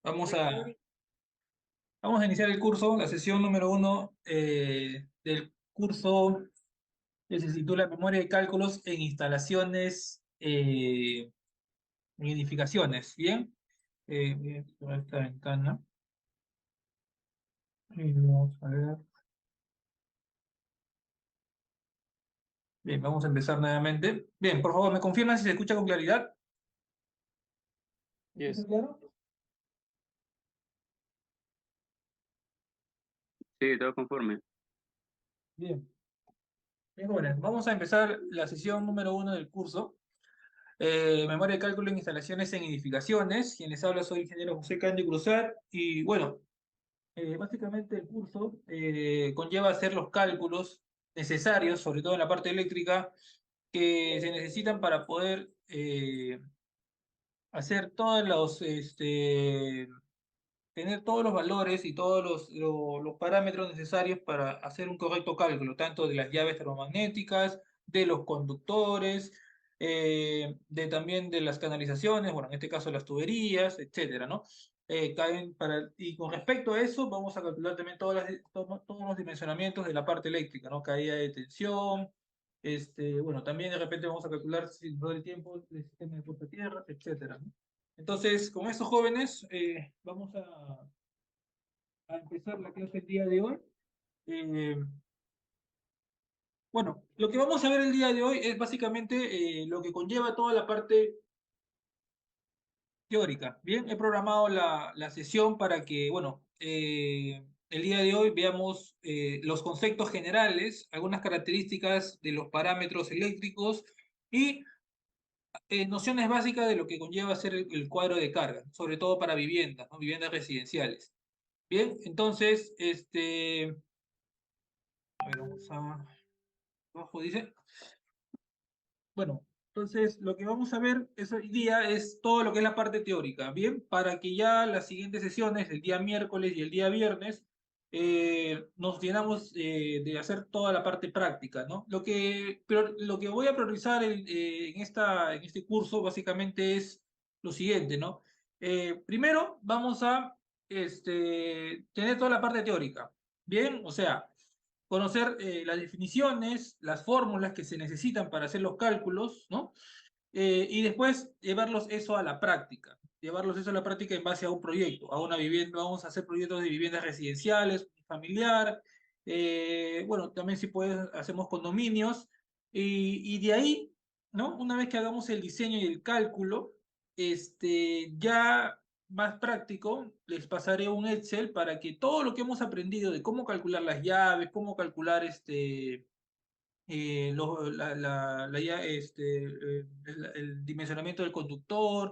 Vamos a, vamos a iniciar el curso, la sesión número uno del curso que se titula Memoria de Cálculos en Instalaciones, en Edificaciones. ¿Bien? Bien, toda esta ventana. Vamos a ver. Bien, vamos a empezar nuevamente. Bien, por favor, ¿me confirman si se escucha con claridad? ¿Se escucha Yes. claro? Sí, todo conforme. Bien. Bien, jóvenes, vamos a empezar la sesión número uno del curso. Memoria de cálculo en instalaciones en edificaciones. Quien les habla soy el ingeniero José Candy Cruzat. Y bueno, básicamente el curso conlleva hacer los cálculos necesarios, sobre todo en la parte eléctrica, que se necesitan para poder hacer todos los, tener todos los valores y todos los parámetros necesarios para hacer un correcto cálculo, tanto de las llaves termomagnéticas, de los conductores, también de las canalizaciones, bueno, en este caso las tuberías, etcétera, ¿no? Y con respecto a eso, vamos a calcular también todos los dimensionamientos de la parte eléctrica, ¿no? Caída de tensión, bueno, también de repente vamos a calcular si todo el tiempo el sistema de puesta a tierra, etcétera, ¿no? Entonces, con estos jóvenes, vamos a empezar la clase el día de hoy. Eh, bueno, lo que vamos a ver el día de hoy es básicamente lo que conlleva toda la parte teórica. Bien, he programado la sesión para que, bueno, el día de hoy veamos los conceptos generales, algunas características de los parámetros eléctricos y nociones básicas de lo que conlleva hacer el cuadro de carga, sobre todo para viviendas, ¿no? Viviendas residenciales. Bien, entonces, a ver, vamos a abajo dice. Bueno, entonces lo que vamos a ver hoy día es todo lo que es la parte teórica, ¿bien? Para que ya las siguientes sesiones, el día miércoles y el día viernes, nos llenamos de hacer toda la parte práctica, ¿no? Pero lo que voy a priorizar en este curso básicamente es lo siguiente, ¿no? Primero vamos a tener toda la parte teórica, ¿bien? O sea, conocer las definiciones, las fórmulas que se necesitan para hacer los cálculos, ¿no? Y después llevarlos eso a la práctica, llevarlos eso a la práctica en base a un proyecto, a una vivienda, vamos a hacer proyectos de viviendas residenciales, familiar, bueno, también si puedes, hacemos condominios, y de ahí, ¿no? Una vez que hagamos el diseño y el cálculo, ya más práctico, les pasaré un Excel para que todo lo que hemos aprendido de cómo calcular las llaves, cómo calcular el dimensionamiento del conductor,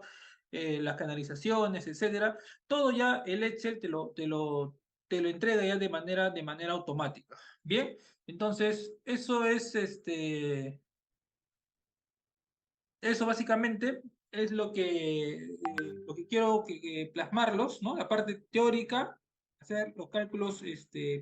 las canalizaciones, etcétera, todo ya el Excel te lo entrega ya de manera automática. Bien, entonces eso básicamente es lo que quiero que plasmarlos, ¿no? La parte teórica, hacer los cálculos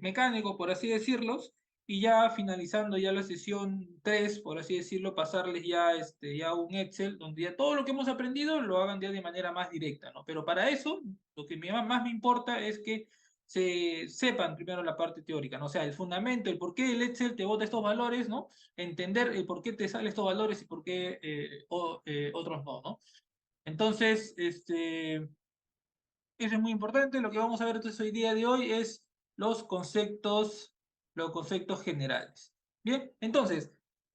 mecánicos, por así decirlos, y ya finalizando ya la sesión 3 por así decirlo, pasarles ya un Excel donde ya todo lo que hemos aprendido lo hagan ya de manera más directa, ¿no? Pero para eso, lo que más me importa es que se sepan primero la parte teórica, ¿no? O sea, el fundamento, el por qué el Excel te bota estos valores, ¿no? Entender el por qué te salen estos valores y por qué otros no, ¿no? Entonces, eso es muy importante. Lo que vamos a ver entonces hoy día de hoy es los conceptos, los conceptos generales. Bien, entonces,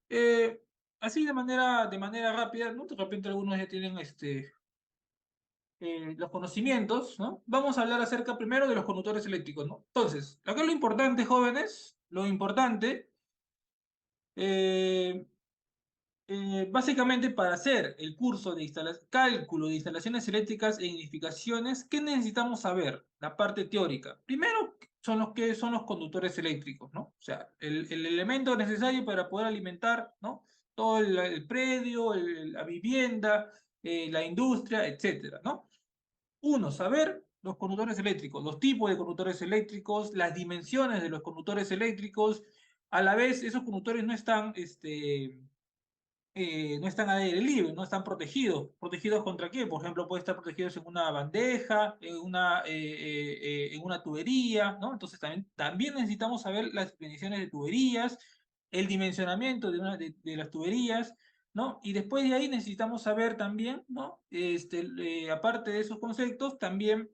eh, así de manera rápida, ¿no? De repente algunos ya tienen los conocimientos, ¿no? Vamos a hablar acerca primero de los conductores eléctricos, ¿no? Entonces, acá lo importante, jóvenes, lo importante eh, básicamente para hacer el curso de cálculo de instalaciones eléctricas e edificaciones, ¿qué necesitamos saber? La parte teórica. Primero son los conductores eléctricos, ¿no? O sea, el elemento necesario para poder alimentar, ¿no? Todo el predio, la vivienda, la industria, etcétera, ¿no? Uno, saber los conductores eléctricos, los tipos de conductores eléctricos, las dimensiones de los conductores eléctricos. A la vez, esos conductores no están, no están al aire libre, no están protegidos. ¿Protegidos contra qué? Por ejemplo, puede estar protegidos en una bandeja, en una tubería, ¿no? Entonces también necesitamos saber las definiciones de tuberías, el dimensionamiento de las tuberías, ¿no? Y después de ahí necesitamos saber también, ¿no? Aparte de esos conceptos, también,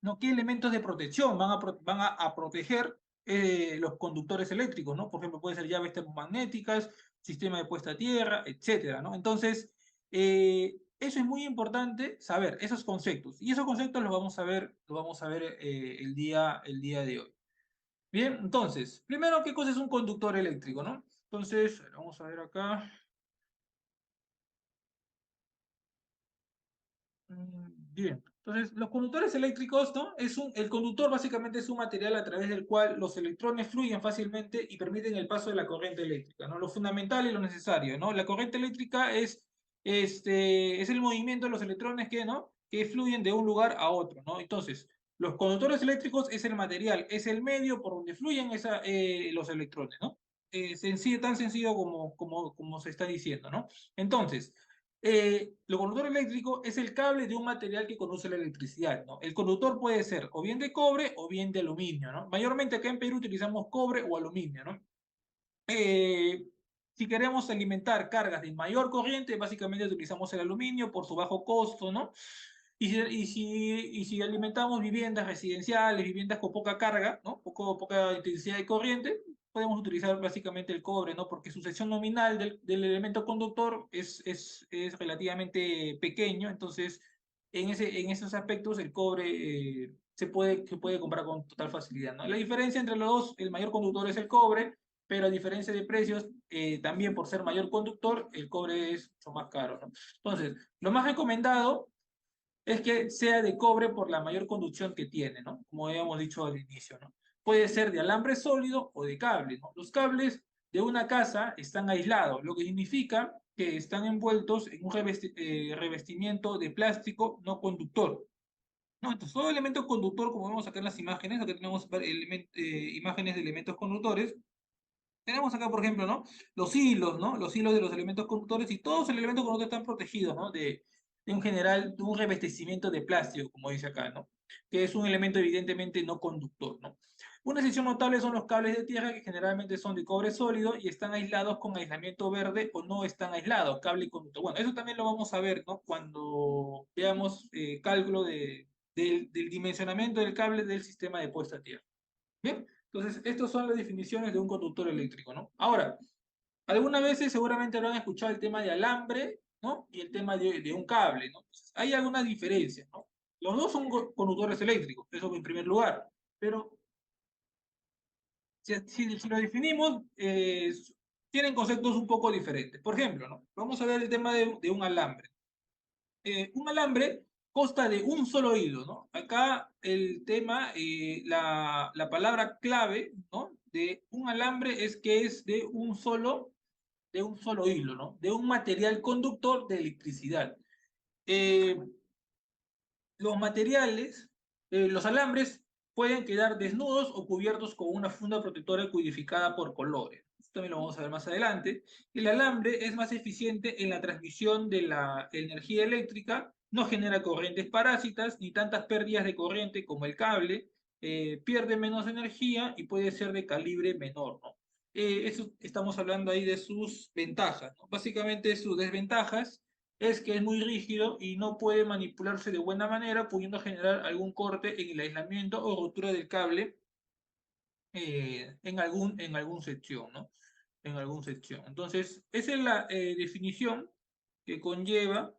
¿no? ¿Qué elementos de protección van a proteger los conductores eléctricos, ¿no? Por ejemplo, puede ser llaves termomagnéticas, sistema de puesta a tierra, etcétera, ¿no? Entonces, eso es muy importante saber, esos conceptos. Y esos conceptos los vamos a ver el día de hoy. Bien, entonces, primero, ¿qué cosa es un conductor eléctrico, no? Entonces, vamos a ver acá. Bien, entonces los conductores eléctricos, ¿no? El conductor básicamente es un material a través del cual los electrones fluyen fácilmente y permiten el paso de la corriente eléctrica, ¿no? Lo fundamental y lo necesario, ¿no? La corriente eléctrica es el movimiento de los electrones ¿no? Que fluyen de un lugar a otro, ¿no? Entonces, los conductores eléctricos es el material, es el medio por donde fluyen los electrones, ¿no? Sencillo, tan sencillo como se está diciendo, ¿no? Entonces, el conductor eléctrico es el cable de un material que conduce la electricidad, ¿no? El conductor puede ser o bien de cobre o bien de aluminio, ¿no? Mayormente acá en Perú utilizamos cobre o aluminio, ¿no? Eh, si queremos alimentar cargas de mayor corriente, básicamente utilizamos el aluminio por su bajo costo, ¿no? Y si alimentamos viviendas residenciales, viviendas con poca carga, ¿no? Poca intensidad de corriente, podemos utilizar básicamente el cobre, ¿no? Porque su sección nominal del elemento conductor es relativamente pequeño, entonces en esos aspectos el cobre se puede comprar con total facilidad, ¿no? La diferencia entre los dos, el mayor conductor es el cobre, pero a diferencia de precios, también por ser mayor conductor, el cobre es mucho más caro, ¿no? Entonces, lo más recomendado es que sea de cobre por la mayor conducción que tiene, ¿no? Como habíamos dicho al inicio, ¿no? Puede ser de alambre sólido o de cable, ¿no? Los cables de una casa están aislados, lo que significa que están envueltos en un revestimiento de plástico no conductor, ¿no? Entonces, todo elemento conductor, como vemos acá en las imágenes, acá tenemos imágenes de elementos conductores. Tenemos acá, por ejemplo, ¿no? Los hilos, ¿no? Los hilos de los elementos conductores y todos los elementos conductores están protegidos, ¿no? De un revestimiento de plástico, como dice acá, ¿no? Que es un elemento evidentemente no conductor, ¿no? Una excepción notable son los cables de tierra que generalmente son de cobre sólido y están aislados con aislamiento verde o no están aislados, cable y conductor. Bueno, eso también lo vamos a ver, ¿no? Cuando veamos cálculo del dimensionamiento del cable del sistema de puesta a tierra. Bien, entonces, estas son las definiciones de un conductor eléctrico, ¿no? Ahora, algunas veces seguramente habrán escuchado el tema de alambre, ¿no? Y el tema de un cable, ¿no? Entonces, hay algunas diferencias, ¿no? Los dos son conductores eléctricos, eso en primer lugar, pero si lo definimos, tienen conceptos un poco diferentes. Por ejemplo, ¿no? Vamos a ver el tema de un alambre. Un alambre consta de un solo hilo, ¿no? Acá el tema, la palabra clave, ¿no? De un alambre es que es de un solo hilo, ¿no? De un material conductor de electricidad. Eh, los alambres pueden quedar desnudos o cubiertos con una funda protectora codificada por colores. Esto también lo vamos a ver más adelante. El alambre es más eficiente en la transmisión de la energía eléctrica, no genera corrientes parásitas ni tantas pérdidas de corriente como el cable, pierde menos energía y puede ser de calibre menor, ¿no? Eso estamos hablando ahí de sus ventajas, ¿no? Básicamente sus desventajas es que es muy rígido y no puede manipularse de buena manera, pudiendo generar algún corte en el aislamiento o rotura del cable en algún sección, ¿no? En algún sección. Entonces, esa es la definición que conlleva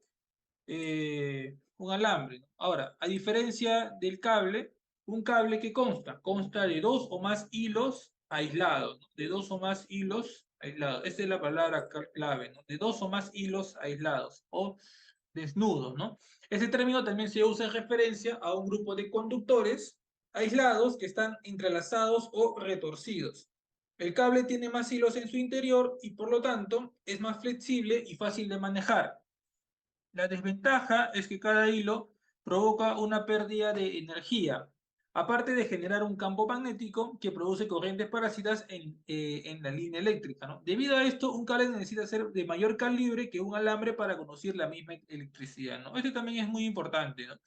un alambre, ¿no? Ahora, a diferencia del cable, un cable que consta de dos o más hilos aislados, ¿no? De dos o más hilos aislados. Esta es la palabra clave, ¿no? De dos o más hilos aislados o desnudos, ¿no? Ese término también se usa en referencia a un grupo de conductores aislados que están entrelazados o retorcidos. El cable tiene más hilos en su interior y por lo tanto es más flexible y fácil de manejar. La desventaja es que cada hilo provoca una pérdida de energía. aparte de generar un campo magnético que produce corrientes parásitas en la línea eléctrica, ¿no? Debido a esto, un cable necesita ser de mayor calibre que un alambre para conducir la misma electricidad, ¿no? Esto también es muy importante, ¿no?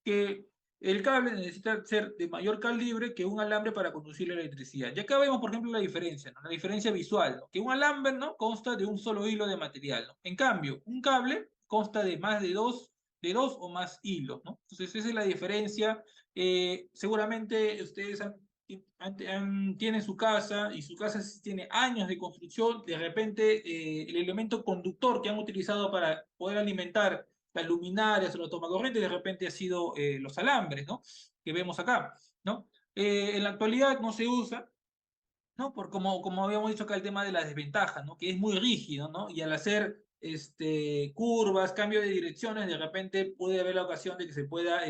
Que el cable necesita ser de mayor calibre que un alambre para conducir la electricidad. Y acá vemos, por ejemplo, la diferencia, ¿no? La diferencia visual, ¿no? Que un alambre, ¿no? Consta de un solo hilo de material, ¿no? En cambio, un cable consta de más de dos o más hilos, ¿no? Entonces, esa es la diferencia. Seguramente ustedes tienen su casa y su casa tiene años de construcción. De repente, el elemento conductor que han utilizado para poder alimentar las luminarias o los tomacorrientes, de repente ha sido los alambres, ¿no? Que vemos acá, ¿no? En la actualidad no se usa, ¿no? Por como habíamos dicho acá el tema de las desventajas, ¿no? Que es muy rígido, ¿no? Y al hacer curvas, cambio de direcciones, de repente puede haber la ocasión de que se pueda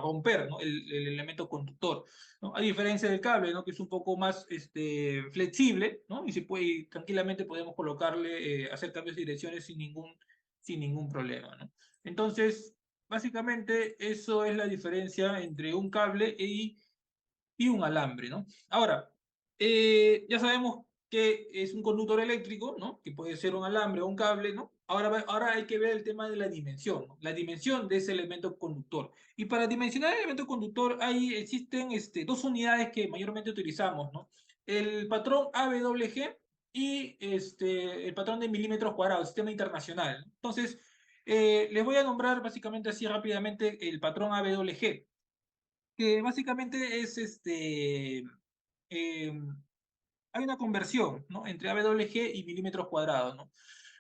romper, ¿no? El elemento conductor, ¿no? A diferencia del cable, ¿no? Que es un poco más flexible, ¿no? Y se puede, y tranquilamente podemos colocarle, hacer cambios de direcciones sin ningún problema, ¿no? Entonces, básicamente eso es la diferencia entre un cable y un alambre, ¿no? Ahora, ya sabemos que es un conductor eléctrico, ¿no? Que puede ser un alambre o un cable, ¿no? Ahora hay que ver el tema de la dimensión, ¿no? La dimensión de ese elemento conductor. Y para dimensionar el elemento conductor existen dos unidades que mayormente utilizamos, ¿no? El patrón AWG y el patrón de milímetros cuadrados, sistema internacional, ¿no? Entonces, les voy a nombrar básicamente así rápidamente el patrón AWG, que básicamente es eh, hay una conversión, ¿no? Entre AWG y milímetros cuadrados, ¿no?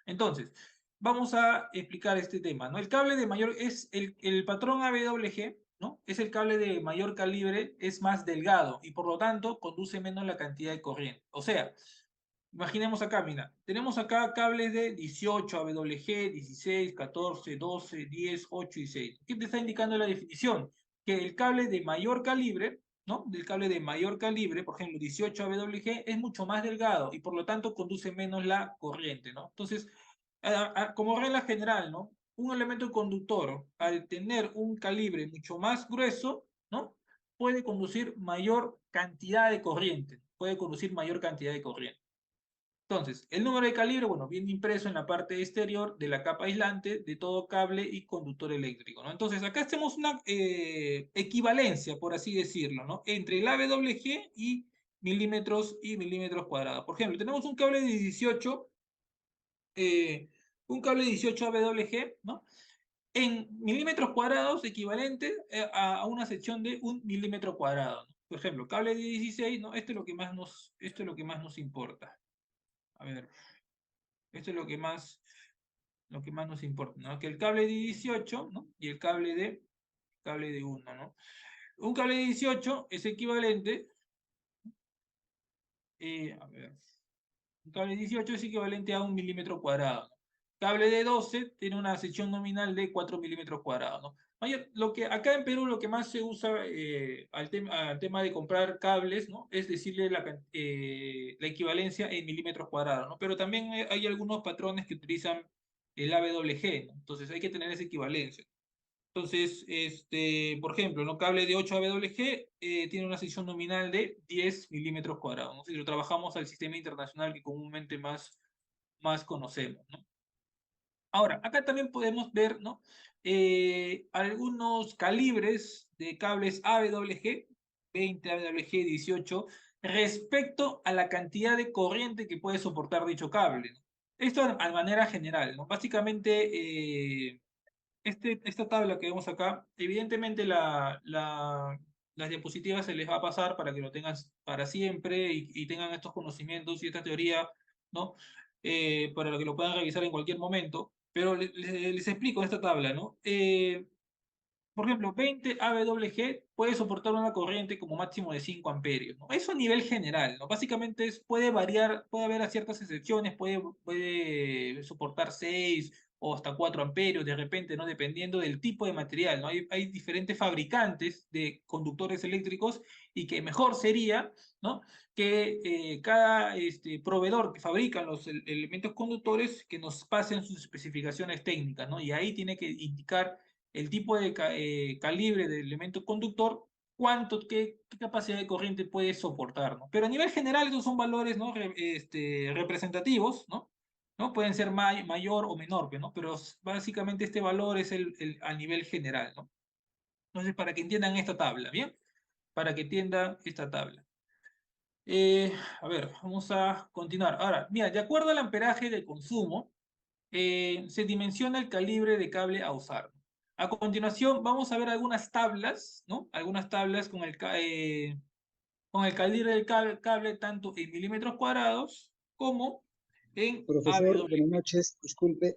Entonces, vamos a explicar este tema, ¿no? El cable de mayor, es el patrón AWG, ¿no? Es el cable de mayor calibre, es más delgado y por lo tanto conduce menos la cantidad de corriente. O sea, imaginemos acá, mira, tenemos acá cables de 18 AWG, 16, 14, 12, 10, 8 y 6. ¿Qué te está indicando la definición? Que el cable de mayor calibre, ¿no? Del cable de mayor calibre, por ejemplo, 18 AWG, es mucho más delgado y por lo tanto conduce menos la corriente, ¿no? Entonces, como regla general, ¿no? Un elemento conductor, al tener un calibre mucho más grueso, ¿no? Puede conducir mayor cantidad de corriente, puede conducir mayor cantidad de corriente. Entonces, el número de calibre, bueno, viene impreso en la parte exterior de la capa aislante de todo cable y conductor eléctrico, ¿no? Entonces, acá hacemos una equivalencia, por así decirlo, ¿no? Entre el AWG y milímetros cuadrados. Por ejemplo, tenemos eh, un cable de 18 AWG, ¿no? En milímetros cuadrados equivalente a una sección de un milímetro cuadrado, ¿no? Por ejemplo, cable de 16, ¿no? Esto es lo que más nos importa. A ver, esto es lo que más nos importa, ¿no? Que el cable de 18, ¿no? Y el cable de 1, ¿no? Un cable de 18 es equivalente, a ver, un cable de 18 es equivalente a un milímetro cuadrado. Cable de 12 tiene una sección nominal de 4 milímetros cuadrados, ¿no? Lo que, acá en Perú lo que más se usa al tema de comprar cables, ¿no? Es decirle la equivalencia en milímetros cuadrados, ¿no? Pero también hay algunos patrones que utilizan el AWG, ¿no? Entonces hay que tener esa equivalencia. Entonces, por ejemplo, ¿no? Cable de 8 AWG tiene una sección nominal de 10 milímetros cuadrados, ¿no? Si lo trabajamos al sistema internacional que comúnmente más conocemos, ¿no? Ahora, acá también podemos ver, ¿no? Algunos calibres de cables AWG, 20 AWG, 18, respecto a la cantidad de corriente que puede soportar dicho cable, ¿no? Esto a manera general, ¿no? Básicamente, esta tabla que vemos acá, evidentemente las diapositivas se les va a pasar para que lo tengan para siempre y tengan estos conocimientos y esta teoría, ¿no? Para que lo puedan revisar en cualquier momento. Pero les explico esta tabla, ¿no? Por ejemplo, 20 AWG puede soportar una corriente como máximo de 5 amperios, ¿no? Eso a nivel general, ¿no? Básicamente puede variar, puede haber ciertas excepciones, puede soportar 6 o hasta 4 amperios de repente, ¿no? Dependiendo del tipo de material, ¿no? Hay diferentes fabricantes de conductores eléctricos y que mejor sería, ¿no? Que cada proveedor que fabrica los elementos conductores que nos pasen sus especificaciones técnicas, ¿no? Y ahí tiene que indicar el tipo de calibre del elemento conductor qué capacidad de corriente puede soportar, ¿no? Pero a nivel general esos son valores, ¿no? Representativos, ¿no? ¿No? Pueden ser mayor o menor, ¿no? Pero básicamente este valor es a nivel general, ¿no? Entonces, para que entiendan esta tabla, ¿bien? Para que entiendan esta tabla. Eh, a ver, vamos a continuar. Ahora, mira, de acuerdo al amperaje de consumo, se dimensiona el calibre de cable a usar. A continuación, vamos a ver algunas tablas, ¿no? Algunas tablas con el calibre del cable tanto en milímetros cuadrados como en Profesor, AW. buenas noches, disculpe.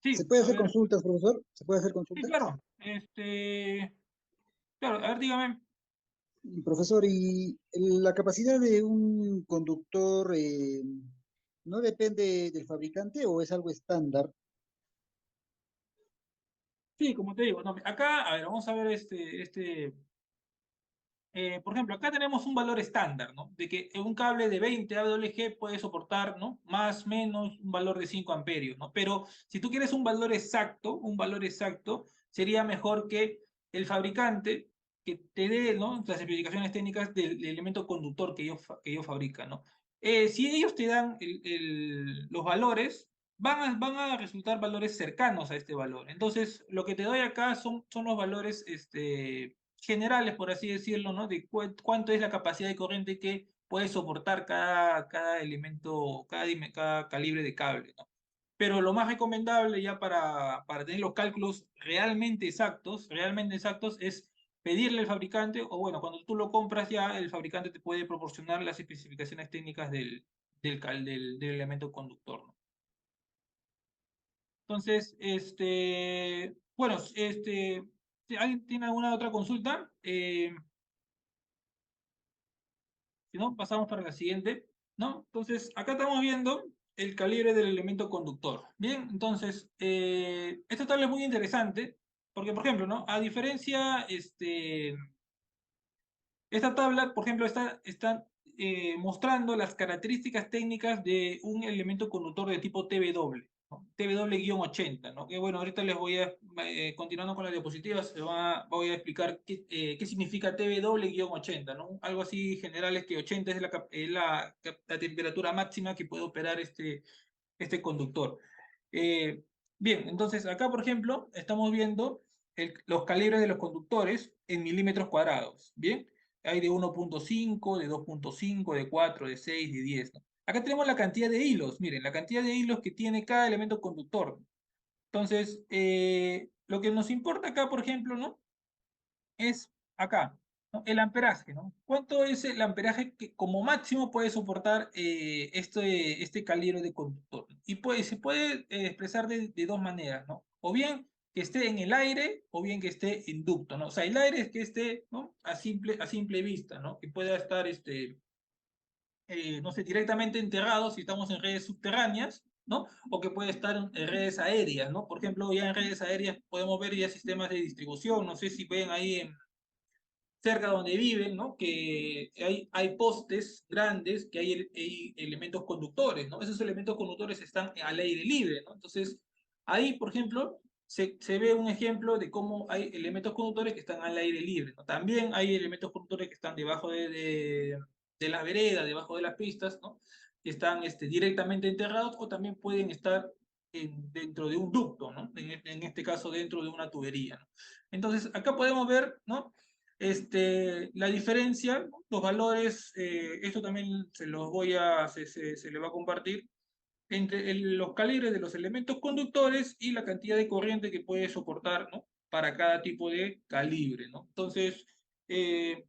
¿Se Sí, puede a hacer ver, consultas, profesor? ¿Se puede hacer sí, consultas? claro. Claro, a ver, dígame. Profesor, ¿y la capacidad de un conductor no depende del fabricante o es algo estándar? Sí, como te digo, no, acá, a ver, vamos a ver por ejemplo, acá tenemos un valor estándar, ¿no? De que un cable de 20 AWG puede soportar, ¿no? Más o menos un valor de 5 amperios, ¿no? Pero si tú quieres un valor exacto, sería mejor que el fabricante que te dé, ¿no? Las especificaciones técnicas del elemento conductor que ellos fabrican, ¿no? Si ellos te dan los valores, van a resultar valores cercanos a este valor. Entonces, lo que te doy acá son los valores, generales, por así decirlo, ¿no? De cuánto es la capacidad de corriente que puede soportar cada elemento, cada calibre de cable, ¿no? Pero lo más recomendable ya para tener los cálculos realmente exactos, es pedirle al fabricante, o bueno, cuando tú lo compras ya, el fabricante te puede proporcionar las especificaciones técnicas del elemento conductor, ¿no? Entonces, bueno, si ¿alguien tiene alguna otra consulta? Si no, pasamos para la siguiente, ¿no? Entonces, acá estamos viendo el calibre del elemento conductor. Bien, entonces, esta tabla es muy interesante porque, por ejemplo, ¿no? A diferencia, esta tabla, por ejemplo, está mostrando las características técnicas de un elemento conductor de tipo TW, ¿no? TW-80, ¿no? Que bueno, ahorita les voy a, continuando con las diapositivas, voy a explicar qué significa TW-80, ¿no? Algo así general es que 80 es la temperatura máxima que puede operar este conductor. Eh, Bien, entonces acá, por ejemplo, estamos viendo los calibres de los conductores en milímetros cuadrados. Bien, hay de 1.5, de 2.5, de 4, de 6, de 10, ¿no? Acá tenemos la cantidad de hilos. Miren, la cantidad de hilos que tiene cada elemento conductor. Entonces, lo que nos importa acá, por ejemplo, ¿no? Es acá, ¿no? El amperaje, ¿no? ¿Cuánto es el amperaje que como máximo puede soportar este calibre de conductor? Y se puede expresar de dos maneras, ¿no? O bien que esté en el aire o bien que esté en ducto, ¿no? O sea, el aire es que esté, ¿no? A simple vista, ¿no? Que pueda estar, no sé, directamente enterrado si estamos en redes subterráneas, ¿no? O que puede estar en redes aéreas, ¿no? Por ejemplo, ya en redes aéreas podemos ver ya sistemas de distribución, no sé si ven ahí cerca donde viven, ¿no? Que hay postes grandes, que hay elementos conductores, ¿no? Esos elementos conductores están al aire libre, ¿no? Entonces, ahí, por ejemplo, se ve un ejemplo de cómo hay elementos conductores que están al aire libre, ¿no? También hay elementos conductores que están debajo de la vereda, debajo de las pistas, ¿no? Que están directamente enterrados o también pueden estar dentro de un ducto, ¿no? En este caso, dentro de una tubería, ¿no? Entonces, acá podemos ver, ¿no? La diferencia, ¿no? Los valores, esto también se le va a compartir, entre los calibres de los elementos conductores y la cantidad de corriente que puede soportar, ¿no? Para cada tipo de calibre, ¿no? Entonces, eh,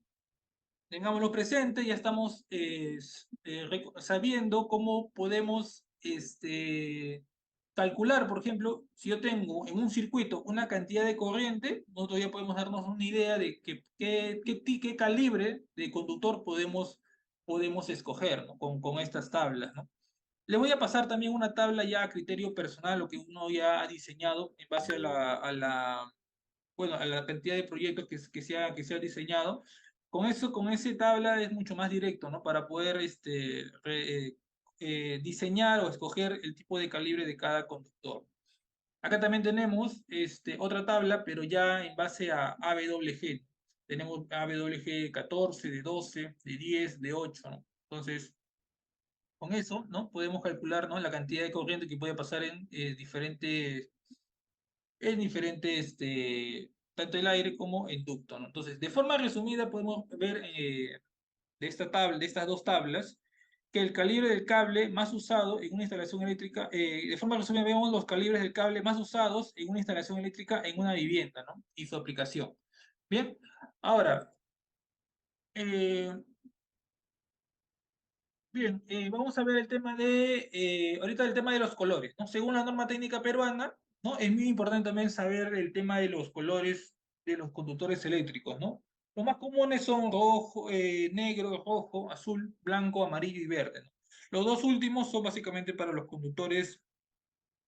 tengámoslo presente, ya estamos sabiendo cómo podemos calcular, por ejemplo, si yo tengo en un circuito una cantidad de corriente, nosotros ya podemos darnos una idea de qué calibre de conductor podemos escoger, ¿no? Con estas tablas, ¿no? Le voy a pasar también una tabla ya a criterio personal, lo que uno ya ha diseñado en base bueno, a la cantidad de proyectos que se ha diseñado. Con eso, con esa tabla es mucho más directo, ¿no? Para poder diseñar o escoger el tipo de calibre de cada conductor. Acá también tenemos otra tabla, pero ya en base a AWG. Tenemos AWG de 14, de 12, de 10, de 8, ¿no? Entonces, con eso, ¿no? Podemos calcular, ¿no? La cantidad de corriente que puede pasar en diferentes, tanto el aire como el ducto, ¿no? Entonces, de forma resumida, podemos ver de estas dos tablas, que el calibre del cable más usado en una instalación eléctrica, de forma resumida vemos los calibres del cable más usados en una instalación eléctrica en una vivienda, ¿no? Y su aplicación. Bien, ahora, eh, bien, vamos a ver el tema ahorita el tema de los colores, ¿no? Según la norma técnica peruana, ¿no? Es muy importante también saber el tema de los colores de los conductores eléctricos, ¿no? Los más comunes son rojo, negro, rojo, azul, blanco, amarillo y verde, ¿no? Los dos últimos son básicamente para los conductores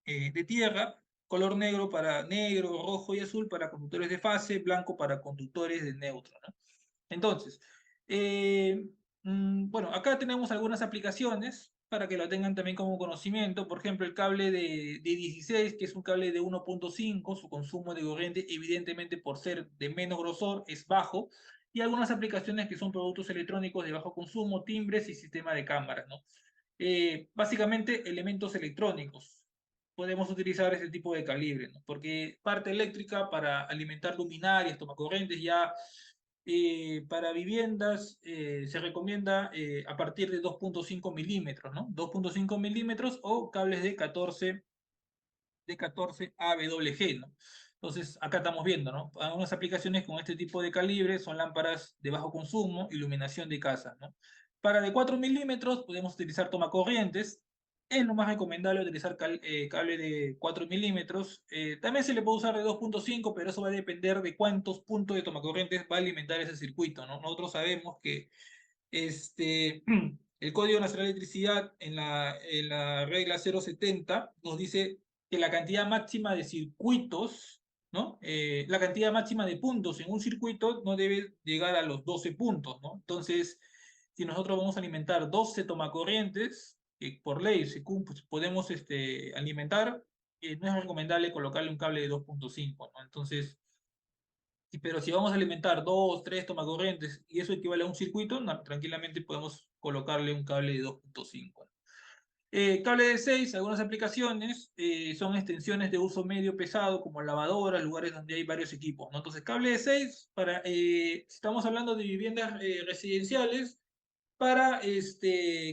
de tierra, color negro para negro, rojo y azul para conductores de fase, blanco para conductores de neutro, ¿no? Entonces, eh, bueno, acá tenemos algunas aplicaciones para que lo tengan también como conocimiento. Por ejemplo, el cable de 16, que es un cable de 1.5, su consumo de corriente, evidentemente por ser de menos grosor, es bajo. Y algunas aplicaciones que son productos electrónicos de bajo consumo, timbres y sistema de cámaras, ¿no? Básicamente, elementos electrónicos. Podemos utilizar ese tipo de calibre, ¿no? Porque parte eléctrica para alimentar luminarias, tomacorrientes, ya para viviendas se recomienda a partir de 2.5 milímetros, ¿no? 2.5 milímetros o cables de 14 AWG, ¿no? Entonces, acá estamos viendo, ¿no? Algunas aplicaciones con este tipo de calibre son lámparas de bajo consumo, iluminación de casa, ¿no? Para de 4 milímetros podemos utilizar tomacorrientes. Es lo más recomendable utilizar cable de 4 milímetros. También se le puede usar de 2.5, pero eso va a depender de cuántos puntos de tomacorrientes va a alimentar ese circuito, ¿no? Nosotros sabemos que el Código Nacional de Electricidad en la regla 070 nos dice que la cantidad máxima de circuitos, ¿no? La cantidad máxima de puntos en un circuito no debe llegar a los 12 puntos, ¿no? Entonces, si nosotros vamos a alimentar 12 tomacorrientes, que por ley pues, podemos alimentar, no es recomendable colocarle un cable de 2.5, ¿no? Entonces, pero si vamos a alimentar dos, tres tomacorrientes y eso equivale a un circuito, tranquilamente podemos colocarle un cable de 2.5. Cable de 6, algunas aplicaciones son extensiones de uso medio pesado, como lavadoras, lugares donde hay varios equipos, ¿no? Entonces, cable de 6, si estamos hablando de viviendas residenciales, para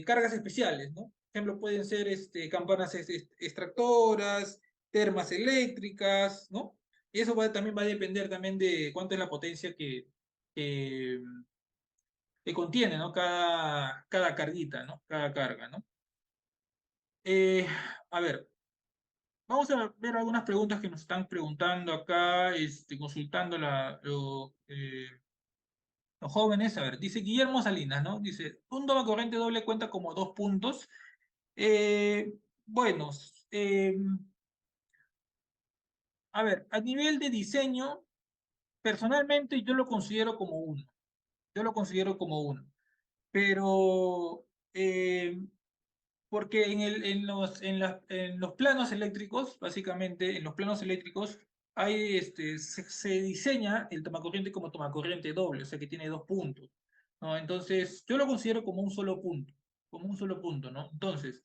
cargas especiales, ¿no? Por ejemplo, pueden ser campanas extractoras, termas eléctricas, ¿no? Y eso también va a depender también de cuánto es la potencia que, que contiene, ¿no? Cada carguita, ¿no? Cada carga, ¿no? Eh, a ver, vamos a ver algunas preguntas que nos están preguntando acá, consultando los jóvenes. A ver, dice Guillermo Salinas, ¿no? Dice, un toma corriente doble cuenta como 2 puntos. Bueno, eh, a ver, a nivel de diseño, personalmente yo lo considero como uno. Yo lo considero como uno. Pero, porque en los planos eléctricos, básicamente, en los planos eléctricos, se diseña el tomacorriente como tomacorriente doble, o sea que tiene 2 puntos, ¿no? Entonces, yo lo considero como un solo punto, ¿no? Entonces,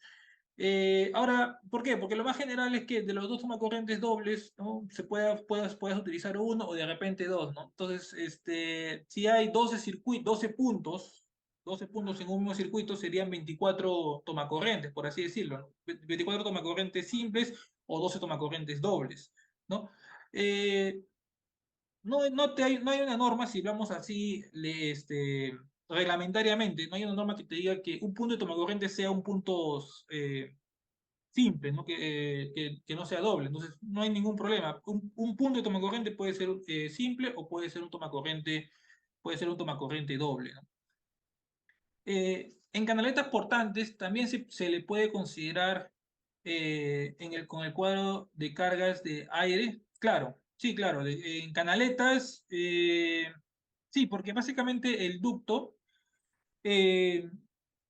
ahora, ¿por qué? Porque lo más general es que de los dos tomacorrientes dobles, ¿no? Puedas utilizar uno o de repente dos, ¿no? Entonces, si hay 12 circuitos, 12 puntos en un mismo circuito serían 24 tomacorrientes, por así decirlo, ¿no? 24 tomacorrientes simples o 12 tomacorrientes dobles, ¿no? Eh, no hay una norma, si hablamos así, reglamentariamente, no hay una norma que te diga que un punto de tomacorriente sea un punto simple, ¿no? Que no sea doble. Entonces, no hay ningún problema. Un punto de tomacorriente puede ser simple o puede ser un tomacorriente doble, ¿no? En canaletas portantes también se le puede considerar con el cuadro de cargas de aire. Claro, sí, claro. En canaletas, sí, porque básicamente eh,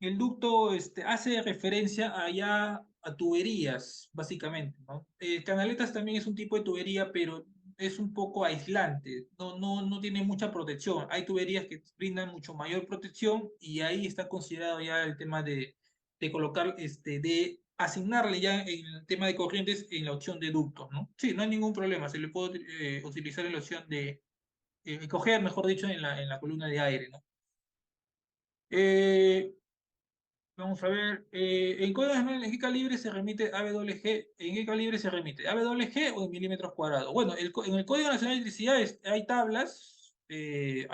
el ducto hace referencia allá a tuberías, básicamente, ¿no? Canaletas también es un tipo de tubería, pero es un poco aislante, no tiene mucha protección. Hay tuberías que brindan mucho mayor protección y ahí está considerado ya el tema de colocar, de asignarle ya en el tema de corrientes en la opción de ductos, ¿no? Sí, no hay ningún problema, se le puede utilizar en la opción de coger, mejor dicho, en la columna de aire, ¿no? Eh, Vamos a ver, en código decimal, ¿en qué calibre se remite AWG? ¿En qué calibre se remite? ¿AWG o en milímetros cuadrados? Bueno, en el Código Nacional de Electricidad hay tablas que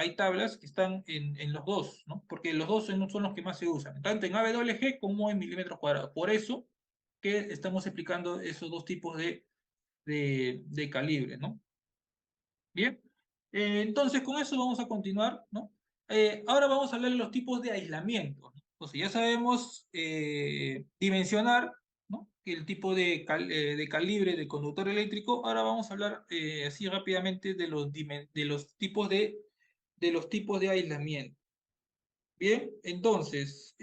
están en los dos, ¿no? Porque los dos son los que más se usan, tanto en AWG como en milímetros cuadrados. Por eso que estamos explicando esos dos tipos de calibre, ¿no? Bien, entonces con eso vamos a continuar, ¿no? Ahora vamos a hablar de los tipos de aislamiento, ¿no? Entonces ya sabemos dimensionar, ¿no? El tipo de calibre del conductor eléctrico. Ahora vamos a hablar así rápidamente de los tipos de aislamiento. Bien, entonces,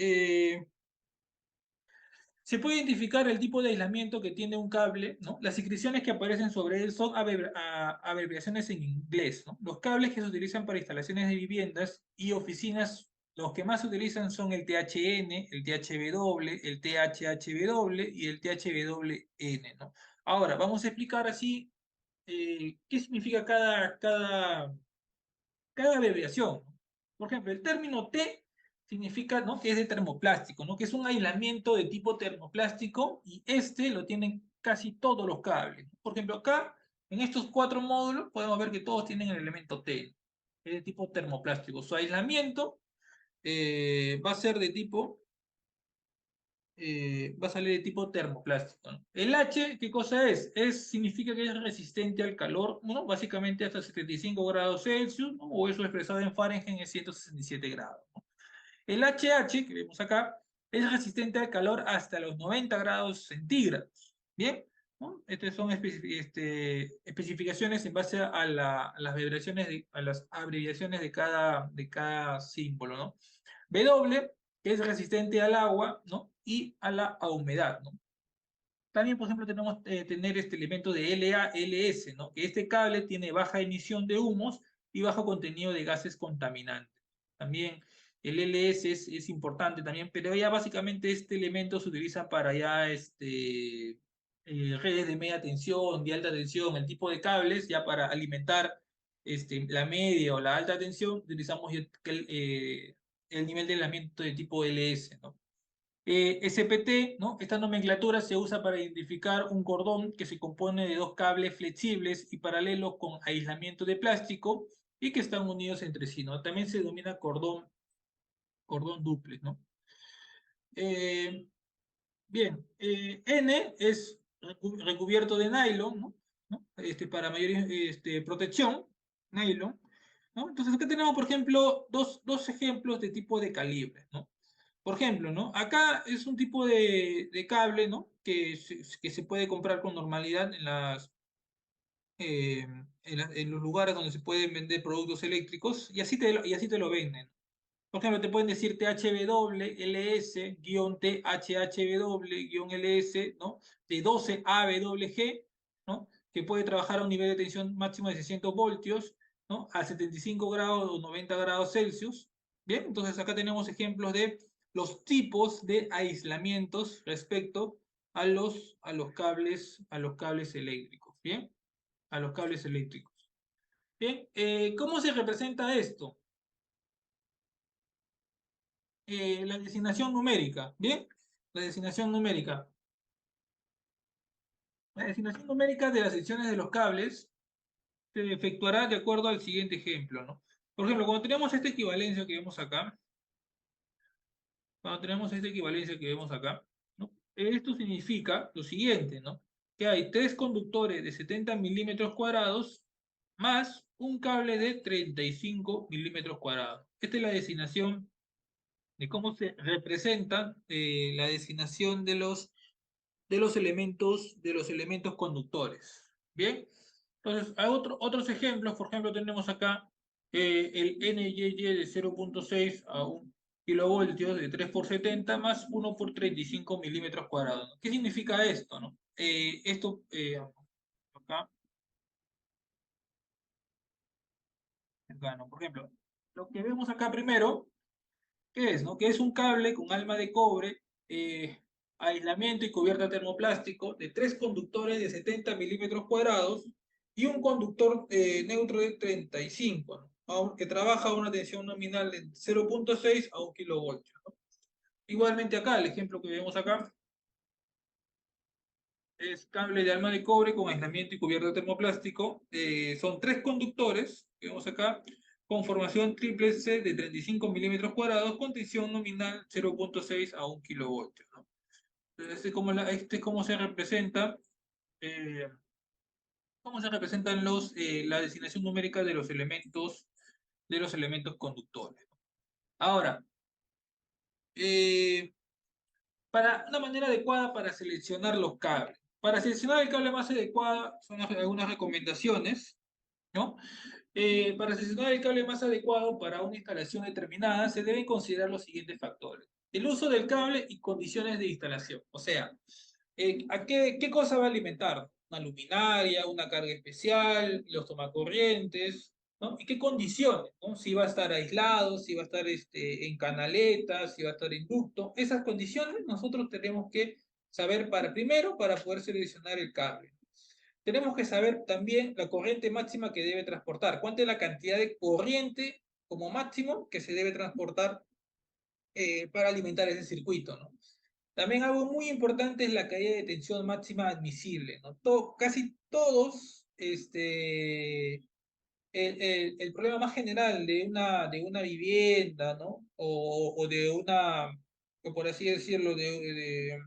se puede identificar el tipo de aislamiento que tiene un cable, ¿no? Las inscripciones que aparecen sobre él son abreviaciones en inglés, ¿no? Los cables que se utilizan para instalaciones de viviendas y oficinas, los que más se utilizan son el THN, el THW, el THHW y el THWN, ¿no? Ahora, vamos a explicar así qué significa cada abreviación, ¿no? Por ejemplo, el término T significa, ¿no? que es de termoplástico, ¿no? Que es un aislamiento de tipo termoplástico y este lo tienen casi todos los cables. Por ejemplo, acá, en estos cuatro módulos, podemos ver que todos tienen el elemento T, es de tipo termoplástico. Su aislamiento va a ser de tipo va a salir de tipo termoplástico, ¿no? El H, ¿qué cosa es? Significa que es resistente al calor, ¿no? Básicamente hasta 75 grados Celsius, ¿no? O eso expresado en Fahrenheit en 167 grados, ¿no? El HH, que vemos acá, es resistente al calor hasta los 90 grados centígrados, ¿bien? ¿No? Estas son especificaciones en base a las a las abreviaciones de cada símbolo, ¿no? W, que es resistente al agua, ¿no? Y a la humedad, ¿no? También, por ejemplo, tenemos tener este elemento de LA-LS, ¿no? Que este cable tiene baja emisión de humos y bajo contenido de gases contaminantes. También el LS es importante también, pero ya básicamente este elemento se utiliza para ya redes de media tensión, de alta tensión, el tipo de cables, ya para alimentar la media o la alta tensión, utilizamos el nivel de aislamiento de tipo LS, ¿no? SPT, ¿no? Esta nomenclatura se usa para identificar un cordón que se compone de dos cables flexibles y paralelos con aislamiento de plástico y que están unidos entre sí, ¿no? También se denomina cordón duplex, ¿no? Eh, Bien, N es recubierto de nylon, ¿no? Para mayor protección, nylon, ¿no? Entonces acá tenemos, por ejemplo, dos ejemplos de tipo de calibre, ¿no? Por ejemplo, ¿no? Acá es un tipo de cable, ¿no? Que se puede comprar con normalidad en los lugares donde se pueden vender productos eléctricos y y así te lo venden. Por ejemplo, te pueden decir THW-LS, THHW-LS, ¿no? De 12 AWG, ¿no? Que puede trabajar a un nivel de tensión máximo de 600 voltios, ¿no? A 75 grados o 90 grados Celsius. Bien, entonces acá tenemos ejemplos de los tipos de aislamientos respecto a los cables eléctricos. Bien, a los cables eléctricos. Bien, ¿cómo se representa esto? La designación numérica, ¿bien? La designación numérica. La designación numérica de las secciones de los cables se efectuará de acuerdo al siguiente ejemplo, ¿no? Por ejemplo, cuando tenemos esta equivalencia que vemos acá, ¿no? Esto significa lo siguiente, ¿no? Que hay tres conductores de 70 milímetros cuadrados más un cable de 35 milímetros cuadrados. Esta es la designación de cómo se representa la designación de los elementos conductores. Bien, entonces hay otros ejemplos. Por ejemplo, tenemos acá el NYY de 0,6 a 1 kilovoltios de 3 por 70 más 1 por 35 milímetros cuadrados. ¿Qué significa esto? ¿No? Acá acá, ¿no? Por ejemplo, lo que vemos acá primero, ¿qué es, no? Que es un cable con alma de cobre, aislamiento y cubierta termoplástico de tres conductores de 70 milímetros cuadrados y un conductor neutro de 35, ¿no? Que trabaja a una tensión nominal de 0,6 a 1 kilovoltios, ¿no? Igualmente acá, el ejemplo que vemos acá es cable de alma de cobre con aislamiento y cubierta termoplástico. Son tres conductores, que vemos acá, con formación triple C de 35 milímetros cuadrados con tensión nominal 0,6 a 1 kilovoltios, ¿no? Entonces, este es cómo se representa, eh, cómo se representan la designación numérica de los elementos conductores. Ahora, eh, para una manera adecuada para seleccionar los cables. Para seleccionar el cable más adecuado, son algunas recomendaciones, ¿no? Para seleccionar el cable más adecuado para una instalación determinada, se deben considerar los siguientes factores. El uso del cable y condiciones de instalación. O sea, ¿a qué cosa va a alimentar? Una luminaria, una carga especial, los tomacorrientes, ¿no? ¿Y qué condiciones? ¿No? Si va a estar aislado, si va a estar en canaletas, si va a estar en ducto. Esas condiciones nosotros tenemos que saber primero para poder seleccionar el cable. Tenemos que saber también la corriente máxima que debe transportar. ¿Cuánta es la cantidad de corriente como máximo que se debe transportar para alimentar ese circuito, ¿no? También algo muy importante es la caída de tensión máxima admisible, ¿no? Casi todos, el problema más general de una vivienda, ¿no? O de o por así decirlo, de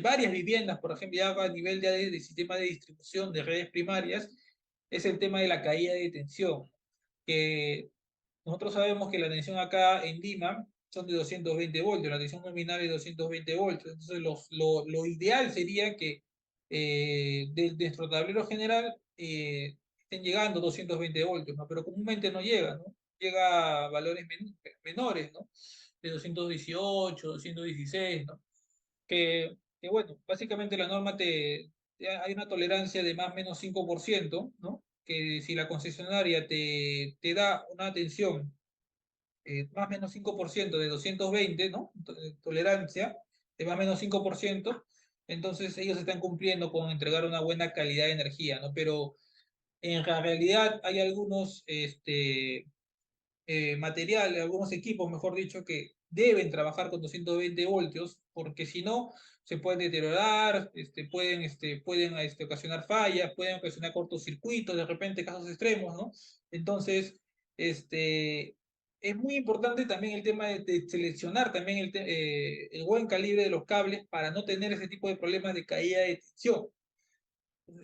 varias viviendas, por ejemplo, ya a nivel de sistema de distribución de redes primarias, es el tema de la caída de tensión, que nosotros sabemos que la tensión acá en Lima son de 220 voltios, la tensión nominal es 220 voltios. Entonces, lo ideal sería que de nuestro tablero general estén llegando 220 voltios, ¿no? Pero comúnmente no llega, ¿no? Llega a valores menores, ¿no? De 218, 216, ¿no? Que bueno, básicamente la norma hay una tolerancia de más o menos 5%, ¿no? Que si la concesionaria te da una tensión más o menos 5% de 220, ¿no? Tolerancia de más o menos 5%, entonces ellos están cumpliendo con entregar una buena calidad de energía, ¿no? Pero en la realidad hay algunos materiales, algunos equipos, mejor dicho, que deben trabajar con 220 voltios, porque si no, se pueden deteriorar, pueden ocasionar fallas, pueden ocasionar cortocircuitos, de repente casos extremos, ¿no? Entonces, es muy importante también el tema de seleccionar también el buen calibre de los cables para no tener ese tipo de problemas de caída de tensión.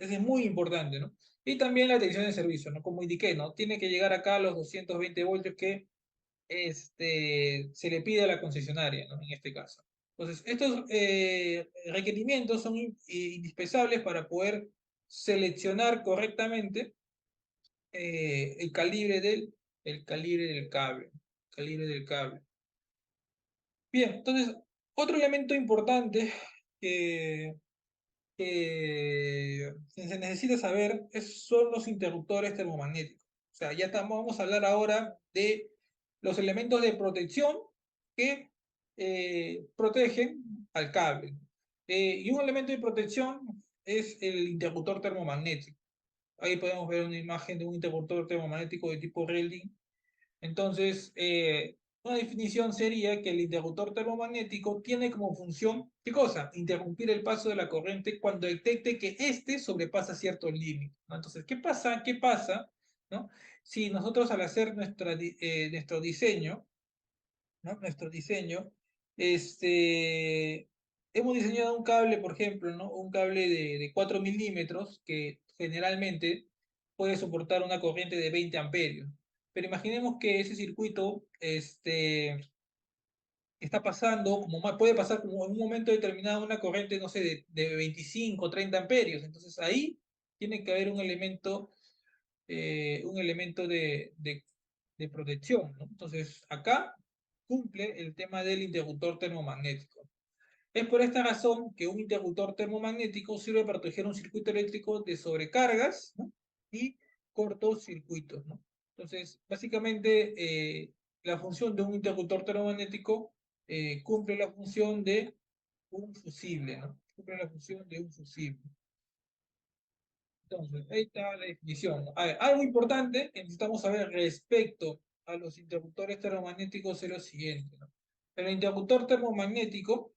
Eso es muy importante, ¿no? Y también la atención de servicio, ¿no? Como indiqué, ¿no? Tiene que llegar acá a los 220 voltios que se le pide a la concesionaria, ¿no? En este caso. Entonces, estos requerimientos son indispensables para poder seleccionar correctamente el calibre del cable. Calibre del cable. Bien, entonces, otro elemento importante que se necesita saber son los interruptores termomagnéticos. O sea, vamos a hablar ahora de los elementos de protección que protegen al cable. Y un elemento de protección es el interruptor termomagnético. Ahí podemos ver una imagen de un interruptor termomagnético de tipo Relding. Entonces, una definición sería que el interruptor termomagnético tiene como función, ¿qué cosa? Interrumpir el paso de la corriente cuando detecte que éste sobrepasa ciertos límites, ¿no? Entonces, ¿qué pasa? ¿Qué pasa? ¿No? Si nosotros al hacer nuestro diseño, ¿no? Nuestro diseño, hemos diseñado un cable, por ejemplo, ¿no? Un cable de 4 milímetros que generalmente puede soportar una corriente de 20 amperios. Pero imaginemos que ese circuito está pasando, puede pasar como en un momento determinado una corriente, no sé, de 25 o 30 amperios. Entonces ahí tiene que haber un elemento de protección, ¿no? Entonces, acá cumple el tema del interruptor termomagnético. Es por esta razón que un interruptor termomagnético sirve para proteger un circuito eléctrico de sobrecargas, ¿no? Y cortocircuitos, ¿no? Entonces, básicamente, la función de un interruptor termomagnético cumple la función de un fusible, ¿no? Cumple la función de un fusible. Entonces, ahí está la definición, ¿no? A ver, algo importante que necesitamos saber respecto a los interruptores termomagnéticos es lo siguiente, ¿no? El interruptor termomagnético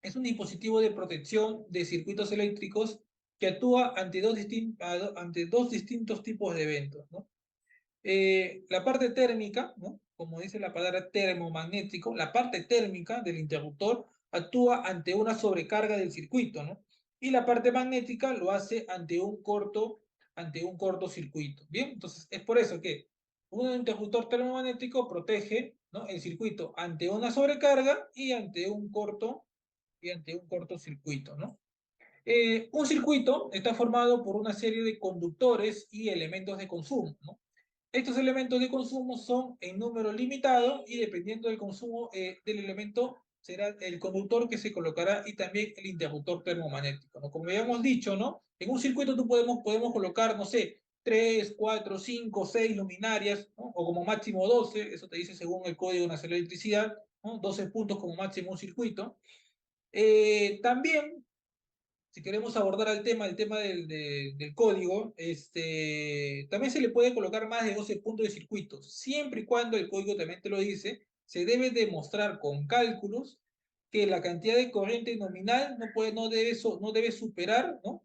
es un dispositivo de protección de circuitos eléctricos que actúa ante dos distintos tipos de eventos, ¿no? La parte térmica, ¿no? Como dice la palabra termomagnético, la parte térmica del interruptor actúa ante una sobrecarga del circuito, ¿no? Y la parte magnética lo hace ante un cortocircuito. Bien, entonces es por eso que un interruptor termomagnético protege, ¿no?, el circuito ante una sobrecarga y ante un cortocircuito, ¿no? Un circuito está formado por una serie de conductores y elementos de consumo, ¿no? Estos elementos de consumo son en número limitado y dependiendo del consumo del elemento será el conductor que se colocará y también el interruptor termomagnético, ¿no? Como habíamos dicho, ¿no? En un circuito podemos colocar, no sé, 3, 4, 5, 6 luminarias, ¿no? O como máximo 12, eso te dice según el Código Nacional de Electricidad, ¿no? 12 puntos como máximo un circuito. También si queremos abordar el tema del código, también se le puede colocar más de 12 puntos de circuitos, siempre y cuando el código también te lo dice, se debe demostrar con cálculos que la cantidad de corriente nominal no debe superar, ¿no?,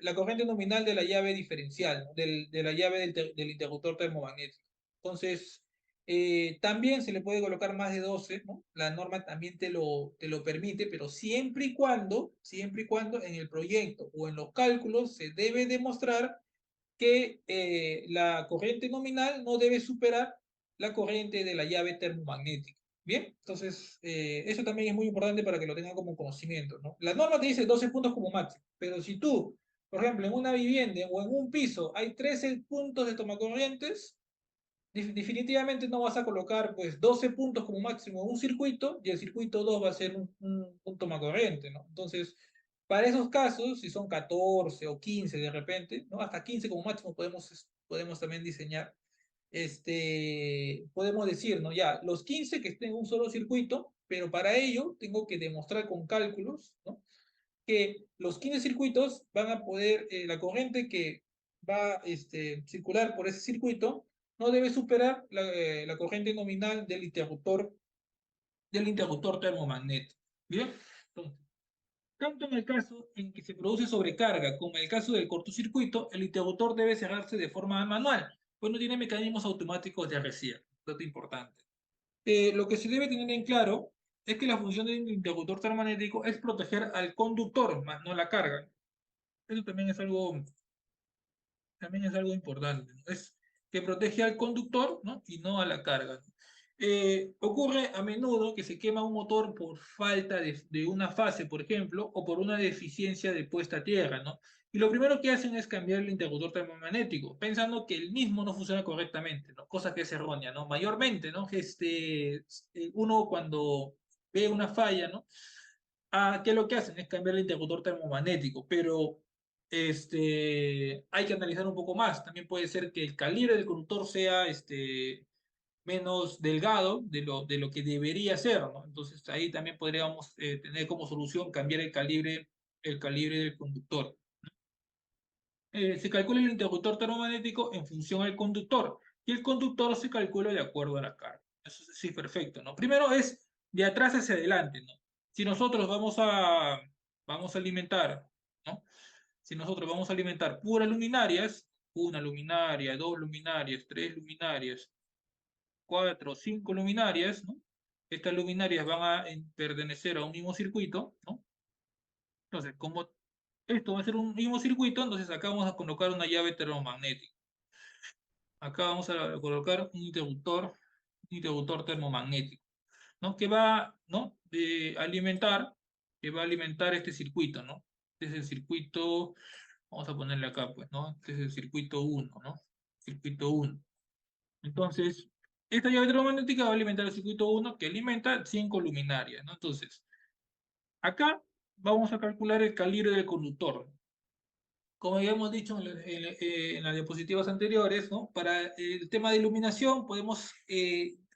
la corriente nominal de la llave diferencial, ¿no?, de la llave del interruptor termomagnético. Entonces, también se le puede colocar más de 12, ¿no? La norma también te lo permite, pero siempre y cuando en el proyecto o en los cálculos se debe demostrar que la corriente nominal no debe superar la corriente de la llave termomagnética. Bien, entonces eso también es muy importante para que lo tengan como conocimiento, ¿no? La norma te dice 12 puntos como máximo, pero si tú, por ejemplo, en una vivienda o en un piso hay 13 puntos de tomacorrientes, definitivamente no vas a colocar pues 12 puntos como máximo en un circuito y el circuito 2 va a ser un tomacorriente, ¿no? Entonces, para esos casos, si son 14 o 15 de repente, ¿no? Hasta 15 como máximo podemos también diseñar, podemos decir, ¿no? Ya, los 15 que estén en un solo circuito, pero para ello tengo que demostrar con cálculos, ¿no?, que los 15 circuitos van a poder, la corriente que va a circular por ese circuito no debe superar la corriente nominal del interruptor termomagnético. ¿Bien? Entonces, tanto en el caso en que se produce sobrecarga como en el caso del cortocircuito, el interruptor debe cerrarse de forma manual, pues no tiene mecanismos automáticos de recierre. Dato importante. Lo que se debe tener en claro es que la función del interruptor termomagnético es proteger al conductor, más no la carga. Eso también es algo importante, ¿no? Es que protege al conductor, ¿no?, y no a la carga, ¿no? Ocurre a menudo que se quema un motor por falta de una fase, por ejemplo, o por una deficiencia de puesta a tierra, ¿no? Y lo primero que hacen es cambiar el interruptor termomagnético, pensando que el mismo no funciona correctamente, ¿no? Cosa que es errónea, ¿no? Mayormente, ¿no? Uno cuando ve una falla, ¿no? ¿Qué es lo que hacen? Es cambiar el interruptor termomagnético, pero hay que analizar un poco más. También puede ser que el calibre del conductor sea menos delgado de lo que debería ser, ¿no? Entonces ahí también podríamos tener como solución cambiar el calibre del conductor. Se calcula el interruptor termomagnético en función al conductor y el conductor se calcula de acuerdo a la carga. Eso sí, perfecto, ¿no? Primero es de atrás hacia adelante, ¿no? Si nosotros vamos a alimentar, ¿no? Si nosotros vamos a alimentar puras luminarias, una luminaria, dos luminarias, tres luminarias, cuatro, cinco luminarias, ¿no? Estas luminarias van a pertenecer a un mismo circuito, ¿no? Entonces, como esto va a ser un mismo circuito, entonces acá vamos a colocar una llave termomagnética. Acá vamos a colocar un interruptor termomagnético, ¿no? Que va, ¿no?, que va a alimentar este circuito, ¿no? Este es el circuito, vamos a ponerle acá, pues, ¿no? Este es el circuito 1, ¿no? Circuito 1. Entonces, esta llave termomagnética va a alimentar el circuito 1 que alimenta 5 luminarias, ¿no? Entonces, acá vamos a calcular el calibre del conductor. como habíamos dicho en las diapositivas anteriores, ¿no? Para el tema de iluminación podemos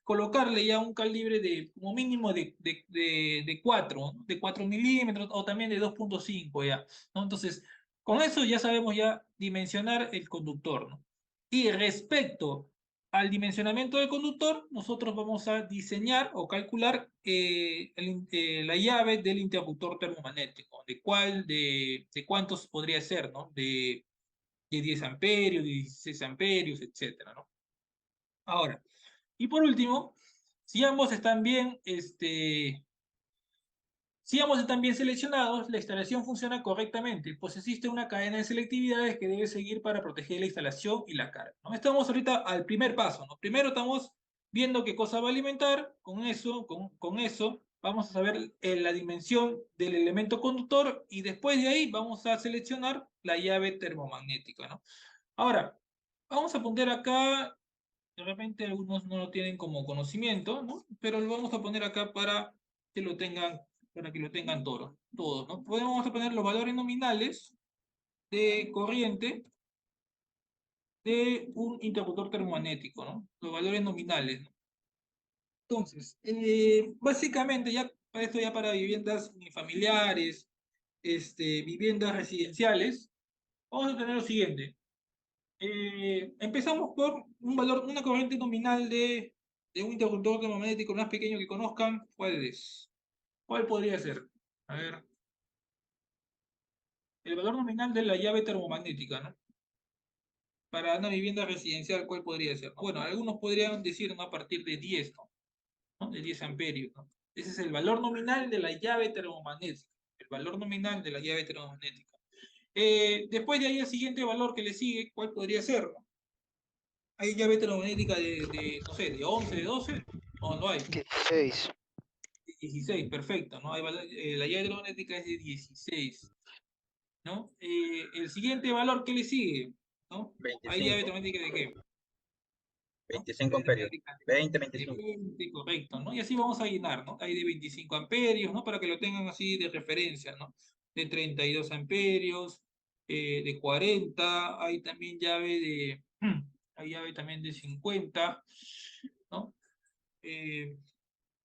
colocarle ya un calibre de como mínimo de 4, ¿no? De 4 milímetros o también de 2,5 ya, ¿no? Entonces, con eso ya sabemos ya dimensionar el conductor, ¿no? Y respecto al dimensionamiento del conductor, nosotros vamos a diseñar o calcular la llave del interruptor termomagnético, de cuántos podría ser, ¿no? De 10 amperios, de 16 amperios, etcétera, ¿no? Ahora, y por último, si ambos están bien, si ambos están bien seleccionados, la instalación funciona correctamente, pues existe una cadena de selectividades que debe seguir para proteger la instalación y la carga, ¿no? Estamos ahorita al primer paso, ¿no? Primero estamos viendo qué cosa va a alimentar, con eso vamos a saber la dimensión del elemento conductor y después de ahí vamos a seleccionar la llave termomagnética, ¿no? Ahora, vamos a poner acá, de repente algunos no lo tienen como conocimiento, ¿no? Pero lo vamos a poner acá que lo tengan, para que lo tengan todos, ¿no? Podemos poner los valores nominales de corriente de un interruptor termomagnético, ¿no? Los valores nominales, ¿no? Entonces, básicamente ya para esto ya para viviendas unifamiliares, viviendas residenciales, vamos a tener lo siguiente. Empezamos por un valor, una corriente nominal de un interruptor termomagnético más pequeño que conozcan. ¿Cuál es? ¿Cuál podría ser? A ver, el valor nominal de la llave termomagnética, ¿no? Para una vivienda residencial, ¿cuál podría ser? Bueno, algunos podrían decir, ¿no? A partir de 10, ¿no? ¿No? De 10 amperios, ¿no? Ese es el valor nominal de la llave termomagnética. El valor nominal de la llave termomagnética. Después de ahí, el siguiente valor que le sigue, ¿cuál podría ser? ¿No? ¿Hay llave termomagnética no sé, de 11, de 12? No, no hay. 16. 16, perfecto, ¿no? La llave termomagnética es de 16, ¿no? El siguiente valor que le sigue, ¿no? ¿Hay llave 25, termomagnética de qué? ¿No? 25 Llave amperios, termomagnética 20, de 25. 20, correcto, ¿no? Y así vamos a llenar, ¿no? Hay de 25 amperios, ¿no? Para que lo tengan así de referencia, ¿no? De 32 amperios, de 40, hay también hay llave también de 50, ¿no? Eh,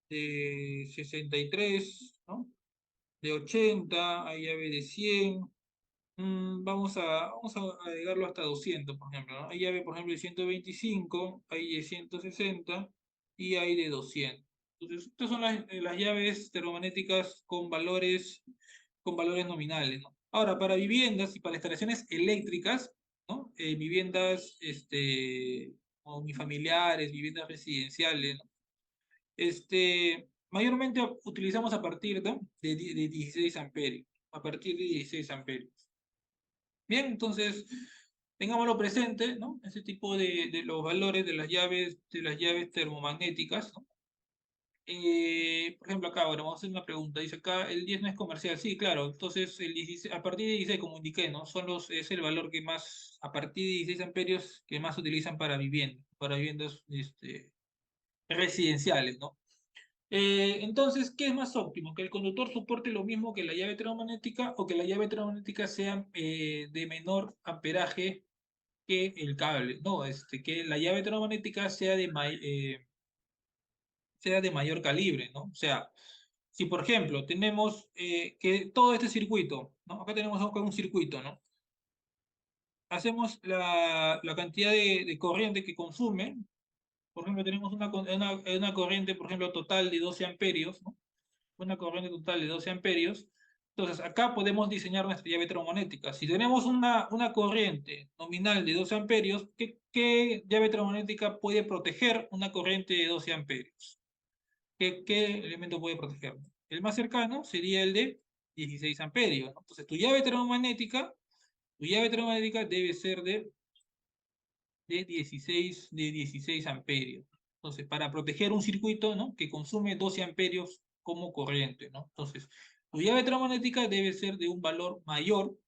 de 63, ¿no? De 80, hay llave de 100. Vamos a agregarlo hasta 200, por ejemplo, ¿no? Hay llave, por ejemplo, de 125, hay de 160 y hay de 200. Entonces, estas son las llaves termomagnéticas con valores nominales, ¿no? Ahora, para viviendas y para instalaciones eléctricas, ¿no? Viviendas unifamiliares, viviendas residenciales, ¿no? Mayormente utilizamos a partir, ¿no? de 16 amperios, a partir de 16 amperios. Bien, entonces tengámoslo presente, ¿no? Ese tipo de los valores de las llaves termomagnéticas, ¿no? Por ejemplo, acá, ahora vamos a hacer una pregunta. Dice acá, el 10 no es comercial. Sí, claro. Entonces, a partir de 16, como indiqué, ¿no? Es el valor que más, a partir de 16 amperios, que más se utilizan para viviendas residenciales, ¿no? Entonces, ¿qué es más óptimo? ¿Que el conductor soporte lo mismo que la llave termomagnética o que la llave termomagnética sea de menor amperaje que el cable? No, que la llave termomagnética sea de mayor calibre, ¿no? O sea, si por ejemplo tenemos que todo este circuito, ¿no? Acá tenemos un circuito, ¿no? Hacemos la cantidad de corriente que consume. Por ejemplo, tenemos una corriente, por ejemplo, total de 12 amperios, ¿no? Una corriente total de 12 amperios. Entonces, acá podemos diseñar nuestra llave termomagnética. Si tenemos una corriente nominal de 12 amperios, ¿qué llave termomagnética puede proteger una corriente de 12 amperios? ¿Qué elemento puede proteger? El más cercano sería el de 16 amperios, ¿no? Entonces, tu llave termomagnética debe ser de 16 amperios. Entonces, para proteger un circuito, ¿no? Que consume 12 amperios como corriente, ¿no? Entonces, tu llave termomagnética debe ser de un valor mayor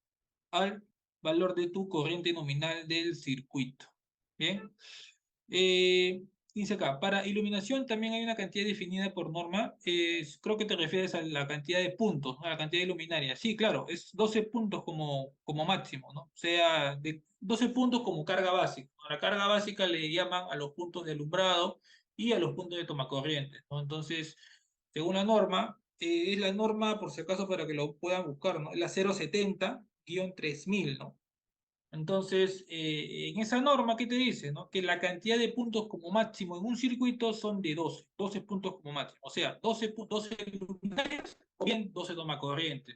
al valor de tu corriente nominal del circuito. ¿Bien? dice acá, para iluminación también hay una cantidad definida por norma. Creo que te refieres a la cantidad de puntos, ¿no? A la cantidad de luminarias. Sí, claro, es 12 puntos como máximo, ¿no? O sea, de 12 puntos como carga básica. A la carga básica le llaman a los puntos de alumbrado y a los puntos de tomacorriente, ¿no? Entonces, según la norma, es la norma, por si acaso, para que lo puedan buscar, ¿no? Es la 070-3000, ¿no? Entonces, en esa norma, ¿qué te dice? ¿No? Que la cantidad de puntos como máximo en un circuito son de 12 puntos como máximo. O sea, 12 luminarias o bien 12 tomacorrientes.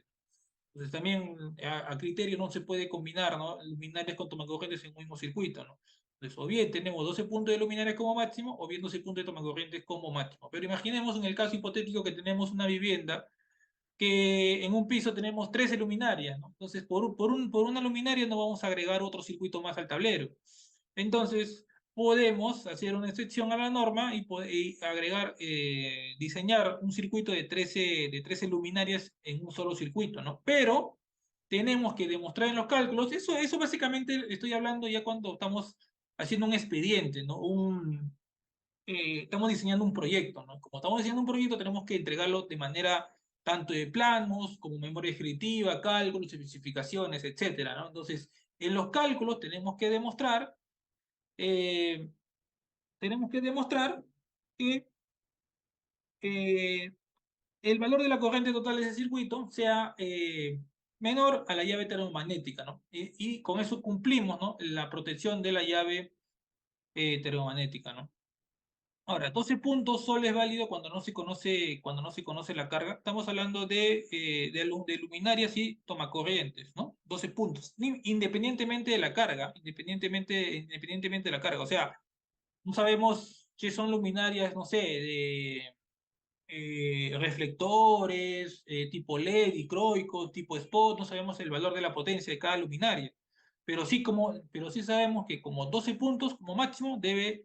Entonces, también a criterio no se puede combinar, ¿no? Luminarias con tomacorrientes en un mismo circuito, ¿no? Entonces, o bien tenemos 12 puntos de luminarias como máximo, o bien 12 puntos de tomacorrientes como máximo. Pero imaginemos en el caso hipotético que tenemos una vivienda que en un piso tenemos 13 luminarias, ¿no? Entonces, por una luminaria no vamos a agregar otro circuito más al tablero. Entonces, podemos hacer una excepción a la norma y agregar, diseñar un circuito de 13 luminarias en un solo circuito, ¿no? Pero tenemos que demostrar en los cálculos, eso básicamente estoy hablando ya cuando estamos haciendo un expediente, ¿no? Estamos diseñando un proyecto, ¿no? Como estamos diseñando un proyecto, tenemos que entregarlo de manera tanto de planos como memoria descriptiva, cálculos, especificaciones, etcétera, ¿no? Entonces, en los cálculos eh, tenemos que demostrar que eh, el valor de la corriente total de ese circuito sea menor a la llave termomagnética, ¿no? Y con eso cumplimos, ¿no? La protección de la llave termomagnética, ¿no? Ahora, 12 puntos solo es válido cuando no se conoce la carga. Estamos hablando de luminarias y tomacorrientes, ¿no? 12 puntos, independientemente de la carga, independientemente de la carga. O sea, no sabemos si son luminarias, no sé, de reflectores, tipo LED, dicroicos, tipo spot, no sabemos el valor de la potencia de cada luminaria. Pero sí sabemos que como 12 puntos como máximo tener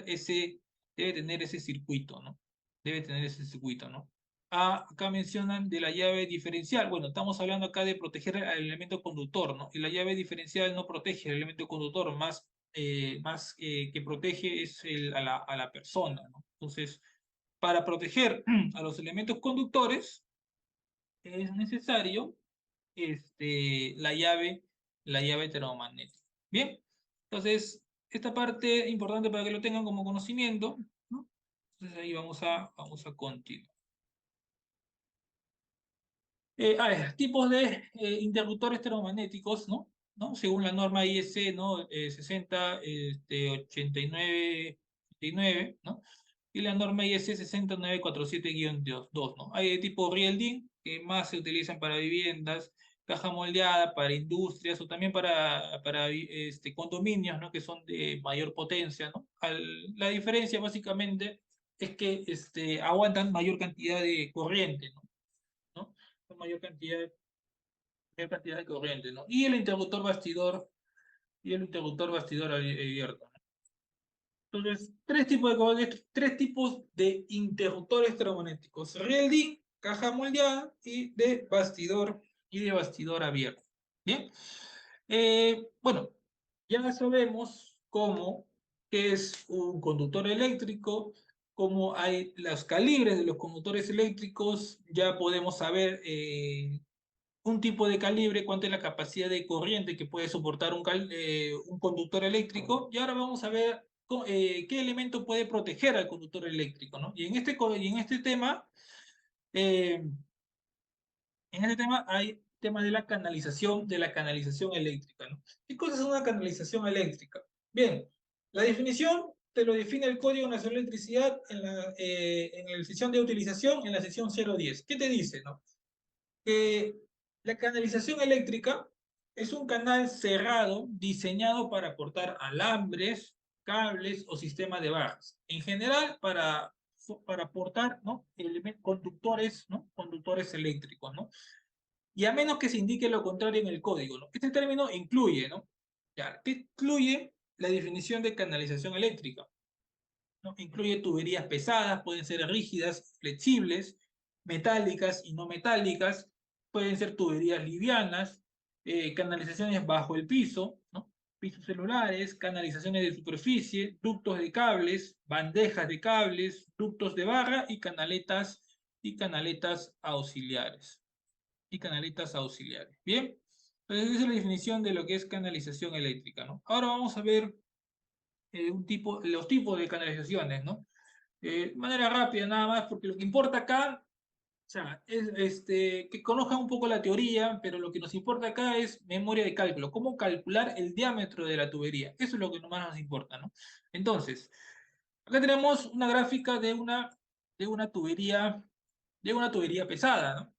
ese, debe tener ese circuito, ¿no? Debe tener ese circuito, ¿no? Acá mencionan de la llave diferencial. Bueno, estamos hablando acá de proteger al elemento conductor, ¿no? Y la llave diferencial no protege el elemento conductor, más que protege es a la persona, ¿no? Entonces, para proteger a los elementos conductores es necesario la llave termomagnética. Bien, entonces, esta parte es importante para que lo tengan como conocimiento, ¿no? Entonces ahí vamos a continuar. Tipos de interruptores termomagnéticos, ¿no? ¿No? Según la norma IEC, ¿no? 60, 89, ¿no? Y la norma IEC 60947-2, ¿no? Hay de tipo Rielding, que más se utilizan para viviendas, caja moldeada para industrias o también para condominios, ¿no? Que son de mayor potencia, ¿no? La diferencia básicamente es que aguantan mayor cantidad de corriente, ¿no? ¿No? Con mayor cantidad de corriente, ¿no? Y el interruptor bastidor abierto, ¿no? Entonces, tres tipos de interruptores termomagnéticos: Rielding, caja moldeada y de bastidor abierto. Bien. Bueno, ya sabemos qué es un conductor eléctrico, cómo hay los calibres de los conductores eléctricos, ya podemos saber un tipo de calibre, cuánta es la capacidad de corriente que puede soportar un conductor eléctrico, y ahora vamos a ver qué elemento puede proteger al conductor eléctrico, ¿no? Y eh, en este tema hay tema de la canalización eléctrica, ¿no? ¿Qué cosa es una canalización eléctrica? Bien, la definición te lo define el Código Nacional de Electricidad en la sección de utilización, en la sección 010. ¿Qué te dice, no? Que la canalización eléctrica es un canal cerrado diseñado para aportar alambres, cables o sistemas de barras. En general, para aportar, ¿no? Conductores, ¿no? Conductores eléctricos, ¿no? Y a menos que se indique lo contrario en el código, ¿no? Este término incluye, ¿no? Ya, ¿qué incluye la definición de canalización eléctrica? ¿No? Incluye tuberías pesadas, pueden ser rígidas, flexibles, metálicas y no metálicas, pueden ser tuberías livianas, canalizaciones bajo el piso, ¿no? pisos celulares, canalizaciones de superficie, ductos de cables, bandejas de cables, ductos de barra y canaletas auxiliares. Y canaletas auxiliares. Bien, entonces esa es la definición de lo que es canalización eléctrica, ¿no? Ahora vamos a ver los tipos de canalizaciones, ¿no? De manera rápida nada más, porque lo que importa acá, o sea, es que conozcan un poco la teoría, pero lo que nos importa acá es memoria de cálculo, cómo calcular el diámetro de la tubería. Eso es lo que más nos importa, ¿no? Entonces, acá tenemos una gráfica de una tubería, de una tubería pesada, ¿no?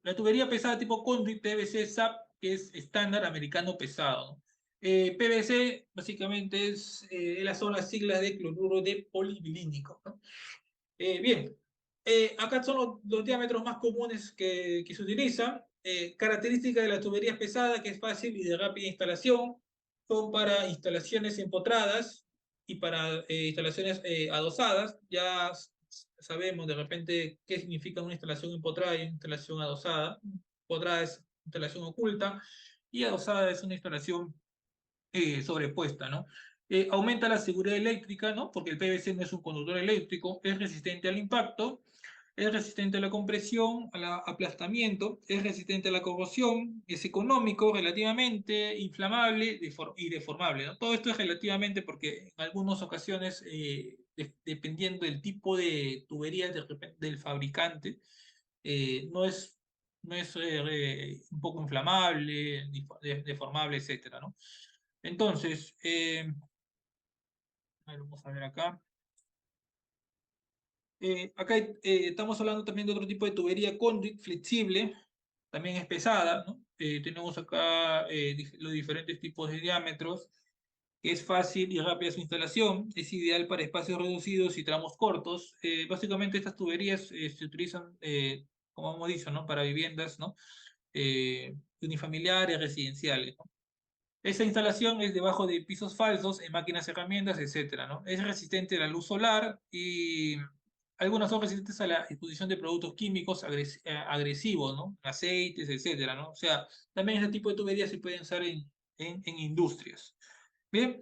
La tubería pesada tipo conduit PVC SAP, que es estándar americano pesado, ¿no? PVC básicamente son las siglas de cloruro de polivilínico, ¿no? Bien, acá son los diámetros más comunes que se utilizan. Características de las tuberías pesadas, que es fácil y de rápida instalación, son para instalaciones empotradas y para instalaciones adosadas. Ya sabemos de repente qué significa una instalación empotrada y una instalación adosada. Empotrada es instalación oculta y adosada es una instalación sobrepuesta, ¿no? Aumenta la seguridad eléctrica, ¿no? Porque el PVC no es un conductor eléctrico, es resistente al impacto, es resistente a la compresión, al aplastamiento, es resistente a la corrosión, es económico relativamente, inflamable y deformable, ¿no? Todo esto es relativamente porque en algunas ocasiones, dependiendo del tipo de tubería del fabricante, no es un poco inflamable, deformable, etcétera, ¿no? Entonces, a ver, vamos a ver acá. Acá estamos hablando también de otro tipo de tubería conduit flexible, también es pesada, ¿no? Tenemos acá los diferentes tipos de diámetros, que es fácil y rápida su instalación, es ideal para espacios reducidos y tramos cortos. Básicamente estas tuberías se utilizan, como hemos dicho, ¿no? Para viviendas, ¿no? Unifamiliares, residenciales, ¿no? Esta instalación es debajo de pisos falsos, en máquinas, herramientas, etcétera, ¿no? Es resistente a la luz solar y algunas son resistentes a la exposición de productos químicos agresivos, ¿no? Aceites, etcétera, ¿no? O sea, también este tipo de tuberías se pueden usar en industrias. Bien,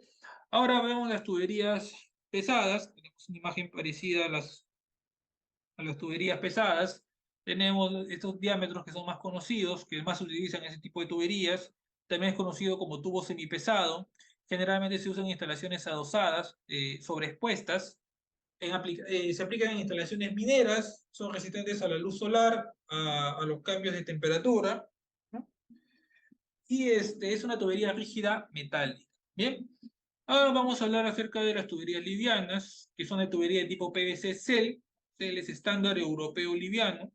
ahora vemos las tuberías pesadas. Tenemos una imagen parecida a las tuberías pesadas. Tenemos estos diámetros que son más conocidos, que más se utilizan en ese tipo de tuberías. También es conocido como tubo semipesado. Generalmente se usan en instalaciones adosadas, sobreexpuestas. Se aplican en instalaciones mineras, son resistentes a la luz solar, a los cambios de temperatura, ¿no? Y es una tubería rígida metálica. Bien, ahora vamos a hablar acerca de las tuberías livianas, que son de tubería de tipo PVC CEL. CEL es estándar europeo liviano.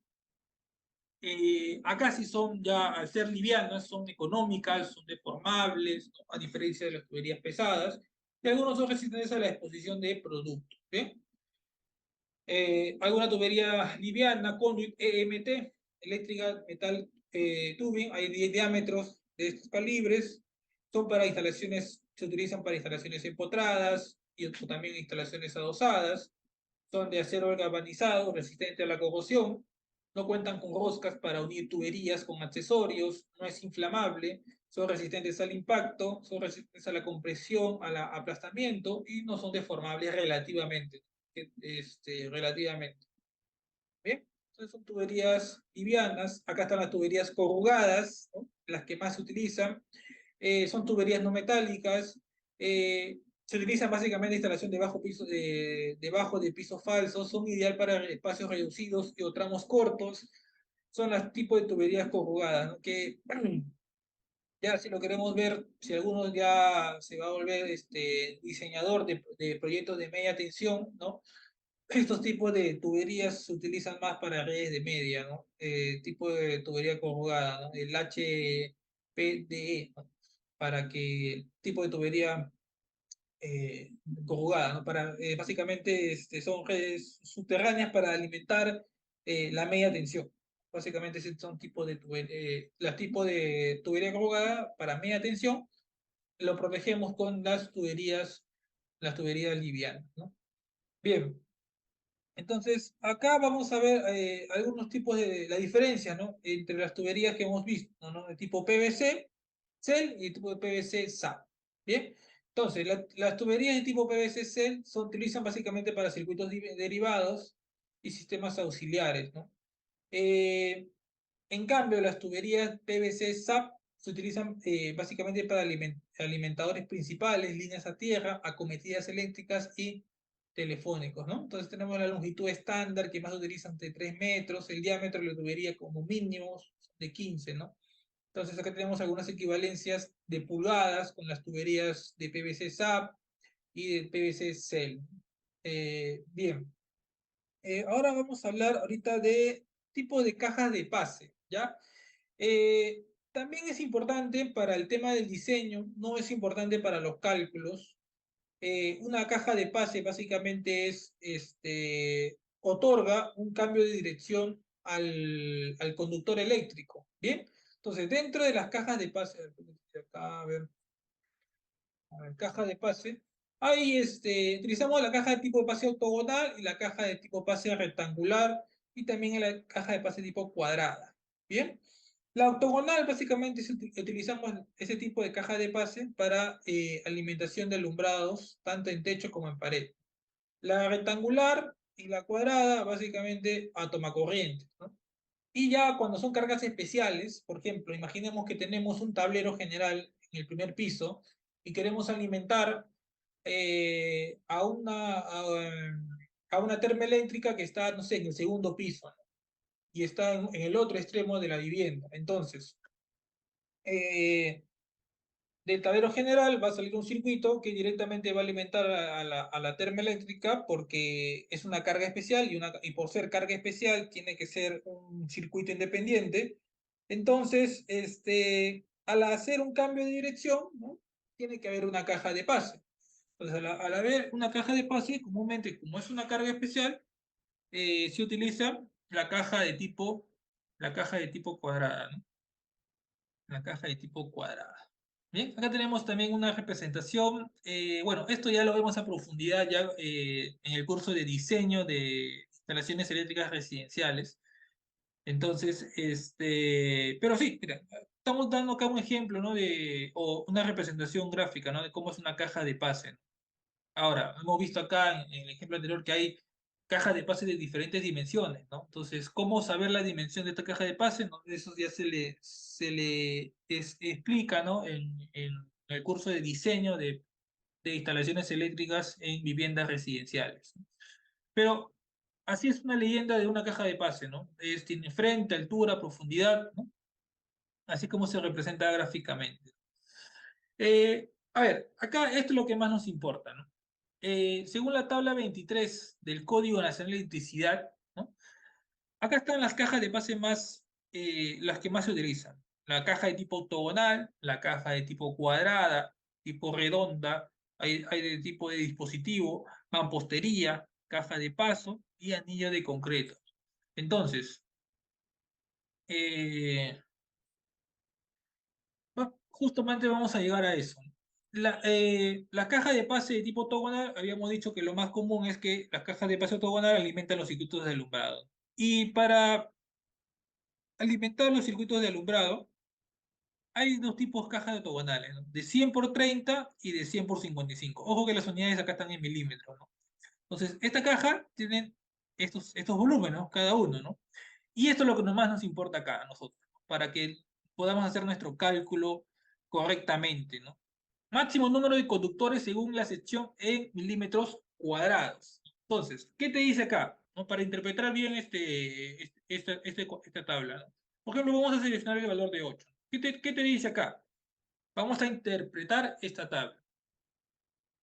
Acá sí son ya, al ser livianas, son económicas, son deformables, ¿no? A diferencia de las tuberías pesadas, y algunos son resistentes a la exposición de productos. ¿Bien? Alguna tubería liviana, conduit EMT, eléctrica metal tubing, hay 10 diámetros de estos calibres, son para instalaciones, se utilizan para instalaciones empotradas y también instalaciones adosadas, son de acero galvanizado, resistente a la corrosión, no cuentan con roscas para unir tuberías con accesorios, no es inflamable, son resistentes al impacto, son resistentes a la compresión, al aplastamiento y no son deformables relativamente. Relativamente. Bien, entonces son tuberías livianas. Acá están las tuberías corrugadas, ¿no? Las que más se utilizan. Son tuberías no metálicas. Se utilizan básicamente instalación debajo de pisos falsos. Son ideal para espacios reducidos o tramos cortos. Son los tipos de tuberías corrugadas, ¿no? Que ya si lo queremos ver, si alguno ya se va a volver diseñador de proyectos de media tensión, ¿no? Estos tipos de tuberías se utilizan más para redes de media, ¿no? Tipo de tubería corrugada, ¿no? El HPDE, ¿no? Para que tipo de tubería eh, corrugada, ¿no? Básicamente son redes subterráneas para alimentar la media tensión. Básicamente ese son los tipos de tubería corrugada para media tensión. Lo protegemos con las tuberías livianas, ¿no? Bien. Entonces, acá vamos a ver algunos tipos de la diferencia, ¿no? Entre las tuberías que hemos visto, ¿no? De tipo PVC, cell y tipo de PVC SAP. Bien, entonces las tuberías de tipo PVC cell se utilizan básicamente para circuitos derivados y sistemas auxiliares, ¿no? Eh, en cambio, las tuberías PVC SAP se utilizan básicamente para alimentadores principales, líneas a tierra, acometidas eléctricas y telefónicos, ¿no? Entonces tenemos la longitud estándar que más se utiliza entre 3 metros, el diámetro de la tubería como mínimo de 15, ¿no? Entonces acá tenemos algunas equivalencias de pulgadas con las tuberías de PVC SAP y de PVC Cell. Bien, ahora vamos a hablar ahorita de tipo de cajas de pase, ¿ya? También es importante para el tema del diseño, no es importante para los cálculos. Una caja de pase básicamente otorga un cambio de dirección al conductor eléctrico, ¿bien? Entonces, dentro de las cajas de pase, acá, a ver, caja de pase, ahí utilizamos la caja de tipo de pase octogonal y la caja de tipo pase rectangular y también la caja de pase tipo cuadrada, ¿bien? La octogonal básicamente utilizamos ese tipo de caja de pase para alimentación de alumbrados, tanto en techo como en pared. La rectangular y la cuadrada básicamente a tomacorriente, ¿no? Y ya cuando son cargas especiales, por ejemplo, imaginemos que tenemos un tablero general en el primer piso y queremos alimentar a una termoeléctrica que está, no sé, en el segundo piso, ¿no? Y está en el otro extremo de la vivienda. Entonces, eh, del tablero general va a salir un circuito que directamente va a alimentar a la termoeléctrica porque es una carga especial y por ser carga especial tiene que ser un circuito independiente. Entonces, al hacer un cambio de dirección, ¿no? Tiene que haber una caja de pase. Entonces, al haber una caja de pase, comúnmente, como es una carga especial, se utiliza la caja de tipo cuadrada, ¿no? La caja de tipo cuadrada. Bien, acá tenemos también una representación. Bueno, esto ya lo vemos a profundidad ya en el curso de diseño de instalaciones eléctricas residenciales. Entonces, pero sí, mira, estamos dando acá un ejemplo, ¿no? O una representación gráfica, ¿no? De cómo es una caja de pase, ¿no? Ahora, hemos visto acá en el ejemplo anterior que hay cajas de pase de diferentes dimensiones, ¿no? Entonces, ¿cómo saber la dimensión de esta caja de pase? ¿No? Eso ya se le explica, ¿no? En el curso de diseño de instalaciones eléctricas en viviendas residenciales, ¿no? Pero así es una leyenda de una caja de pase, ¿no? Tiene frente, altura, profundidad, ¿no? Así como se representa gráficamente. A ver, acá esto es lo que más nos importa, ¿no? Según la tabla 23 del Código Nacional de Electricidad, ¿no? Acá están las cajas de pase las que más se utilizan. La caja de tipo octogonal, la caja de tipo cuadrada, tipo redonda, hay de tipo de dispositivo, mampostería, caja de paso y anillo de concreto. Entonces, eh, justamente vamos a llegar a eso. La caja de pase de tipo octogonal, habíamos dicho que lo más común es que las cajas de pase octogonal alimentan los circuitos de alumbrado. Y para alimentar los circuitos de alumbrado, hay dos tipos de cajas de octogonales, ¿no? De 100 por 30 y de 100 por 55. Ojo que las unidades acá están en milímetros, ¿no? Entonces, esta caja tiene estos volúmenes, ¿no? Cada uno, ¿no? Y esto es lo que más nos importa acá a nosotros, ¿no? Para que podamos hacer nuestro cálculo correctamente, ¿no? Máximo número de conductores según la sección en milímetros cuadrados. Entonces, ¿qué te dice acá? ¿No? Para interpretar bien esta tabla, ¿no? Por ejemplo, vamos a seleccionar el valor de 8. ¿Qué te dice acá? Vamos a interpretar esta tabla.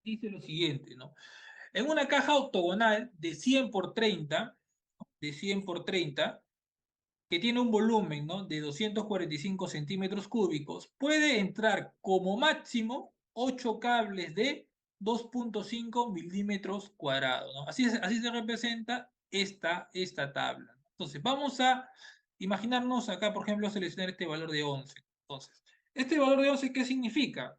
Dice lo siguiente, ¿no? En una caja octogonal de 100 por 30, ¿no? De 100 por 30, que tiene un volumen, ¿no? De 245 centímetros cúbicos, puede entrar como máximo 8 cables de 2,5 milímetros cuadrados, ¿no? Así se representa esta tabla. Entonces, vamos a imaginarnos acá, por ejemplo, seleccionar este valor de 11. Entonces, este valor de 11, ¿qué significa?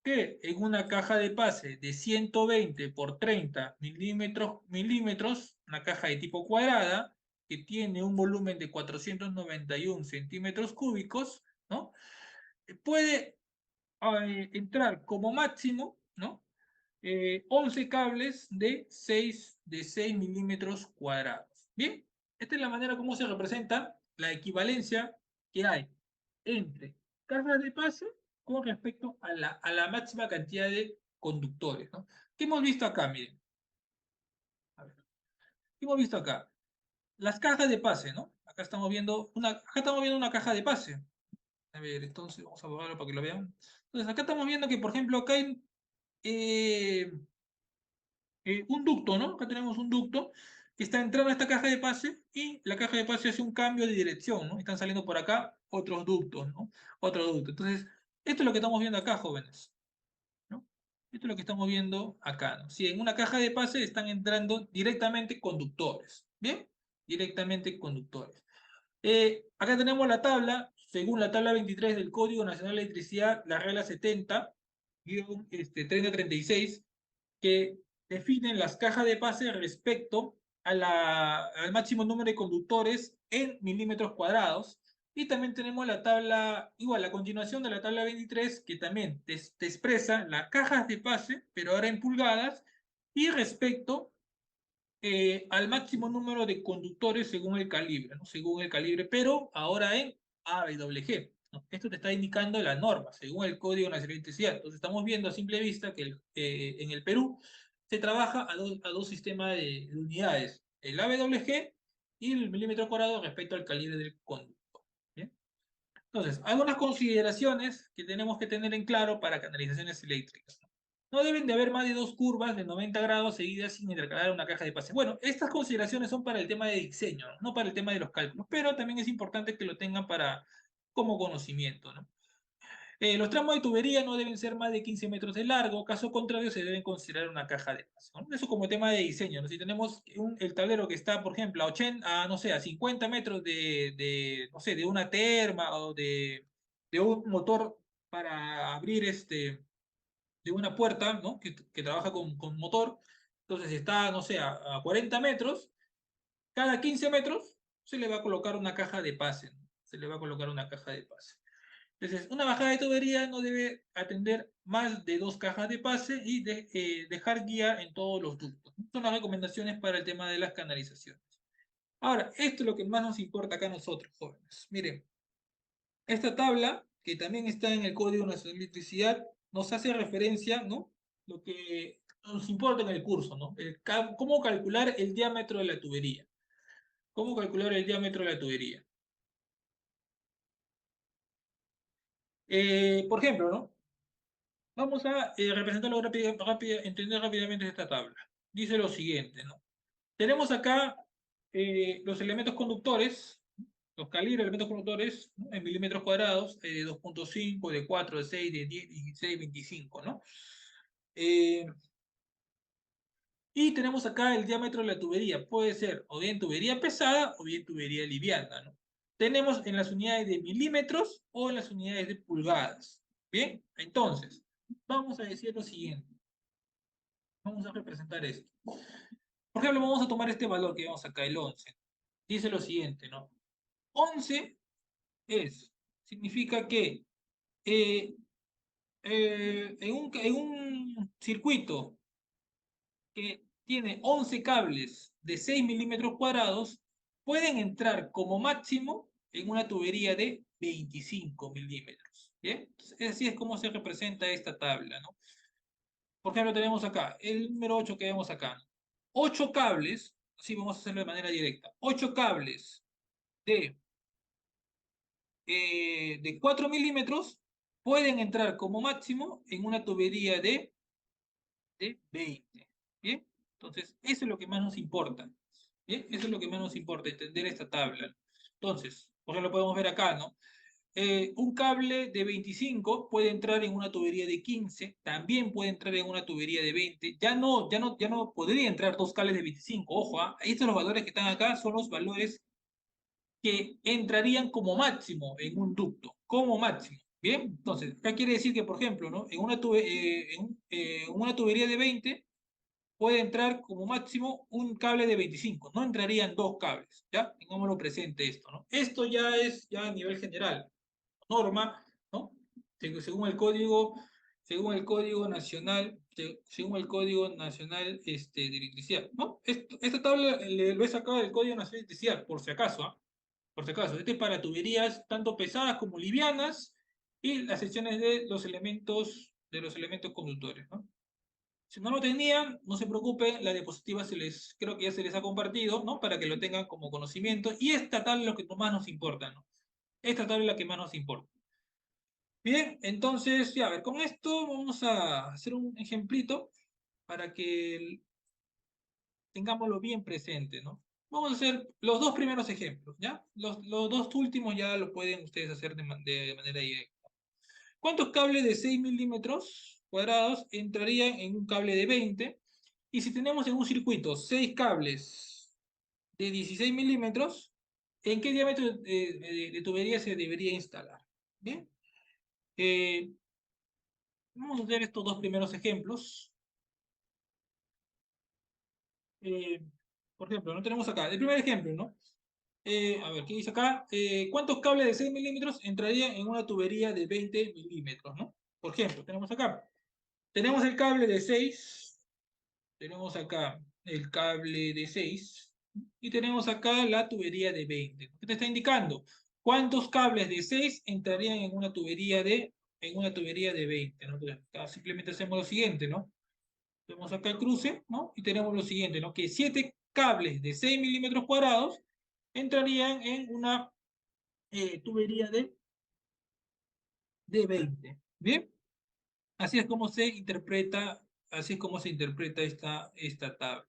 Que en una caja de pase de 120 por 30 milímetros, una caja de tipo cuadrada, que tiene un volumen de 491 centímetros cúbicos, ¿no? Puede entrar como máximo, ¿no? 11 cables de 6 milímetros cuadrados. Bien, esta es la manera como se representa la equivalencia que hay entre cajas de pase con respecto a la máxima cantidad de conductores, ¿no? ¿Qué hemos visto acá? Miren, a ver, ¿qué hemos visto acá? Las cajas de pase, ¿no? Acá estamos viendo una caja de pase. A ver, entonces vamos a borrarlo para que lo vean. Entonces, acá estamos viendo que, por ejemplo, acá hay eh, un ducto, ¿no? Acá tenemos un ducto que está entrando a esta caja de pase y la caja de pase hace un cambio de dirección, ¿no? Están saliendo por acá otros ductos, ¿no? Otro ducto. Entonces, esto es lo que estamos viendo acá, jóvenes, ¿no? Esto es lo que estamos viendo acá, ¿no? Si en una caja de pase están entrando directamente conductores, ¿bien? Directamente conductores. Acá tenemos la tabla, según la tabla 23 del Código Nacional de Electricidad, la regla 70-3036, que definen las cajas de pase respecto al máximo número de conductores en milímetros cuadrados. Y también tenemos la tabla, igual, la continuación de la tabla 23, que también te expresa las cajas de pase, pero ahora en pulgadas, y respecto al máximo número de conductores según el calibre, ¿no? Según el calibre, pero ahora en AWG, ¿no? Esto te está indicando la norma, según el Código Nacional de Electricidad. Entonces estamos viendo a simple vista que en el Perú se trabaja a dos sistemas de unidades, el AWG y el milímetro cuadrado respecto al calibre del conductor. ¿Bien? Entonces, algunas consideraciones que tenemos que tener en claro para canalizaciones eléctricas. No deben de haber más de dos curvas de 90 grados seguidas sin intercalar una caja de pase. Bueno, estas consideraciones son para el tema de diseño, no para el tema de los cálculos, pero también es importante que lo tengan como conocimiento, ¿no? Los tramos de tubería no deben ser más de 15 metros de largo, caso contrario se deben considerar una caja de pase, ¿no? Eso como tema de diseño, ¿no? Si tenemos el tablero que está, por ejemplo, no sé, a 50 metros no sé, de una terma o de un motor para abrir de una puerta, ¿no? Que trabaja con motor, entonces está, no sé, a 40 metros, cada 15 metros se le va a colocar una caja de pase, ¿no? Se le va a colocar una caja de pase. Entonces, una bajada de tubería no debe atender más de dos cajas de pase y dejar guía en todos los ductos. Son las recomendaciones para el tema de las canalizaciones. Ahora, esto es lo que más nos importa acá a nosotros, jóvenes. Miren, esta tabla, que también está en el Código Nacional de Electricidad, nos hace referencia, ¿no? Lo que nos importa en el curso, ¿no? Cómo calcular el diámetro de la tubería. ¿Cómo calcular el diámetro de la tubería? Por ejemplo, ¿no? Vamos a representarlo entender rápidamente esta tabla. Dice lo siguiente, ¿no? Tenemos acá los elementos conductores, los calibres de elementos conductores, ¿no? En milímetros cuadrados, de 2.5, de 4, de 6, de 10, 16, 25, ¿no? Eh, y tenemos acá el diámetro de la tubería. Puede ser o bien tubería pesada o bien tubería liviana, ¿no? Tenemos en las unidades de milímetros o en las unidades de pulgadas. Bien, entonces, vamos a decir lo siguiente. Vamos a representar esto. Por ejemplo, vamos a tomar este valor que vemos acá, el 11. Dice lo siguiente, ¿no? 11 significa que eh, en un circuito que tiene 11 cables de 6 milímetros cuadrados, pueden entrar como máximo en una tubería de 25 milímetros. ¿Bien? Entonces, así es como se representa esta tabla, ¿no? Por ejemplo, tenemos acá el número 8 que vemos acá. 8 cables, así vamos a hacerlo de manera directa. 8 cables de, de 4 milímetros pueden entrar como máximo en una tubería de 20. ¿Bien? Entonces, eso es lo que más nos importa. ¿Bien? Eso es lo que más nos importa, entender esta tabla. Entonces, por ejemplo, podemos ver acá, ¿no? Un cable de 25 puede entrar en una tubería de 15, también puede entrar en una tubería de 20, ya no podría entrar dos cables de 25, ojo, estos los valores que están acá son los valores que entrarían como máximo en un ducto, como máximo, ¿bien? Entonces, acá quiere decir que, por ejemplo, ¿no? En una tubería de 20 puede entrar como máximo un cable de 25, no entrarían dos cables, ¿ya? Tengámoslo presente esto, ¿no? Esto ya es ya a nivel general norma, ¿no? según el código, según el código nacional de electricidad, ¿no? Esta tabla lo he sacado del código nacional de electricidad, por si acaso, ¿ah? Por si acaso, este es para tuberías tanto pesadas como livianas y las secciones de los elementos conductores, ¿no? Si no lo tenían, no se preocupen, la diapositiva creo que ya se les ha compartido, ¿no? Para que lo tengan como conocimiento. Y esta tabla es lo que más nos importa, ¿no? Esta tabla es la que más nos importa. Bien, entonces, ya, a ver, con esto vamos a hacer un ejemplito para que tengámoslo bien presente, ¿no? Vamos a hacer los dos primeros ejemplos, ¿ya? Los dos últimos ya lo pueden ustedes hacer de manera directa. ¿Cuántos cables de 6 milímetros cuadrados entrarían en un cable de 20? Y si tenemos en un circuito 6 cables de 16 milímetros, ¿en qué diámetro de tubería se debería instalar? Bien, eh, vamos a hacer estos dos primeros ejemplos. Eh, por ejemplo, no tenemos acá, el primer ejemplo, ¿no? A ver, ¿qué dice acá? ¿Cuántos cables de 6 milímetros entrarían en una tubería de 20 milímetros, ¿no? Por ejemplo, tenemos acá. Tenemos el cable de 6, tenemos acá el cable de 6 y tenemos acá la tubería de 20. ¿Qué te está indicando? ¿Cuántos cables de 6 entrarían en una tubería de 20? ¿No? Entonces, acá simplemente hacemos lo siguiente, ¿no? Tenemos acá el cruce, ¿no? Y tenemos lo siguiente, ¿no? Que 7 cables de 6 milímetros cuadrados entrarían en una tubería de 20. ¿Bien? Así es como se interpreta, así es como se interpreta esta tabla.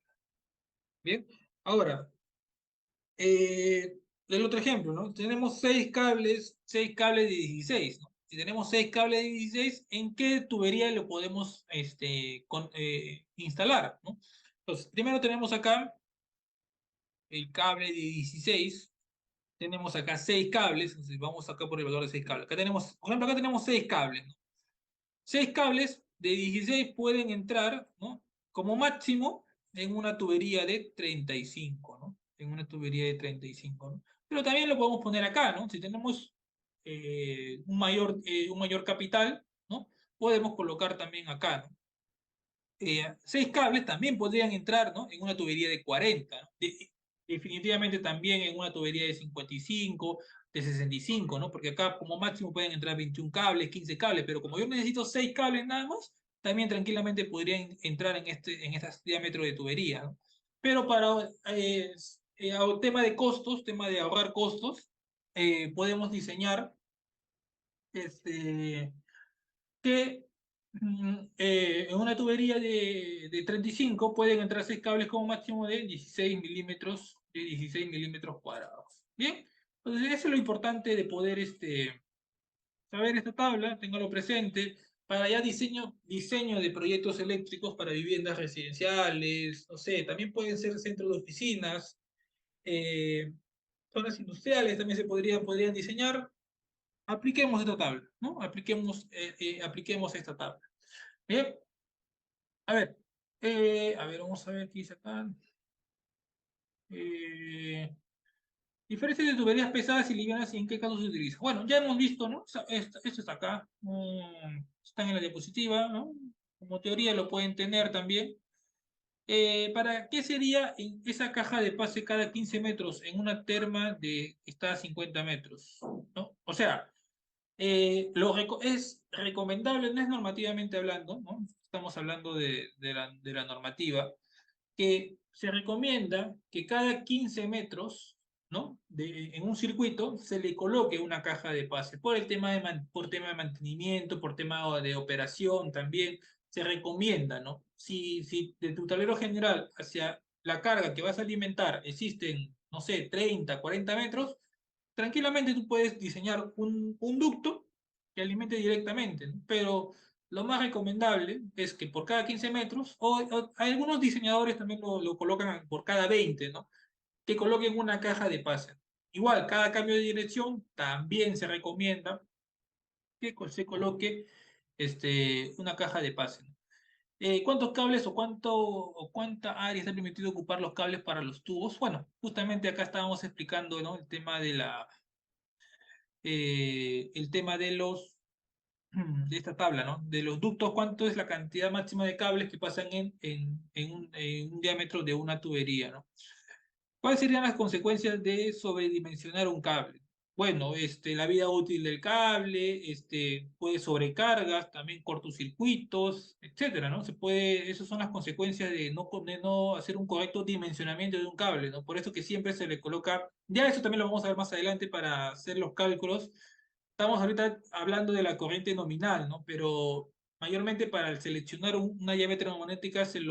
Bien, ahora, el otro ejemplo, ¿no? Tenemos 6 cables de 16, ¿no? Si tenemos 6 cables de 16, ¿en qué tubería lo podemos instalar, ¿no? Entonces, primero tenemos acá el cable de 16, tenemos acá 6 cables, entonces vamos acá por el valor de 6 cables. Acá tenemos, por ejemplo, acá tenemos 6 cables, ¿no? 6 cables de 16 pueden entrar, ¿no? Como máximo en una tubería de 35, ¿no? En una tubería de 35, ¿no? Pero también lo podemos poner acá, ¿no? Si tenemos un mayor capital, ¿no? Podemos colocar también acá, ¿no? 6 cables también podrían entrar, ¿no? En una tubería de 40, ¿no? Definitivamente también en una tubería de 55, de 65, ¿no? Porque acá como máximo pueden entrar 21 cables, 15 cables, pero como yo necesito 6 cables nada más, también tranquilamente podrían entrar en este diámetro de tubería, ¿no? Pero para tema de costos, tema de ahorrar costos, podemos diseñar este, que en una tubería de 35 pueden entrar 6 cables como máximo de 16 milímetros cuadrados. Bien, entonces eso es lo importante de poder saber esta tabla, tenganlo presente, para ya diseño de proyectos eléctricos para viviendas residenciales, no sé, también pueden ser centros de oficinas, eh, zonas industriales también podrían diseñar. Apliquemos esta tabla, ¿no? Apliquemos esta tabla. Bien, a ver, vamos a ver qué dice acá. Eh, Diferencias de tuberías pesadas y livianas y en qué caso se utiliza. Bueno, ya hemos visto, ¿no? Esto está acá, están en la diapositiva, ¿no? Como teoría lo pueden tener también. ¿Para qué sería esa caja de pase cada 15 metros en una terma que está a 50 metros? ¿No? O sea, es recomendable, no es normativamente hablando, ¿no? Estamos hablando de la normativa, que se recomienda que cada 15 metros, ¿no? En un circuito se le coloque una caja de pase por el tema por tema de mantenimiento, por tema de operación también, se recomienda, ¿no? Si de tu tablero general hacia la carga que vas a alimentar existen, no sé, 30, 40 metros, tranquilamente tú puedes diseñar un ducto que alimente directamente, ¿no? Pero lo más recomendable es que por cada 15 metros, o algunos diseñadores también lo colocan por cada 20, ¿no? Que coloquen una caja de pase. Igual, cada cambio de dirección también se recomienda que se coloque una caja de pase, ¿no? ¿Cuántos cables o cuánta área está permitido ocupar los cables para los tubos? Bueno, justamente acá estábamos explicando, ¿no? El tema de de esta tabla, ¿no? De los ductos, ¿cuánto es la cantidad máxima de cables que pasan en un diámetro de una tubería, ¿no? ¿Cuáles serían las consecuencias de sobredimensionar un cable? Bueno, la vida útil del cable, puede sobrecargas, también cortocircuitos, etcétera, ¿no? Esas son las consecuencias de no hacer un correcto dimensionamiento de un cable, ¿no? Por eso que siempre se le coloca, ya eso también lo vamos a ver más adelante para hacer los cálculos. Estamos ahorita hablando de la corriente nominal, ¿no? Pero mayormente para el seleccionar una llave termomagnética se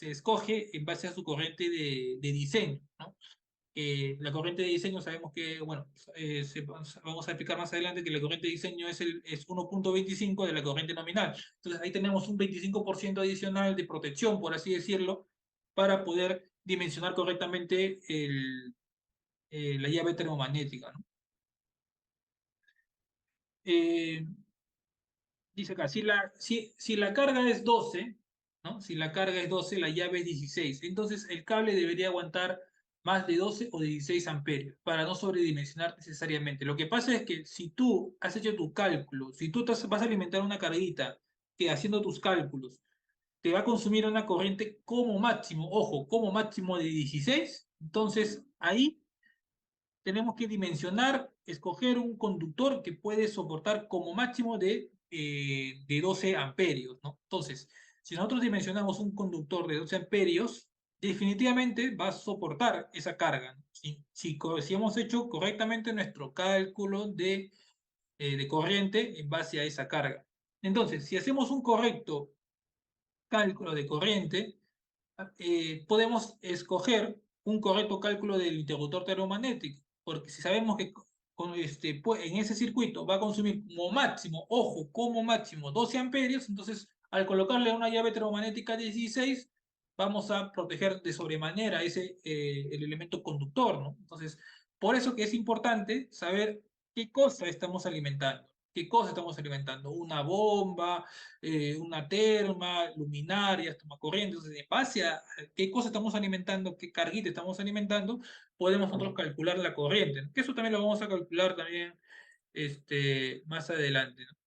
escoge en base a su corriente de diseño, ¿no? La corriente de diseño sabemos que, bueno, vamos a explicar más adelante que la corriente de diseño es 1,25 de la corriente nominal. Entonces ahí tenemos un 25% adicional de protección, por así decirlo, para poder dimensionar correctamente la llave termomagnética, ¿no? Eh, Dice acá, si la carga es 12, ¿no? Si la carga es 12, la llave es 16. Entonces el cable debería aguantar más de 12 o 16 amperios para no sobredimensionar necesariamente. Lo que pasa es que si tú has hecho tu cálculo, si tú vas a alimentar una carguita que haciendo tus cálculos te va a consumir una corriente como máximo, ojo, como máximo de 16, entonces ahí tenemos que dimensionar, escoger un conductor que puede soportar como máximo de 12 amperios, ¿no? Entonces, si nosotros dimensionamos un conductor de 12 amperios, definitivamente va a soportar esa carga, ¿no? Si hemos hecho correctamente nuestro cálculo de corriente en base a esa carga. Entonces, si hacemos un correcto cálculo de corriente, podemos escoger un correcto cálculo del interruptor termomagnético, porque si sabemos que en ese circuito va a consumir como máximo, ojo, como máximo 12 amperios, entonces al colocarle una llave termomagnética 16, vamos a proteger de sobremanera el elemento conductor, ¿no? Entonces, por eso que es importante saber qué cosa estamos alimentando. ¿Qué cosa estamos alimentando? Una bomba, una terma, luminarias, tomacorrientes. Entonces, en base a qué cosa estamos alimentando, qué carguita estamos alimentando, podemos nosotros calcular la corriente, ¿no? Que eso también lo vamos a calcular también más adelante, ¿no?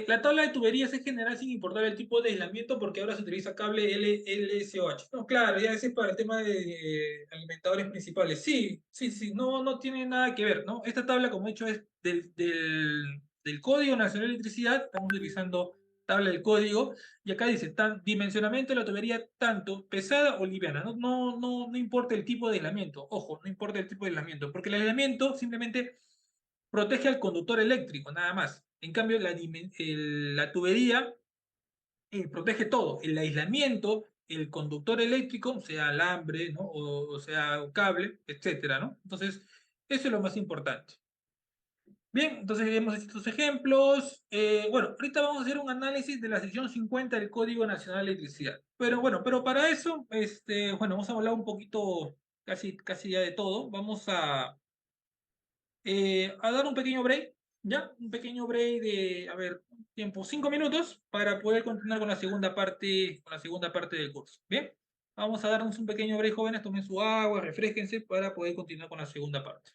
La tabla de tuberías es general sin importar el tipo de aislamiento porque ahora se utiliza cable LSOH. No, claro, ya ese es para el tema de alimentadores principales. Sí, sí, sí, no, no tiene nada que ver, ¿no? Esta tabla, como he dicho, es del Código Nacional de Electricidad. Estamos utilizando tabla del código y acá dice dimensionamiento de la tubería tanto pesada o liviana. No, no, no, no importa el tipo de aislamiento. Ojo, no importa el tipo de aislamiento porque el aislamiento simplemente protege al conductor eléctrico, nada más. En cambio, la tubería protege todo, el aislamiento, el conductor eléctrico, sea alambre, ¿no? O sea cable, etcétera, ¿no? Entonces, eso es lo más importante. Bien, entonces hemos hecho estos ejemplos. Bueno, ahorita vamos a hacer un análisis de la sección 50 del Código Nacional de Electricidad. Pero bueno, pero para eso, bueno, vamos a hablar un poquito, casi ya de todo. Vamos a dar un pequeño break, ¿ya? Un pequeño break de, a ver, tiempo, 5 minutos para poder continuar con la segunda parte del curso. ¿Bien? Vamos a darnos un pequeño break, jóvenes, tomen su agua, refresquense para poder continuar con la segunda parte.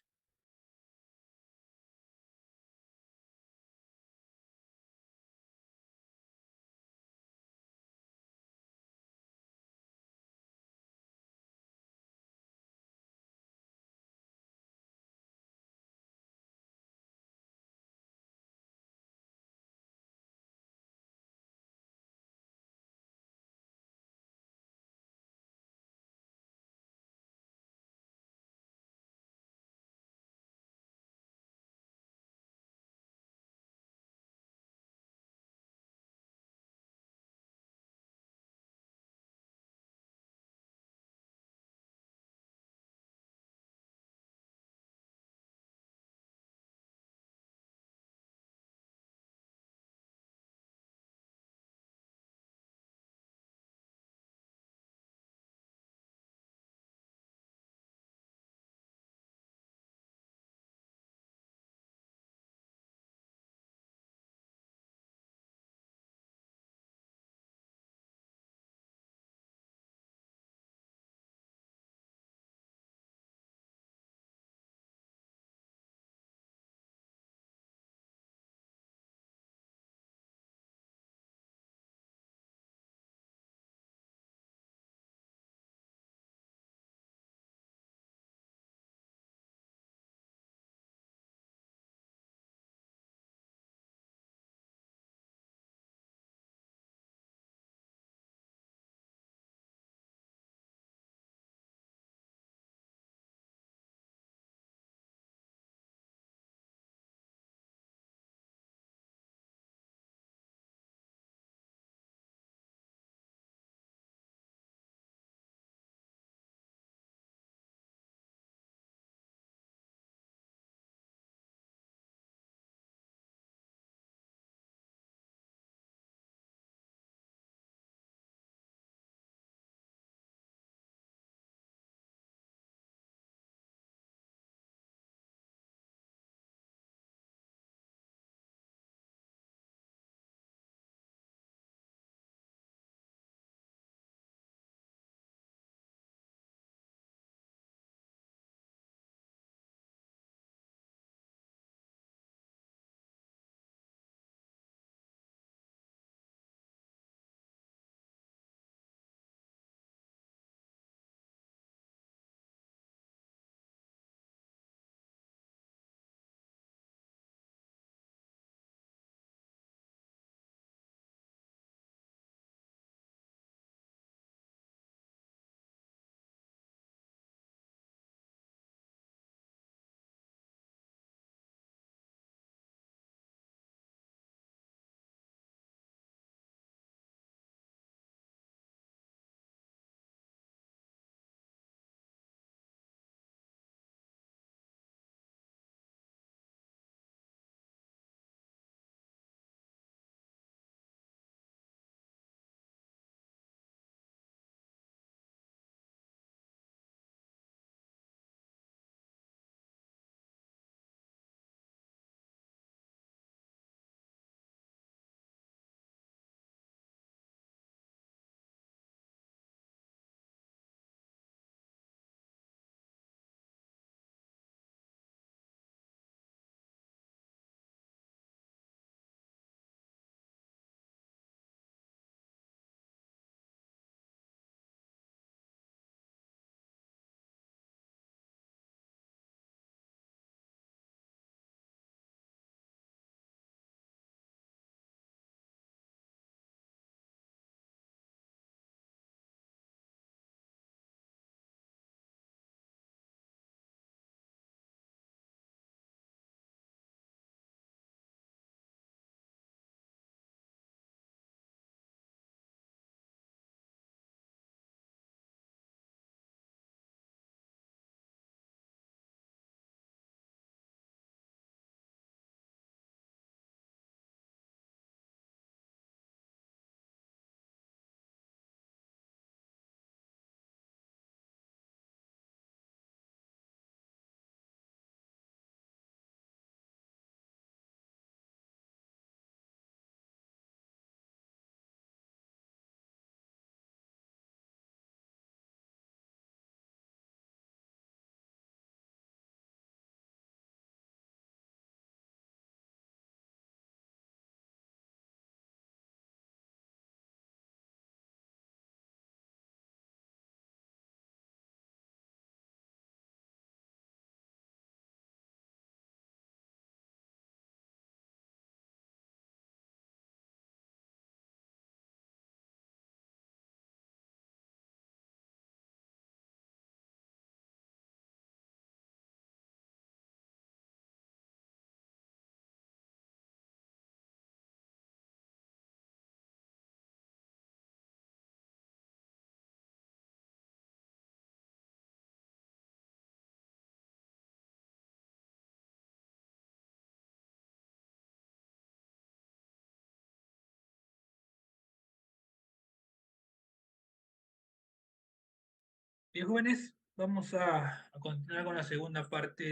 Bien, jóvenes, vamos a continuar con la segunda parte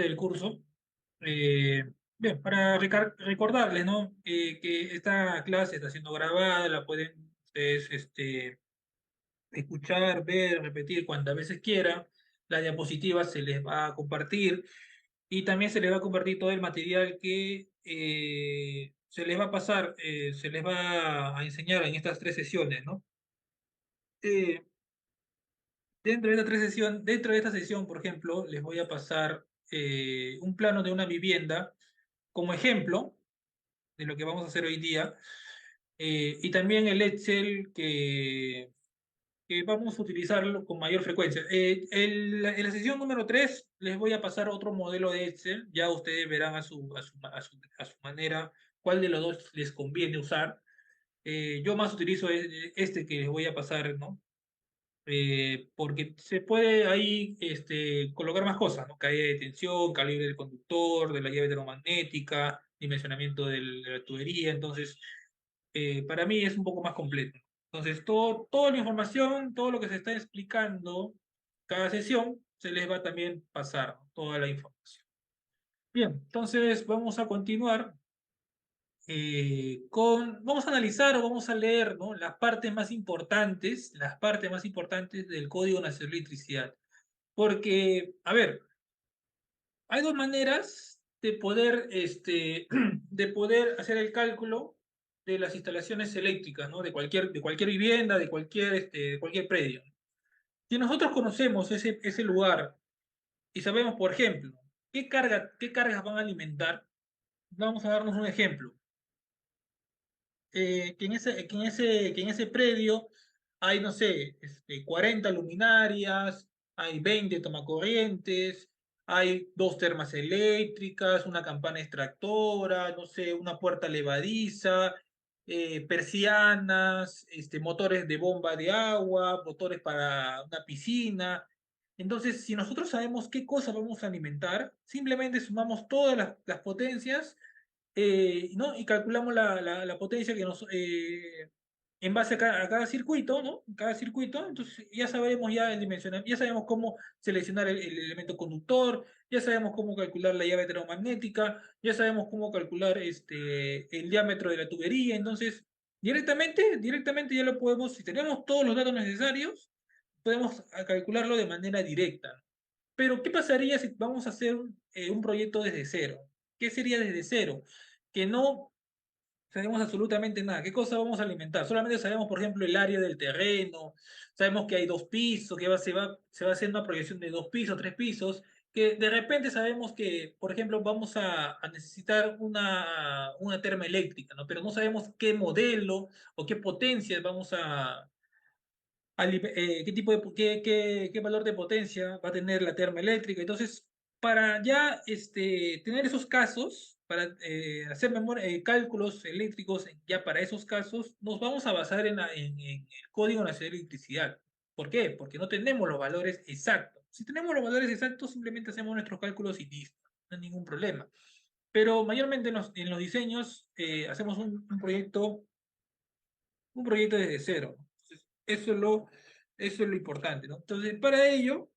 del curso. Eh, Bien, para recordarles, ¿no? Que esta clase está siendo grabada, la pueden ustedes escuchar, ver, repetir cuantas veces quieran. La diapositiva se les va a compartir y también se les va a compartir todo el material que se les va a pasar, se les va a enseñar en estas 3 sesiones, ¿no? Eh, Dentro de esta sesión, por ejemplo, les voy a pasar un plano de una vivienda como ejemplo de lo que vamos a hacer hoy día, y también el Excel que vamos a utilizarlo con mayor frecuencia. En la sesión número 3 les voy a pasar otro modelo de Excel, ya ustedes verán a su manera cuál de los dos les conviene usar. Yo más utilizo este que les voy a pasar, ¿no? Porque se puede ahí colocar más cosas, ¿no? Caída de tensión, calibre del conductor, de la llave termomagnética, dimensionamiento de la tubería, entonces para mí es un poco más completo. Entonces, toda la información, todo lo que se está explicando cada sesión, se les va a también pasar, ¿no? Toda la información. Bien, entonces vamos a continuar vamos a analizar o vamos a leer, ¿no? Las partes más importantes del Código Nacional de Electricidad. Porque, a ver, hay dos maneras de poder hacer el cálculo de las instalaciones eléctricas, ¿no? De cualquier vivienda, de cualquier predio. Si nosotros conocemos ese lugar y sabemos, por ejemplo, qué cargas van a alimentar, vamos a darnos un ejemplo. Que en ese predio hay, no sé, 40 luminarias, hay 20 tomacorrientes, hay 2 termas eléctricas, una campana extractora, no sé, una puerta levadiza, persianas, motores de bomba de agua, motores para una piscina. Entonces, si nosotros sabemos qué cosa vamos a alimentar, simplemente sumamos todas las potencias, ¿no? Y calculamos la potencia en base a cada circuito, ¿no? Cada circuito, entonces ya sabemos ya el dimensionamiento, ya sabemos cómo seleccionar el elemento conductor, ya sabemos cómo calcular la llave termomagnética, ya sabemos cómo calcular el diámetro de la tubería, entonces directamente ya lo podemos, si tenemos todos los datos necesarios, podemos calcularlo de manera directa. Pero, ¿qué pasaría si vamos a hacer un proyecto desde cero? ¿Qué sería desde cero? Que no sabemos absolutamente nada. ¿Qué cosa vamos a alimentar? Solamente sabemos, por ejemplo, el área del terreno, sabemos que hay 2 pisos, que se va a hacer una proyección de 2 pisos, 3 pisos, que de repente sabemos que, por ejemplo, vamos a necesitar una termoeléctrica, ¿no? Pero no sabemos qué modelo o qué potencia vamos qué tipo qué valor de potencia va a tener la termoeléctrica. Entonces, para ya tener esos casos, para hacer cálculos eléctricos ya para esos casos, nos vamos a basar en el Código Nacional de Electricidad. ¿Por qué? Porque no tenemos los valores exactos. Si tenemos los valores exactos, simplemente hacemos nuestros cálculos y listo, no hay ningún problema. Pero mayormente en los diseños hacemos un proyecto desde cero, ¿no? Entonces, eso es lo importante, ¿no? Entonces, para ello,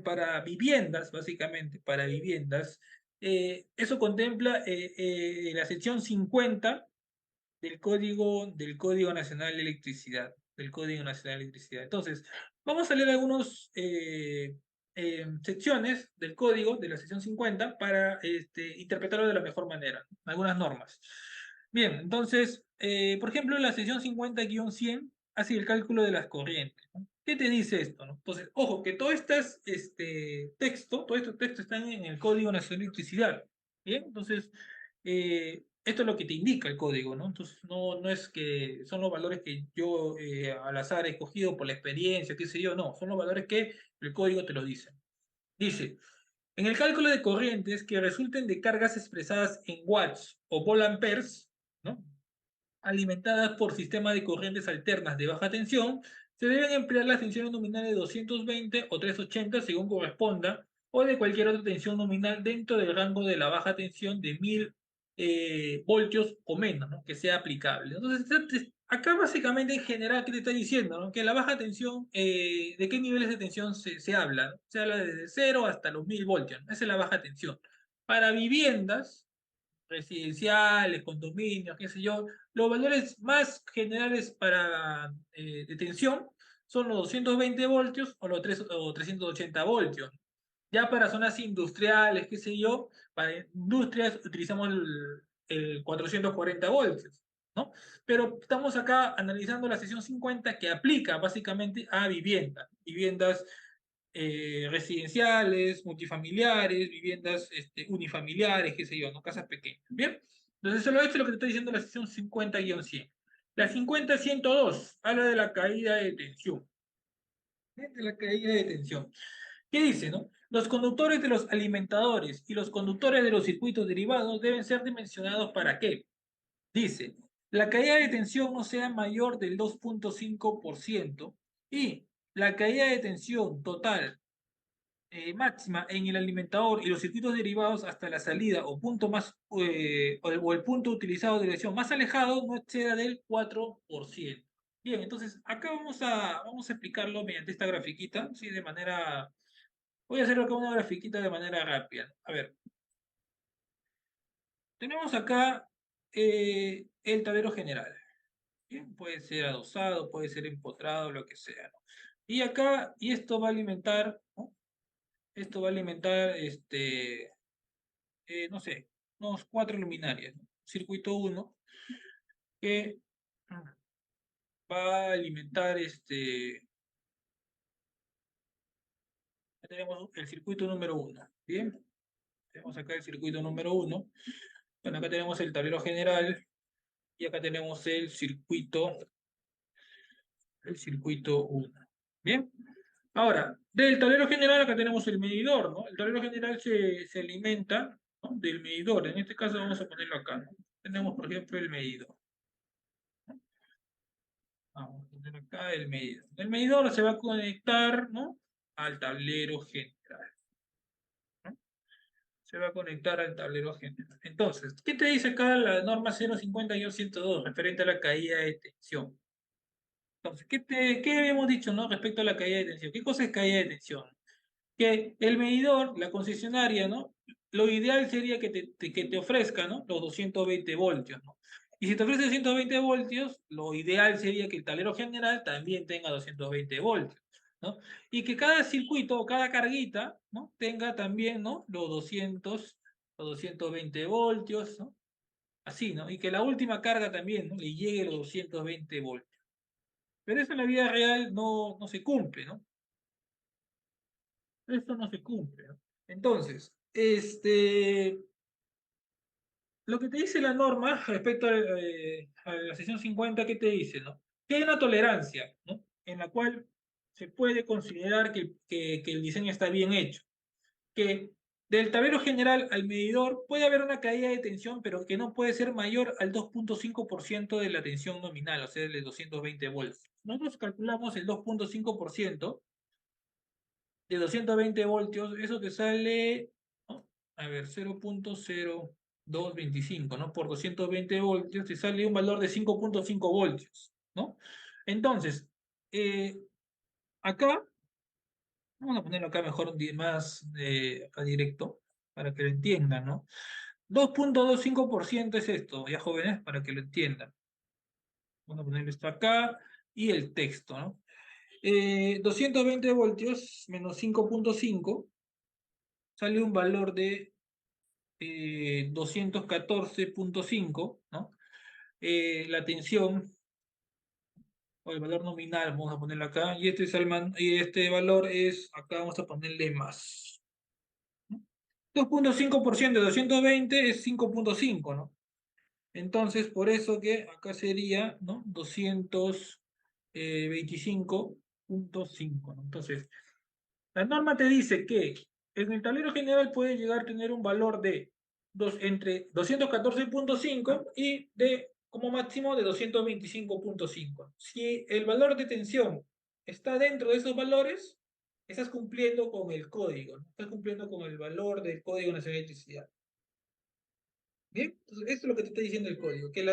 para viviendas, básicamente, para viviendas, eso contempla la sección 50 del Código Nacional de Electricidad, del Código Nacional de Electricidad. Entonces, vamos a leer algunas secciones del código de la sección 50 para interpretarlo de la mejor manera, ¿no? Algunas normas. Bien, entonces, por ejemplo, en la sección 50-100 hace el cálculo de las corrientes, ¿no? ¿Qué te dice esto, no? Entonces, ojo, que todo estos textos están en el Código Nacional de Electricidad. Bien, entonces, esto es lo que te indica el código, ¿no? Entonces, no es que son los valores que yo al azar he escogido por la experiencia, qué sé yo, no, son los valores que el código te lo dice. Dice, en el cálculo de corrientes que resulten de cargas expresadas en watts o volamperes, ¿no? Alimentadas por sistemas de corrientes alternas de baja tensión, se deben emplear las tensiones nominales de 220 o 380 según corresponda, o de cualquier otra tensión nominal dentro del rango de la baja tensión de 1000 voltios o menos, ¿no? Que sea aplicable. Entonces, acá básicamente en general, ¿qué te está diciendo? ¿No? Que la baja tensión, ¿de qué niveles de tensión se habla? ¿No? Se habla desde 0 hasta los 1000 voltios, ¿no? Esa es la baja tensión. Para viviendas residenciales, condominios, qué sé yo, los valores más generales para de tensión son los 220 voltios o los 380 voltios. Ya para zonas industriales, qué sé yo, para industrias utilizamos el 440 voltios, ¿no? Pero estamos acá analizando la sección 50 que aplica básicamente a viviendas residenciales, multifamiliares, viviendas unifamiliares, qué sé yo, ¿no? Casas pequeñas, ¿bien? Entonces, solo esto es lo que te está diciendo la sección 50-100. La 50-102 habla de la caída de tensión. De la caída de tensión. ¿Qué dice, no? Los conductores de los alimentadores y los conductores de los circuitos derivados deben ser dimensionados ¿para qué? Dice, la caída de tensión no sea mayor del 2,5% y la caída de tensión total máxima en el alimentador y los circuitos derivados hasta la salida o punto más o el punto utilizado de dirección más alejado no exceda del 4%. Bien, entonces acá vamos a explicarlo mediante esta grafiquita, ¿sí? De manera. Voy a hacer acá una grafiquita de manera rápida. A ver, tenemos acá el tablero general. Bien, puede ser adosado, puede ser empotrado, lo que sea, ¿no? Y acá, y esto va a alimentar, ¿no? Esto va a alimentar, no sé, unos 4 luminarias, ¿no? Circuito 1, que va a alimentar, tenemos el circuito número 1, ¿bien? Tenemos acá el circuito número 1. Bueno, acá tenemos el tablero general y acá tenemos el circuito 1. ¿Bien? Ahora, del tablero general acá tenemos el medidor, ¿no? El tablero general se alimenta, ¿no? Del medidor. En este caso vamos a ponerlo acá, ¿no? Tenemos, por ejemplo, el medidor. Vamos a poner acá el medidor. El medidor se va a conectar, ¿no? Al tablero general, ¿no? Se va a conectar al tablero general. Entonces, ¿qué te dice acá la norma 050-102 referente a la caída de tensión? Entonces, ¿qué habíamos dicho, no? Respecto a la caída de tensión. ¿Qué cosa es caída de tensión? Que el medidor, la concesionaria, ¿no? Lo ideal sería que te ofrezca, ¿no? Los 220 voltios, ¿no? Y si te ofrece 220 voltios, lo ideal sería que el tablero general también tenga 220 voltios, ¿no? Y que cada circuito o cada carguita, ¿no? Tenga también, ¿no? Los 220 voltios, ¿no? Así, ¿no? Y que la última carga también, ¿no? Le llegue los 220 voltios. Pero eso en la vida real no se cumple, ¿no? Esto no se cumple, ¿no? Entonces, lo que te dice la norma respecto a la sección 50, ¿qué te dice, no? Que hay una tolerancia, ¿no? En la cual se puede considerar que el diseño está bien hecho. Que del tablero general al medidor puede haber una caída de tensión, pero que no puede ser mayor al 2,5% de la tensión nominal, o sea, de 220 volts. Nosotros calculamos el 2,5% de 220 voltios, eso te sale, ¿no? A ver, 0,0225, ¿no? Por 220 voltios te sale un valor de 5,5 voltios, ¿no? Entonces, acá, vamos a ponerlo acá mejor más acá directo, para que lo entiendan, ¿no? 2,25% es esto, ya jóvenes, para que lo entiendan. Vamos a poner esto acá y el texto, ¿no? 220 voltios menos 5,5 sale un valor de 214,5, ¿no? La tensión o el valor nominal, vamos a ponerlo acá, y este valor es, acá vamos a ponerle más. 2,5% de 220 es 5,5, ¿no? Entonces, por eso que acá sería, ¿no? 225,5, ¿no? Entonces, la norma te dice que en el tablero general puede llegar a tener un valor de entre 214,5 y como máximo de 225,5. Si el valor de tensión está dentro de esos valores, estás cumpliendo con el código, ¿no? Estás cumpliendo con el valor del Código Nacional de Electricidad. ¿Bien? Entonces, esto es lo que te está diciendo el código, que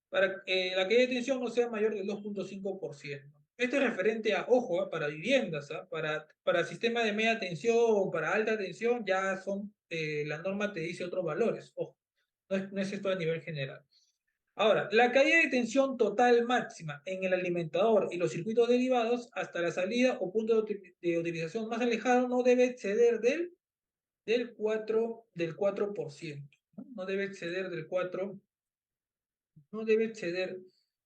para que la caída de tensión no sea mayor del 2,5%. Esto es referente a, ojo, para viviendas, para sistema de media tensión o para alta tensión, ya son, la norma te dice otros valores, ojo, no es esto a nivel general. Ahora, la caída de tensión total máxima en el alimentador y los circuitos derivados hasta la salida o punto de utilización más alejado no debe exceder del 4%. No debe exceder del 4%, no debe exceder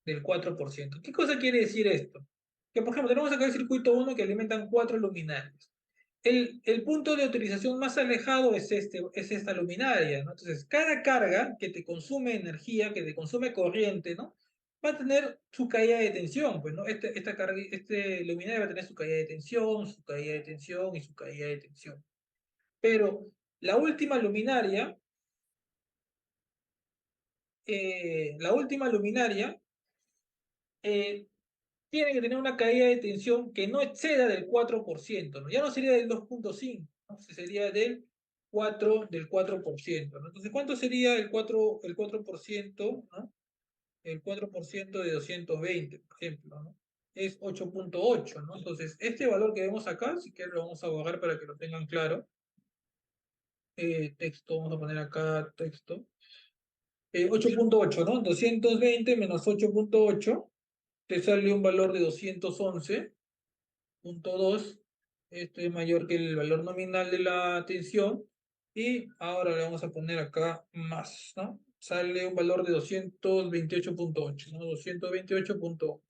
del 4%. ¿Qué cosa quiere decir esto? Que, por ejemplo, tenemos acá el circuito 1 que alimentan 4 luminarias. El punto de utilización más alejado es esta luminaria, ¿no? Entonces, cada carga que te consume energía, que te consume corriente, ¿no? Va a tener su caída de tensión, pues, ¿no? Este luminaria va a tener su caída de tensión, su caída de tensión y su caída de tensión. Pero la última luminaria, la última luminaria eh, tiene que tener una caída de tensión que no exceda del 4%, ¿no? Ya no sería del 2,5, ¿no? Sería del 4%, ¿no? Entonces, ¿cuánto sería el 4%, ¿no? El 4% de 220, por ejemplo, ¿no? Es 8,8, ¿no? Entonces, este valor que vemos acá, si quieren lo vamos a borrar para que lo tengan claro. Texto, vamos a poner acá texto. 8,8, ¿no? 220 menos 8,8 te sale un valor de 211,2. Esto es mayor que el valor nominal de la tensión. Y ahora le vamos a poner acá más, ¿no? Sale un valor de 228,8, ¿no? 228,8.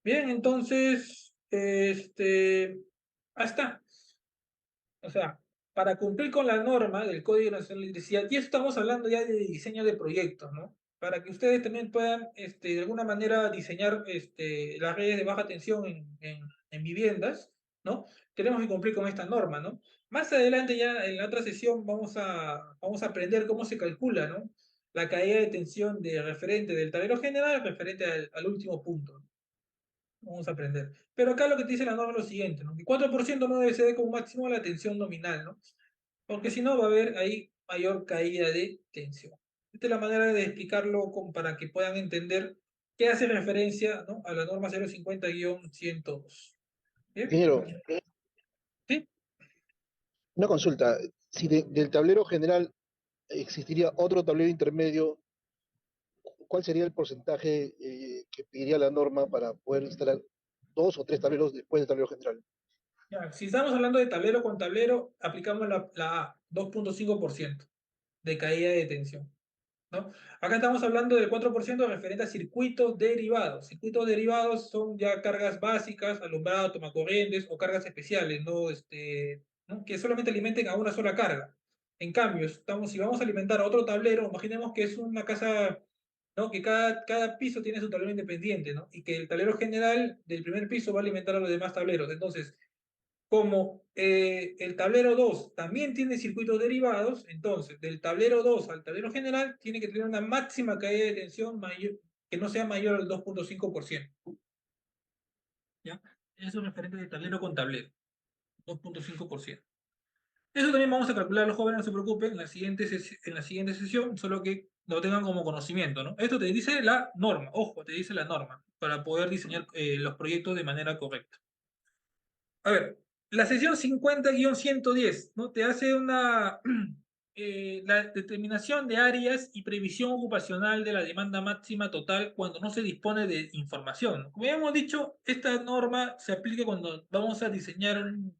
Bien, entonces, ahí está. O sea, para cumplir con la norma del Código Nacional de Electricidad, y eso estamos hablando ya de diseño de proyectos, ¿no? Para que ustedes también puedan, de alguna manera, diseñar las redes de baja tensión en viviendas, ¿no? Tenemos que cumplir con esta norma, ¿no? Más adelante, ya en la otra sesión, vamos a aprender cómo se calcula, ¿no? La caída de tensión de referente del tablero general referente al último punto, ¿no? Vamos a aprender. Pero acá lo que te dice la norma es lo siguiente, ¿no? Que 4% no debe ser como máximo la tensión nominal, ¿no? Porque si no va a haber ahí mayor caída de tensión. Esta es la manera de explicarlo para que puedan entender qué hace referencia, ¿no? A la norma 050-102. ¿Bien? Ingeniero, ¿Sí? una consulta. Si del tablero general existiría otro tablero intermedio, ¿cuál sería el porcentaje que pediría la norma para poder instalar dos o tres tableros después del tablero general? Ya, si estamos hablando de tablero con tablero, aplicamos la A, 2,5% de caída de tensión, ¿no? Acá estamos hablando del 4% referente a circuitos derivados. Circuitos derivados son ya cargas básicas, alumbrado, tomacorrientes o cargas especiales, ¿no? ¿No? Que solamente alimenten a una sola carga. En cambio, si vamos a alimentar a otro tablero, imaginemos que es una casa, ¿no? Que cada piso tiene su tablero independiente, ¿no? Y que el tablero general del primer piso va a alimentar a los demás tableros. Entonces, como el tablero 2 también tiene circuitos derivados, entonces del tablero 2 al tablero general tiene que tener una máxima caída de tensión que no sea mayor al 2,5%. ¿Ya? Eso es referente de tablero con tablero, 2,5%. Eso también vamos a calcular, los jóvenes, no se preocupen, en la siguiente sesión, solo que lo tengan como conocimiento, ¿no? Esto te dice la norma, ojo, te dice la norma, para poder diseñar los proyectos de manera correcta. A ver, la sesión 50-110, ¿no? Te hace la determinación de áreas y previsión ocupacional de la demanda máxima total cuando no se dispone de información, ¿no? Como ya hemos dicho, esta norma se aplica cuando vamos a diseñar un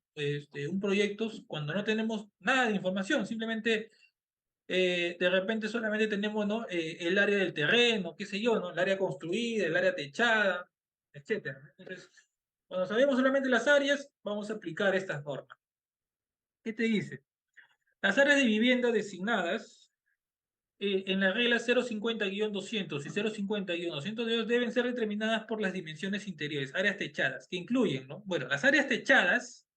proyecto, cuando no tenemos nada de información, simplemente de repente solamente tenemos, ¿no? El área del terreno, qué sé yo, ¿no? El área construida, el área techada, etcétera, ¿no? Entonces, cuando sabemos solamente las áreas, vamos a aplicar estas normas. ¿Qué te dice? Las áreas de vivienda designadas en la regla 050-200 y 050-202 deben ser determinadas por las dimensiones interiores, áreas techadas, que incluyen, ¿no? Bueno, las áreas techadas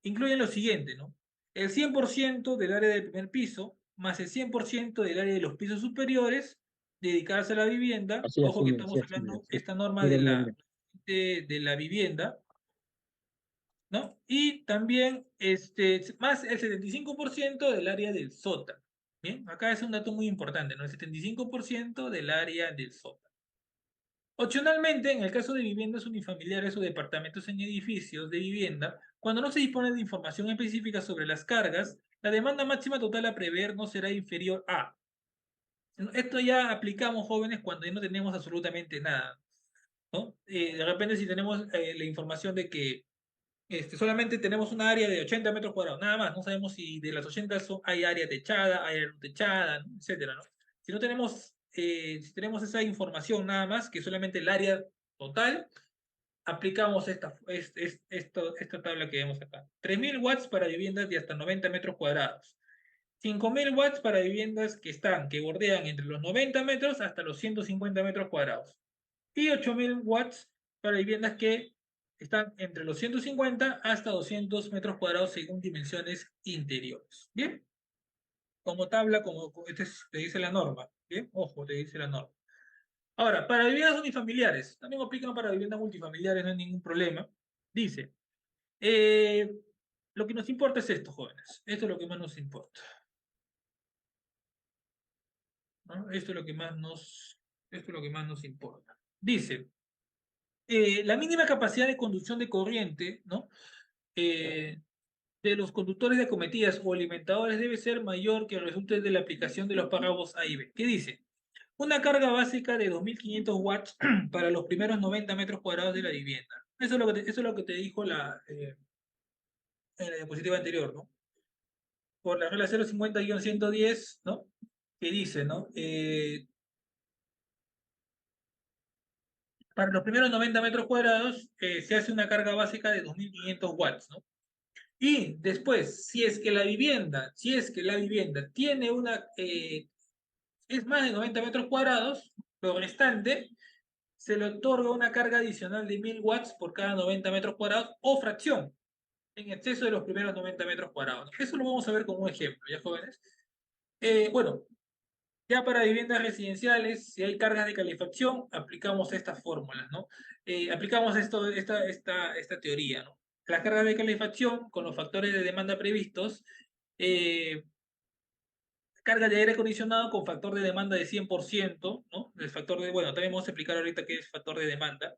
incluyen lo siguiente, ¿no? El 100% del área del primer piso, más el 100% del área de los pisos superiores, dedicarse a la vivienda. Así, Ojo así, que mira, estamos sí, así, mira, hablando, sí. esta norma Mira, mira, mira. de la vivienda, ¿no? Y también más el 75% del área del sótano. Bien, acá es un dato muy importante, ¿no? El 75% del área del sótano. Opcionalmente, en el caso de viviendas unifamiliares o departamentos en edificios de vivienda, cuando no se dispone de información específica sobre las cargas, la demanda máxima total a prever no será inferior a. Esto ya aplicamos, jóvenes, cuando ya no tenemos absolutamente nada, ¿no? De repente, si tenemos la información de que solamente tenemos una área de 80 metros cuadrados, nada más, no sabemos si de las 80 hay área techada, hay área no techada, ¿no? Etcétera, ¿no? Si tenemos esa información nada más, que solamente el área total, aplicamos esta tabla que vemos acá. 3.000 watts para viviendas de hasta 90 metros cuadrados. 5.000 watts para viviendas que bordean entre los 90 metros hasta los 150 metros cuadrados. Y 8.000 watts para viviendas que están entre los 150 hasta 200 metros cuadrados según dimensiones interiores. ¿Bien? Como tabla, te dice la norma. ¿Bien? Ojo, te dice la norma. Ahora, para viviendas unifamiliares, también aplican para viviendas multifamiliares, no hay ningún problema. Dice, eh, lo que nos importa es esto, jóvenes. Esto es lo que más nos importa, ¿no? Esto es lo que más nos importa. Dice, la mínima capacidad de conducción de corriente, ¿no? De los conductores de acometidas o alimentadores debe ser mayor que resulte de la aplicación de los párrafos A y B. ¿Qué dice? Una carga básica de 2.500 watts para los primeros 90 metros cuadrados de la vivienda. Eso es lo que te dijo en la diapositiva anterior, ¿no? Por la regla 050-110, ¿no? Que dice, ¿no? Para los primeros 90 metros cuadrados se hace una carga básica de 2.500 watts, ¿no? Y después, si es que la vivienda tiene es más de 90 metros cuadrados, lo restante se le otorga una carga adicional de 1.000 watts por cada 90 metros cuadrados o fracción en exceso de los primeros 90 metros cuadrados. Eso lo vamos a ver como un ejemplo, ¿ya, jóvenes? Bueno, ya para viviendas residenciales, si hay cargas de calefacción, aplicamos estas fórmulas, ¿no? Aplicamos esta teoría, ¿no? Las cargas de calefacción con los factores de demanda previstos, eh, carga de aire acondicionado con factor de demanda de 100%, ¿no? Bueno, también vamos a explicar ahorita qué es factor de demanda.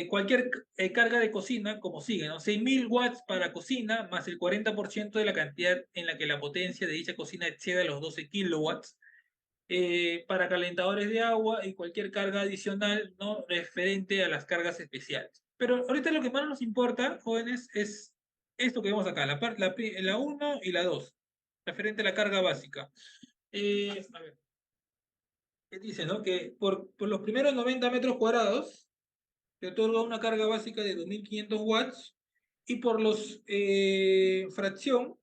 Cualquier carga de cocina, como sigue, ¿no? 6.000 watts para cocina, más el 40% de la cantidad en la que la potencia de dicha cocina exceda los 12 kilowatts. Para calentadores de agua y cualquier carga adicional, ¿no? Referente a las cargas especiales. Pero ahorita lo que más nos importa, jóvenes, es esto que vemos acá, la 1 y la 2, referente a la carga básica. A ver, ¿qué dice, no? Que por los primeros 90 metros cuadrados se otorga una carga básica de 2.500 watts y por los fracción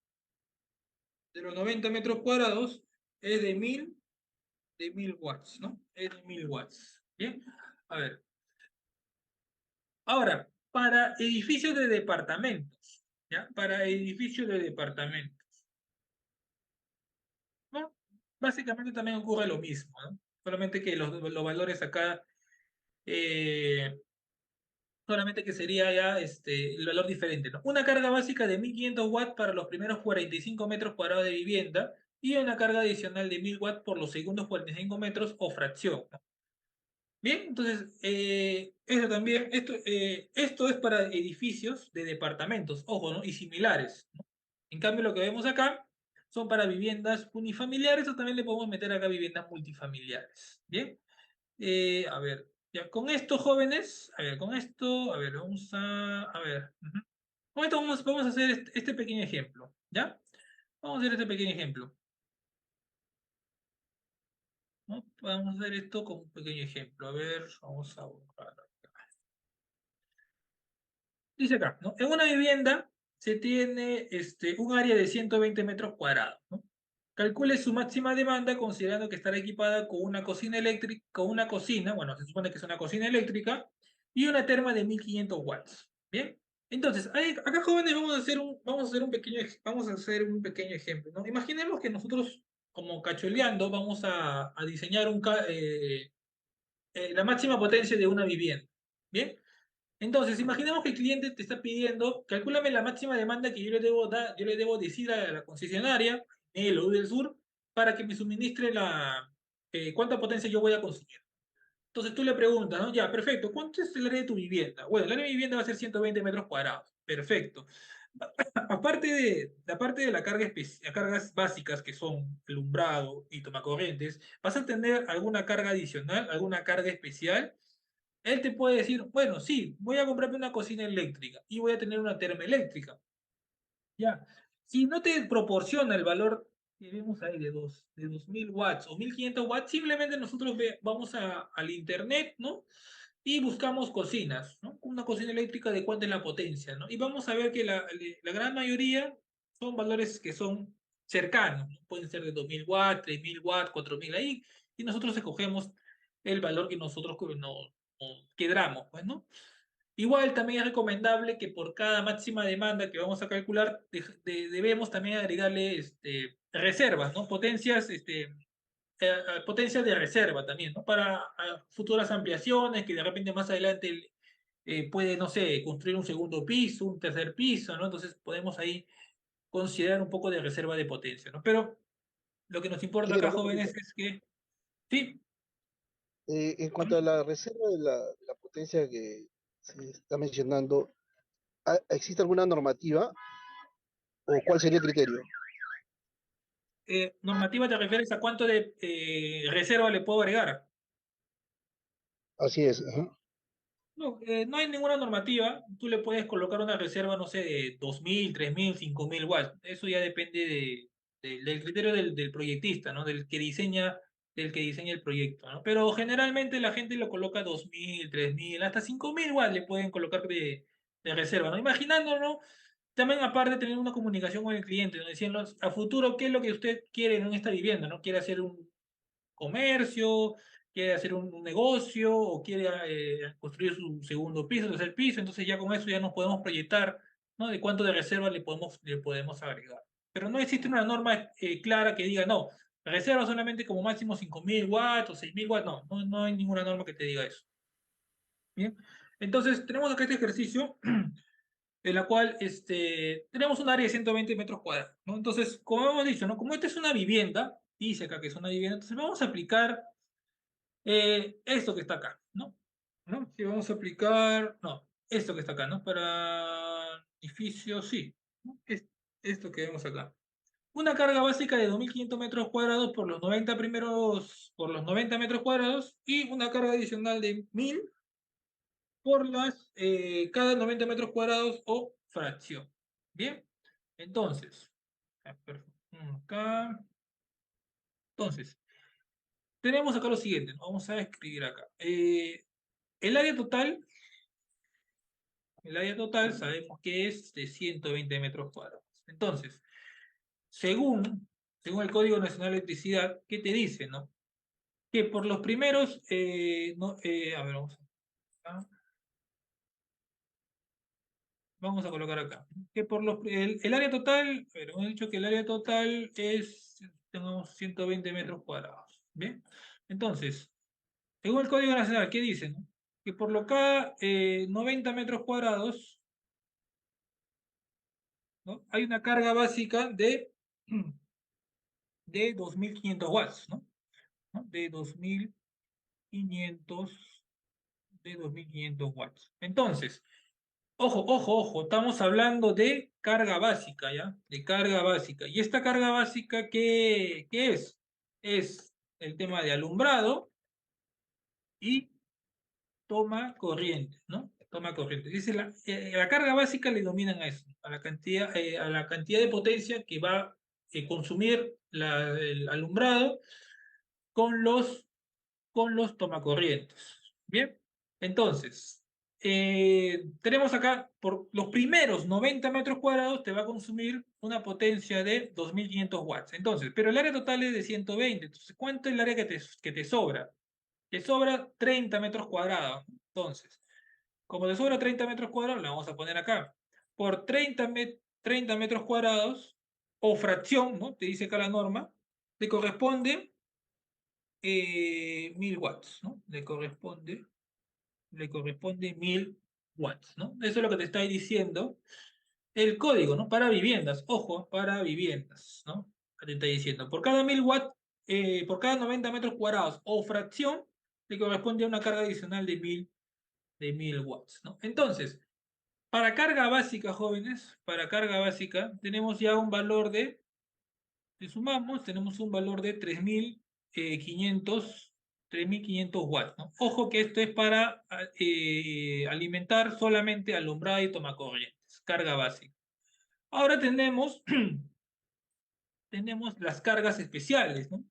de los 90 metros cuadrados es de 1.000 watts, ¿no? Es de 1.000 watts. Bien, a ver. Ahora, para edificios de departamentos, ¿ya? Para edificios de departamentos, ¿no? Básicamente también ocurre lo mismo, ¿no? Solamente que los valores acá, eh, solamente que sería ya el valor diferente, ¿no? Una carga básica de 1.500 watts para los primeros 45 metros cuadrados de vivienda y una carga adicional de 1.000 watts por los segundos 45 metros o fracción, ¿no? Bien, entonces, esto es para edificios de departamentos, ojo, ¿no? Y similares, ¿no? En cambio, lo que vemos acá son para viviendas unifamiliares o también le podemos meter acá viviendas multifamiliares. Bien, a ver, ya con esto, jóvenes, a ver, con esto, a ver, a ver, con esto vamos a hacer este pequeño ejemplo, ¿ya? Vamos a hacer este pequeño ejemplo, ¿no? Vamos a hacer esto como un pequeño ejemplo. A ver, vamos a buscar. Dice acá, ¿no? En una vivienda se tiene un área de 120 metros cuadrados, ¿no? Calcule su máxima demanda considerando que estará equipada con una cocina eléctrica, bueno, se supone que es una cocina eléctrica y una terma de 1.500 watts. Bien, entonces, acá, jóvenes, vamos a hacer un pequeño ejemplo, ¿no? Imaginemos que nosotros, como cacholeando, vamos a diseñar la máxima potencia de una vivienda. Bien, entonces, imaginemos que el cliente te está pidiendo, calcúlame la máxima demanda que yo le debo decir a la concesionaria, el o del Sur, para que me suministre cuánta potencia yo voy a consumir. Entonces tú le preguntas, ¿no? Ya, perfecto, ¿cuánto es el área de tu vivienda? Bueno, el área de mi vivienda va a ser 120 metros cuadrados. Perfecto. Aparte de las cargas básicas que son alumbrado y tomacorrientes, ¿vas a tener alguna carga adicional, alguna carga especial? Él te puede decir, bueno, sí, voy a comprarme una cocina eléctrica y voy a tener una termoeléctrica. Ya. Si no te proporciona el valor que vemos ahí de 2000 watts o 1500 watts, simplemente nosotros vamos al internet, ¿no? Y buscamos cocinas, ¿no? Una cocina eléctrica de cuánta es la potencia, ¿no? Y vamos a ver que la gran mayoría son valores que son cercanos, ¿no? Pueden ser de 2000 watts, 3000 watts, 4000 ahí, y nosotros escogemos el valor que nosotros nos queramos, pues, ¿no? Igual también es recomendable que por cada máxima demanda que vamos a calcular, debemos también agregarle reservas, ¿no? Potencias de reserva también, ¿no? Para futuras ampliaciones, que de repente más adelante puede, no sé, construir un segundo piso, un tercer piso, ¿no? Entonces podemos ahí considerar un poco de reserva de potencia, ¿no? Pero lo que nos importa Ingeniero, acá, una jóvenes, consulta. es que, sí, En cuanto a la reserva de la potencia que se está mencionando, ¿existe alguna normativa o cuál sería el criterio? normativa te refieres a cuánto de reserva le puedo agregar. Así es. Ajá. No, no hay ninguna normativa. Tú le puedes colocar una reserva, no sé, de 2000, 3000, 5000 watts. Eso ya depende del criterio del proyectista, ¿no? Del que diseña el proyecto, ¿no? Pero generalmente la gente lo coloca 2000, 3000, hasta 5000 watts le pueden colocar de reserva, ¿no? Imaginando, ¿no? También aparte de tener una comunicación con el cliente, ¿no? Diciendo a futuro qué es lo que usted quiere en esta vivienda, ¿no? ¿Quiere hacer un comercio, quiere hacer un negocio o quiere construir su segundo piso, tercer piso? Entonces ya con eso ya nos podemos proyectar, ¿no? De cuánto de reserva le podemos agregar. Pero no existe una norma clara que diga, no, reserva solamente como máximo 5000 watts o 6000 watts. No, no hay ninguna norma que te diga eso. Bien. Entonces, tenemos acá este ejercicio en la cual tenemos un área de 120 metros cuadrados, ¿no? Entonces, como hemos dicho, ¿no? Como esta es una vivienda, dice acá que es una vivienda, entonces vamos a aplicar esto que está acá, ¿no? ¿No? Si vamos a aplicar, no, esto que está acá, ¿no? Para edificio, sí, ¿no? Esto que vemos acá. Una carga básica de 2500 metros cuadrados por los 90 metros cuadrados y una carga adicional de 1000 por cada 90 metros cuadrados o fracción. Bien, entonces, acá, entonces, tenemos acá lo siguiente, ¿no? Vamos a escribir acá. El área total, el área total sabemos que es de 120 metros cuadrados. Entonces, según el Código Nacional de Electricidad, ¿qué te dice, no? Que por los primeros, a ver, vamos a colocar acá. Que por el área total, pero hemos dicho que el área total es, tenemos 120 metros cuadrados. ¿Bien? Entonces, según el Código Nacional, ¿qué dice, no? Que por lo cada 90 metros cuadrados, ¿no? Hay una carga básica de 2500 watts, ¿no? ¿No? De 2500 watts. Entonces, ojo, ojo, ojo, estamos hablando de carga básica, ¿ya? De carga básica. ¿Y esta carga básica qué es? Es el tema de alumbrado y toma corriente, ¿no? Toma corriente. Dice la carga básica le dominan a eso, a la cantidad de potencia que va a consumir el alumbrado con los tomacorrientes. Bien, entonces, tenemos acá, por los primeros 90 metros cuadrados te va a consumir una potencia de 2500 watts. Entonces, pero el área total es de 120. Entonces, ¿cuánto es el área que te sobra? Te sobra 30 metros cuadrados. Entonces, como te sobra 30 metros cuadrados, la vamos a poner acá. Por 30 metros cuadrados, o fracción, ¿no? Te dice acá la norma, te corresponde 1000 watts, ¿no? Le corresponde 1000 watts, ¿no? Eso es lo que te estoy diciendo. El código, ¿no? Para viviendas, ojo, para viviendas, ¿no? te está diciendo. Por cada 1000 watts, por cada 90 metros cuadrados o fracción, le corresponde a una carga adicional de 1000 watts, ¿no? Entonces, para carga básica, jóvenes, para carga básica, tenemos ya un valor de, si sumamos, tenemos un valor de 3500 watts, ¿no? Ojo que esto es para alimentar solamente alumbrado y tomacorrientes, carga básica. Ahora tenemos las cargas especiales, ¿no?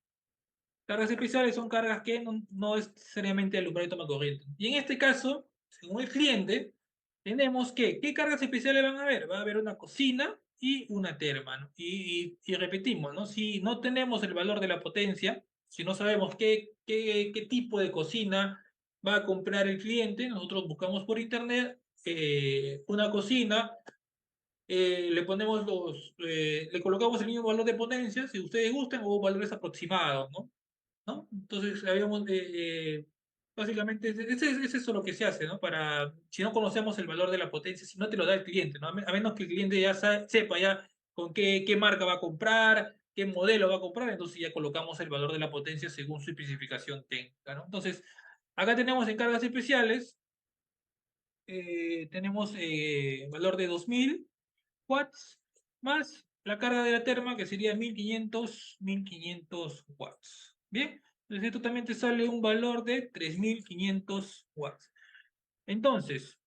Cargas especiales son cargas que no es necesariamente alumbrado y tomacorriente. Y en este caso, según el cliente, tenemos que, ¿qué cargas especiales van a haber? Va a haber una cocina y una terma, ¿no? Y repetimos, ¿no? Si no tenemos el valor de la potencia, si no sabemos qué tipo de cocina va a comprar el cliente, nosotros buscamos por internet una cocina, le colocamos el mismo valor de potencia, si ustedes gustan, o valores aproximados, ¿no? ¿No? Entonces, básicamente, es eso lo que se hace, ¿no? Si no conocemos el valor de la potencia, si no te lo da el cliente, ¿no? A menos que el cliente ya sepa ya con qué marca va a comprar, qué modelo va a comprar, entonces ya colocamos el valor de la potencia según su especificación técnica, ¿no? Entonces, acá tenemos en cargas especiales, tenemos valor de 2000 watts más la carga de la terma, que sería 1500 watts. Bien, entonces esto también te sale un valor de 3500 watts. Entonces,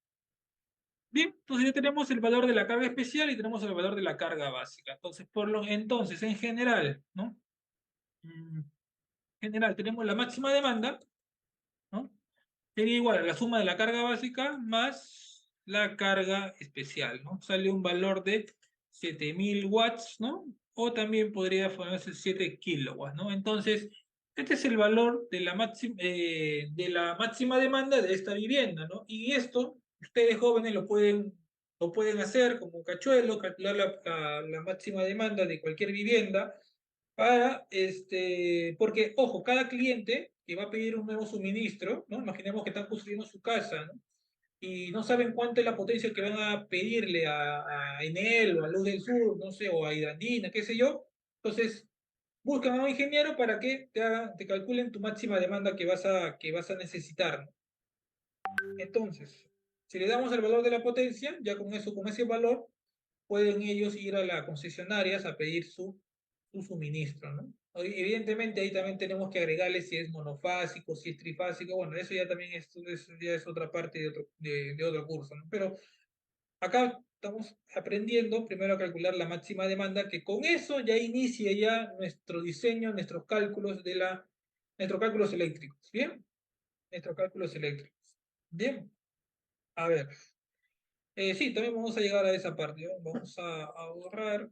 bien, entonces ya tenemos el valor de la carga especial y tenemos el valor de la carga básica. Entonces, en general, ¿no? En general, tenemos la máxima demanda, ¿no? Sería igual a la suma de la carga básica más la carga especial, ¿no? Sale un valor de 7000 watts, ¿no? O también podría ponerse 7 kilowatts, ¿no? Entonces, este es el valor de la máxima demanda de esta vivienda, ¿no? Y esto, ustedes jóvenes lo pueden hacer como cachuelo, calcular la máxima demanda de cualquier vivienda porque, ojo, cada cliente que va a pedir un nuevo suministro, ¿no? Imaginemos que están construyendo su casa, ¿no? Y no saben cuánto es la potencia que van a pedirle a Enel o a Luz del Sur, no sé, o a Hidrandina, qué sé yo. Entonces, buscan a un ingeniero para que te calculen tu máxima demanda que vas a necesitar, ¿no? Entonces, si le damos el valor de la potencia, ya con eso, con ese valor, pueden ellos ir a las concesionarias a pedir su suministro, ¿no? Evidentemente ahí también tenemos que agregarle si es monofásico, si es trifásico, bueno, eso ya también ya es otra parte de otro curso, ¿no? Pero acá estamos aprendiendo primero a calcular la máxima demanda, que con eso ya inicia ya nuestro diseño, nuestros cálculos eléctricos, ¿bien? Nuestros cálculos eléctricos. Bien, a ver. Sí, también vamos a llegar a esa parte, ¿no? Vamos a borrar.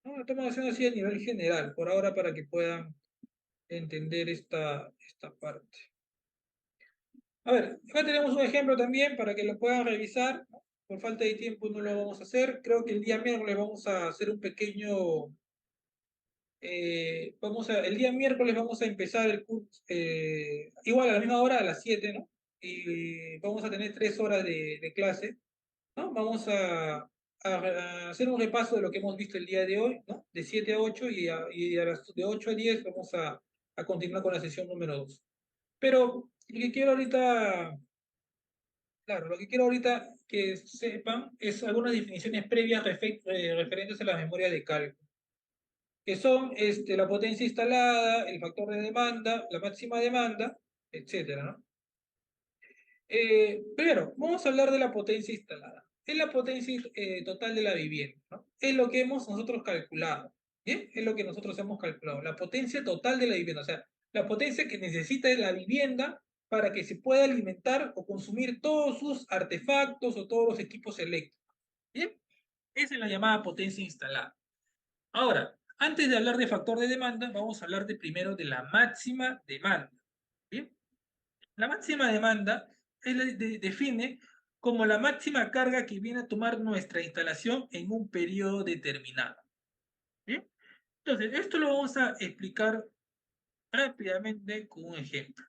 No, estamos haciendo así a nivel general, por ahora para que puedan entender esta parte. A ver, acá tenemos un ejemplo también para que lo puedan revisar, ¿no? Por falta de tiempo no lo vamos a hacer. Creo que el día miércoles vamos a hacer un pequeño... el día miércoles vamos a empezar el curso, igual a la misma hora, a las 7, ¿no? Y vamos a tener 3 horas de clase, ¿no? Vamos a hacer un repaso de lo que hemos visto el día de hoy, ¿no? De 7 a 8 de 8 a 10 vamos a continuar con la sesión número 2. Pero lo que quiero ahorita, claro, lo que quiero ahorita que sepan es algunas definiciones previas referentes a la memoria de cálculo, que son la potencia instalada, el factor de demanda, la máxima demanda, etcétera, ¿no? Primero, vamos a hablar de la potencia instalada. Es la potencia total de la vivienda, ¿no? Es lo que hemos nosotros calculado, ¿bien? Es lo que nosotros hemos calculado, la potencia total de la vivienda, o sea, la potencia que necesita la vivienda para que se pueda alimentar o consumir todos sus artefactos o todos los equipos eléctricos, ¿bien? Esa es la llamada potencia instalada. Ahora, antes de hablar de factor de demanda, vamos a hablar primero de la máxima demanda, ¿bien? La máxima demanda define como la máxima carga que viene a tomar nuestra instalación en un periodo determinado. ¿Bien? Entonces, esto lo vamos a explicar rápidamente con un ejemplo.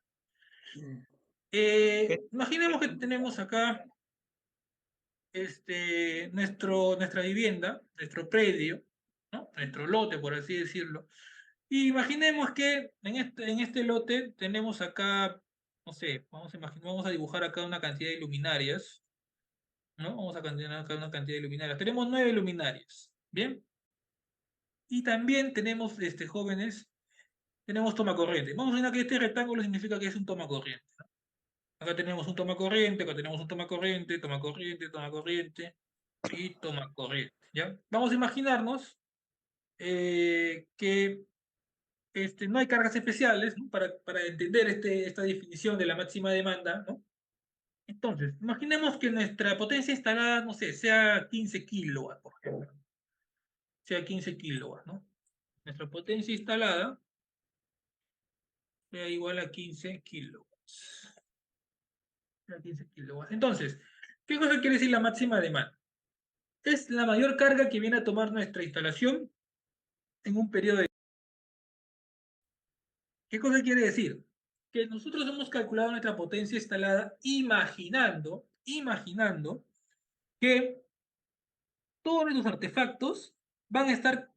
Imaginemos que tenemos acá nuestra vivienda, nuestro predio, ¿no? Nuestro lote, por así decirlo. Y imaginemos que en este lote tenemos acá, no sé, vamos a dibujar acá una cantidad de luminarias, ¿no? Vamos a cancelar acá una cantidad de luminarias. Tenemos 9 luminarias, ¿bien? Y también tenemos, jóvenes, tenemos toma corriente. Vamos a imaginar que este rectángulo significa que es un toma corriente, ¿no? Acá tenemos un toma corriente, acá tenemos un toma corriente, toma corriente, toma corriente y toma corriente, ¿ya? Vamos a imaginarnos que no hay cargas especiales, ¿no? Para entender esta definición de la máxima demanda, ¿no? Entonces, imaginemos que nuestra potencia instalada, no sé, sea 15 kilowatts, por ejemplo. Sea 15 kilowatts, ¿no? Nuestra potencia instalada sea igual a 15 kilowatts. A 15 kilowatts. Entonces, ¿qué cosa quiere decir la máxima demanda? Es la mayor carga que viene a tomar nuestra instalación en un periodo de... ¿Qué cosa quiere decir? Que nosotros hemos calculado nuestra potencia instalada imaginando que todos nuestros artefactos van a estar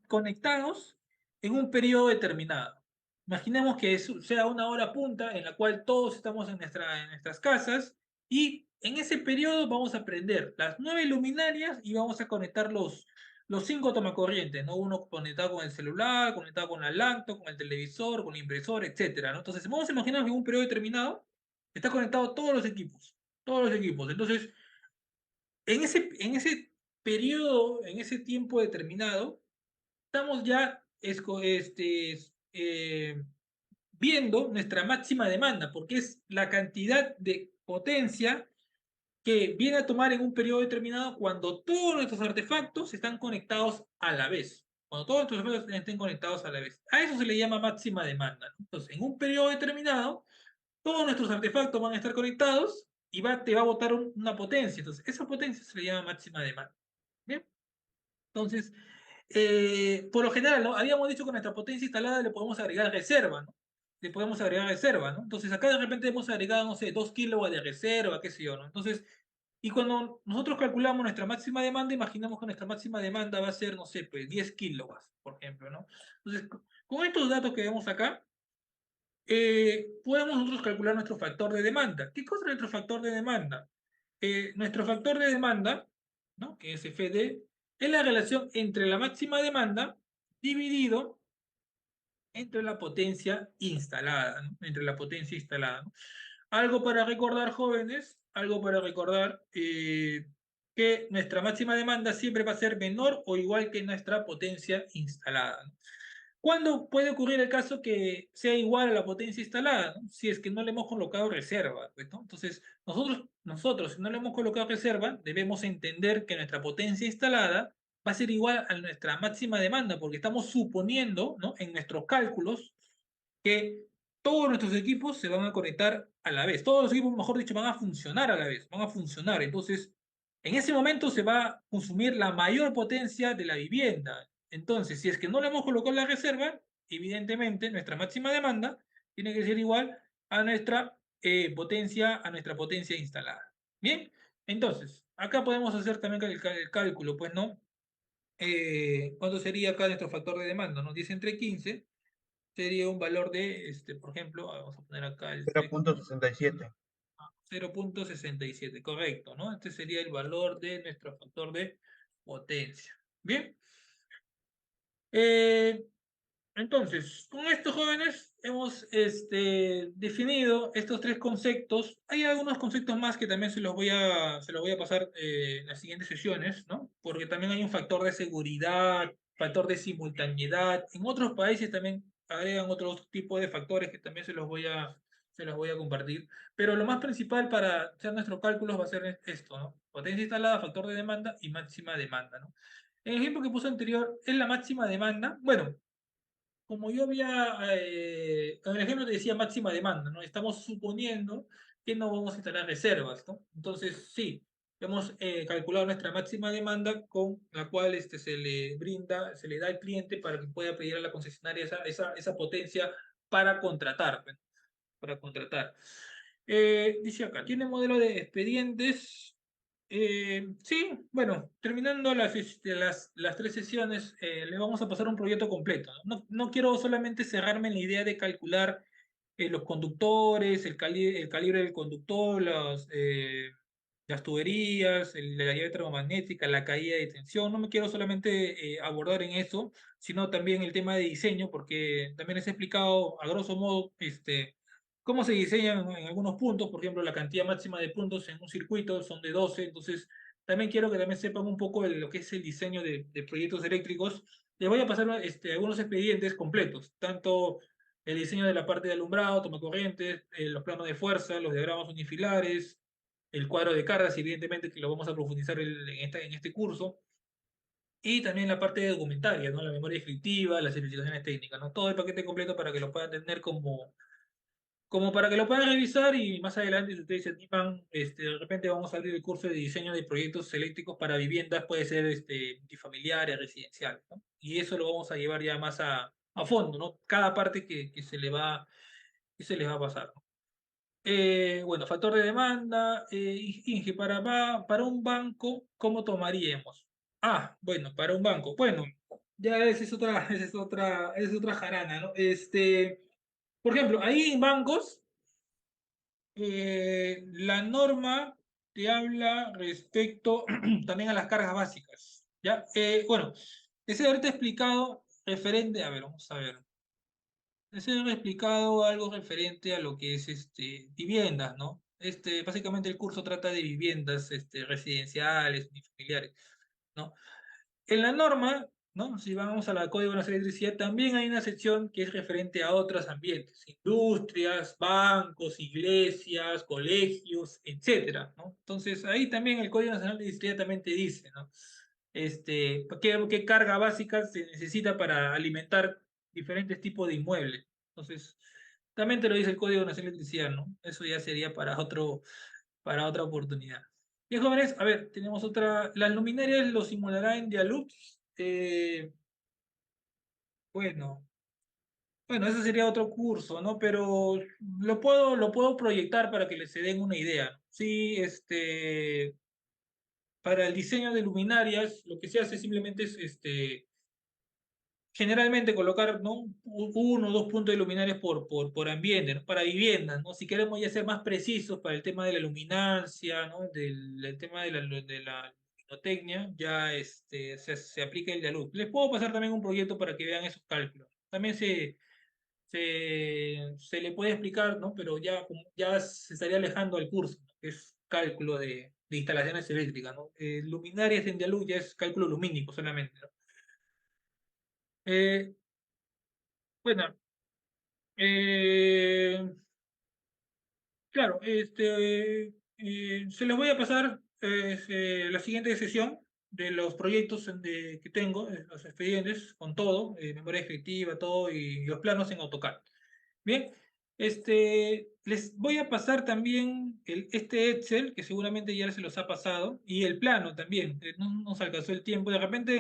conectados en un periodo determinado. Imaginemos que sea una hora punta en la cual todos estamos en nuestras casas y en ese periodo vamos a prender las 9 luminarias y vamos a conectar los 5 tomacorrientes, ¿no? Uno conectado con el celular, conectado con la laptop, con el televisor, con la impresora, etcétera, ¿no? Entonces, vamos a imaginar que en un periodo determinado está conectado todos los equipos, todos los equipos. Entonces, en ese periodo, en ese tiempo determinado, estamos ya viendo nuestra máxima demanda, porque es la cantidad de potencia que viene a tomar en un periodo determinado cuando todos nuestros artefactos están conectados a la vez. Cuando todos nuestros artefactos estén conectados a la vez. A eso se le llama máxima demanda, ¿no? Entonces, en un periodo determinado, todos nuestros artefactos van a estar conectados y te va a botar una potencia. Entonces, esa potencia se le llama máxima demanda. ¿Bien? Entonces, por lo general, ¿no? Habíamos dicho que a nuestra potencia instalada le podemos agregar reserva, ¿no? Le podemos agregar reserva, ¿no? Entonces, acá de repente hemos agregado, no sé, 2 kilowatts de reserva, qué sé yo, ¿no? Entonces, y cuando nosotros calculamos nuestra máxima demanda, imaginamos que nuestra máxima demanda va a ser, no sé, pues 10 kilowatts, por ejemplo, ¿no? Entonces, con estos datos que vemos acá, podemos nosotros calcular nuestro factor de demanda. ¿Qué cosa es nuestro factor de demanda? Nuestro factor de demanda, ¿no? Que es FD, es la relación entre la máxima demanda dividido entre la potencia instalada, ¿no? Entre la potencia instalada, ¿no? Algo para recordar, jóvenes, algo para recordar, que nuestra máxima demanda siempre va a ser menor o igual que nuestra potencia instalada, ¿no? ¿Cuándo puede ocurrir el caso que sea igual a la potencia instalada, ¿no? Si es que no le hemos colocado reserva, pues, ¿no? Entonces, nosotros, si no le hemos colocado reserva, debemos entender que nuestra potencia instalada va a ser igual a nuestra máxima demanda, porque estamos suponiendo, ¿no? En nuestros cálculos que todos nuestros equipos se van a conectar a la vez. Todos los equipos, mejor dicho, van a funcionar a la vez, van a funcionar. Entonces, en ese momento se va a consumir la mayor potencia de la vivienda. Entonces, si es que no le hemos colocado la reserva, evidentemente nuestra máxima demanda tiene que ser igual a nuestra potencia instalada. Bien, entonces, acá podemos hacer también el cálculo, pues, ¿no? ¿Cuánto sería acá nuestro factor de demanda? Nos dice entre 15, sería un valor de, por ejemplo, vamos a poner acá el Punto 67. 0.67, correcto, ¿no? Este sería el valor de nuestro factor de potencia. Bien. Eh, entonces, con estos jóvenes hemos definido estos tres conceptos. Hay algunos conceptos más que también se los voy a pasar en las siguientes sesiones, ¿no? Porque también hay un factor de seguridad, factor de simultaneidad. En otros países también agregan otros tipos de factores que también se los voy a compartir. Pero lo más principal para hacer nuestros cálculos va a ser esto, ¿no? Potencia instalada, factor de demanda y máxima demanda, ¿no? El ejemplo que puse anterior es la máxima demanda. Bueno, como yo en el ejemplo te decía máxima demanda, ¿no? Estamos suponiendo que no vamos a instalar reservas, ¿no? Entonces, sí, hemos calculado nuestra máxima demanda con la cual se le da al cliente para que pueda pedir a la concesionaria esa potencia para contratar, pues, para contratar. Dice acá, tiene modelo de expedientes Sí, bueno, terminando las tres sesiones, le vamos a pasar un proyecto completo. No quiero solamente cerrarme en la idea de calcular los conductores, el calibre del conductor, las tuberías, la llave termomagnética, la caída de tensión. No me quiero solamente abordar en eso, sino también el tema de diseño, porque también les he explicado a grosso modo cómo se diseñan en algunos puntos. Por ejemplo, la cantidad máxima de puntos en un circuito son de 12. Entonces también quiero que también sepan un poco de lo que es el diseño de proyectos eléctricos. Les voy a pasar algunos expedientes completos, tanto el diseño de la parte de alumbrado, tomacorrientes, los planos de fuerza, los diagramas unifilares, el cuadro de cargas, evidentemente que lo vamos a profundizar en este curso, y también la parte documentaria, ¿no? La memoria descriptiva, las especificaciones técnicas, ¿no? Todo el paquete completo para que lo puedan tener como para que lo puedan revisar, y más adelante, si ustedes se animan, de repente vamos a abrir el curso de diseño de proyectos eléctricos para viviendas, puede ser multifamiliares, residenciales, ¿no? Y eso lo vamos a llevar ya más a fondo, ¿no? Cada parte que se les va a pasar, ¿no? Bueno, factor de demanda, Inge, para un banco, ¿cómo tomaríamos? Ah, bueno, para un banco. Bueno, ya esa es otra, esa es otra jarana, ¿no? Por ejemplo, ahí en bancos, la norma te habla respecto también a las cargas básicas, ¿ya? Bueno, ese ahorita explicado referente, a ver, vamos a ver. Ese he explicado algo referente a lo que es viviendas, ¿no? Básicamente el curso trata de viviendas residenciales, unifamiliares, ¿no? En la norma, ¿no? Si vamos a la Código Nacional de Electricidad, también hay una sección que es referente a otros ambientes, industrias, bancos, iglesias, colegios, etcétera, ¿no? Entonces, ahí también el Código Nacional de Electricidad también te dice, ¿no? ¿Qué carga básica se necesita para alimentar diferentes tipos de inmuebles? Entonces, también te lo dice el Código Nacional de Electricidad, ¿no? Eso ya sería para otra oportunidad. Bien, jóvenes, a ver, tenemos otra. Las luminarias lo simulará en Dialux. Bueno, bueno, ese sería otro curso, ¿no? Pero lo puedo proyectar para que les se den una idea. Sí, para el diseño de luminarias, lo que se hace simplemente es generalmente colocar, ¿no? Uno o dos puntos de luminarias por ambiente, ¿no? Para viviendas, ¿no? Si queremos ya ser más precisos para el tema de la luminancia, ¿no? El tema de la luminotecnia, ya se aplica el de luz. Les puedo pasar también un proyecto para que vean esos cálculos. También se le puede explicar, ¿no? Pero ya se estaría alejando al curso, ¿no? Que es cálculo de instalaciones eléctricas, ¿no? Luminarias en Dialux ya es cálculo lumínico solamente, ¿no? Eh, bueno, Eh, claro, se les voy a pasar la siguiente sesión de los proyectos que tengo, los expedientes, con todo, memoria efectiva, todo, y los planos en AutoCAD. Bien, les voy a pasar también este Excel, que seguramente ya se los ha pasado, y el plano también. No nos alcanzó el tiempo. De repente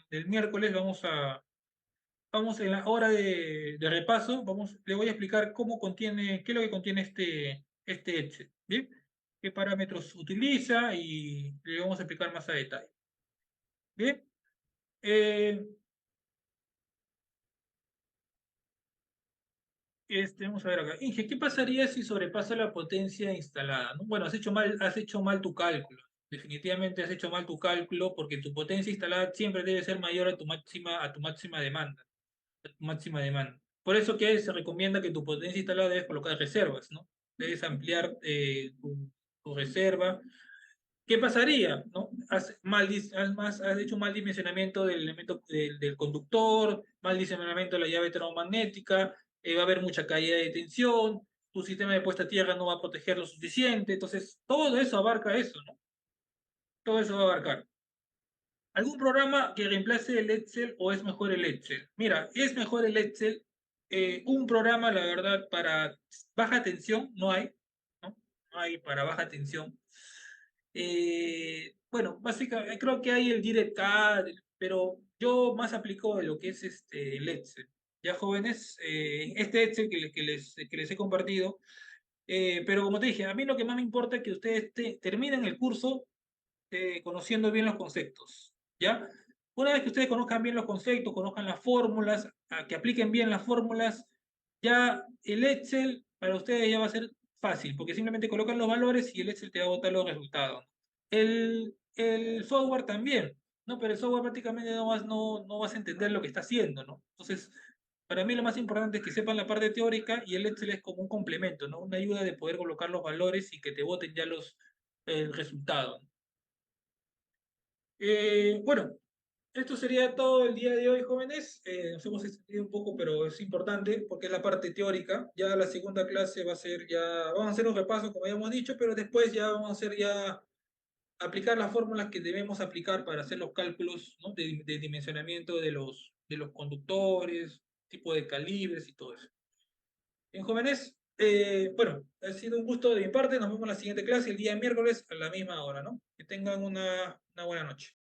el miércoles vamos en la hora de repaso, le voy a explicar qué es lo que contiene este Excel, ¿bien? Qué parámetros utiliza, y le vamos a explicar más a detalle. Bien, eh, vamos a ver acá. Inge, ¿qué pasaría si sobrepasa la potencia instalada? ¿No? Bueno, has hecho mal tu cálculo. Definitivamente has hecho mal tu cálculo, porque tu potencia instalada siempre debe ser mayor a tu máxima demanda. Máxima demanda. Por eso que se recomienda que tu potencia instalada debes colocar reservas, ¿no? Debes ampliar tu reserva. ¿Qué pasaría? ¿No? Has hecho mal dimensionamiento del elemento del conductor, mal dimensionamiento de la llave termomagnética, va a haber mucha caída de tensión, tu sistema de puesta a tierra no va a proteger lo suficiente. Entonces, todo eso abarca eso, ¿no? Todo eso va a abarcar. ¿Algún programa que reemplace el Excel, o es mejor el Excel? Mira, es mejor el Excel. Un programa, la verdad, para baja tensión no hay, ¿no? No hay para baja tensión. Bueno, básicamente creo que hay el DirectCAD, pero yo más aplico lo que es el Excel. Ya, jóvenes, este Excel que les he compartido Pero como te dije, a mí lo que más me importa es que ustedes terminen el curso conociendo bien los conceptos, ¿ya? Una vez que ustedes conozcan bien los conceptos, conozcan las fórmulas, que apliquen bien las fórmulas, ya el Excel para ustedes ya va a ser fácil, porque simplemente colocan los valores y el Excel te va a botar los resultados. El software también, ¿no? Pero el software prácticamente no vas a entender lo que está haciendo, ¿no? Entonces, para mí lo más importante es que sepan la parte teórica y el Excel es como un complemento, ¿no? Una ayuda de poder colocar los valores y que te boten ya el resultado. Bueno, esto sería todo el día de hoy, jóvenes. Nos hemos extendido un poco, pero es importante porque es la parte teórica. Ya la segunda clase va a ser ya, vamos a hacer un repaso, como habíamos dicho, pero después ya vamos a hacer ya aplicar las fórmulas que debemos aplicar para hacer los cálculos, ¿no? de dimensionamiento de los conductores, tipo de calibres y todo eso. Bien, jóvenes, bueno, ha sido un gusto de mi parte. Nos vemos en la siguiente clase el día miércoles a la misma hora, ¿no? Que tengan una buena noche.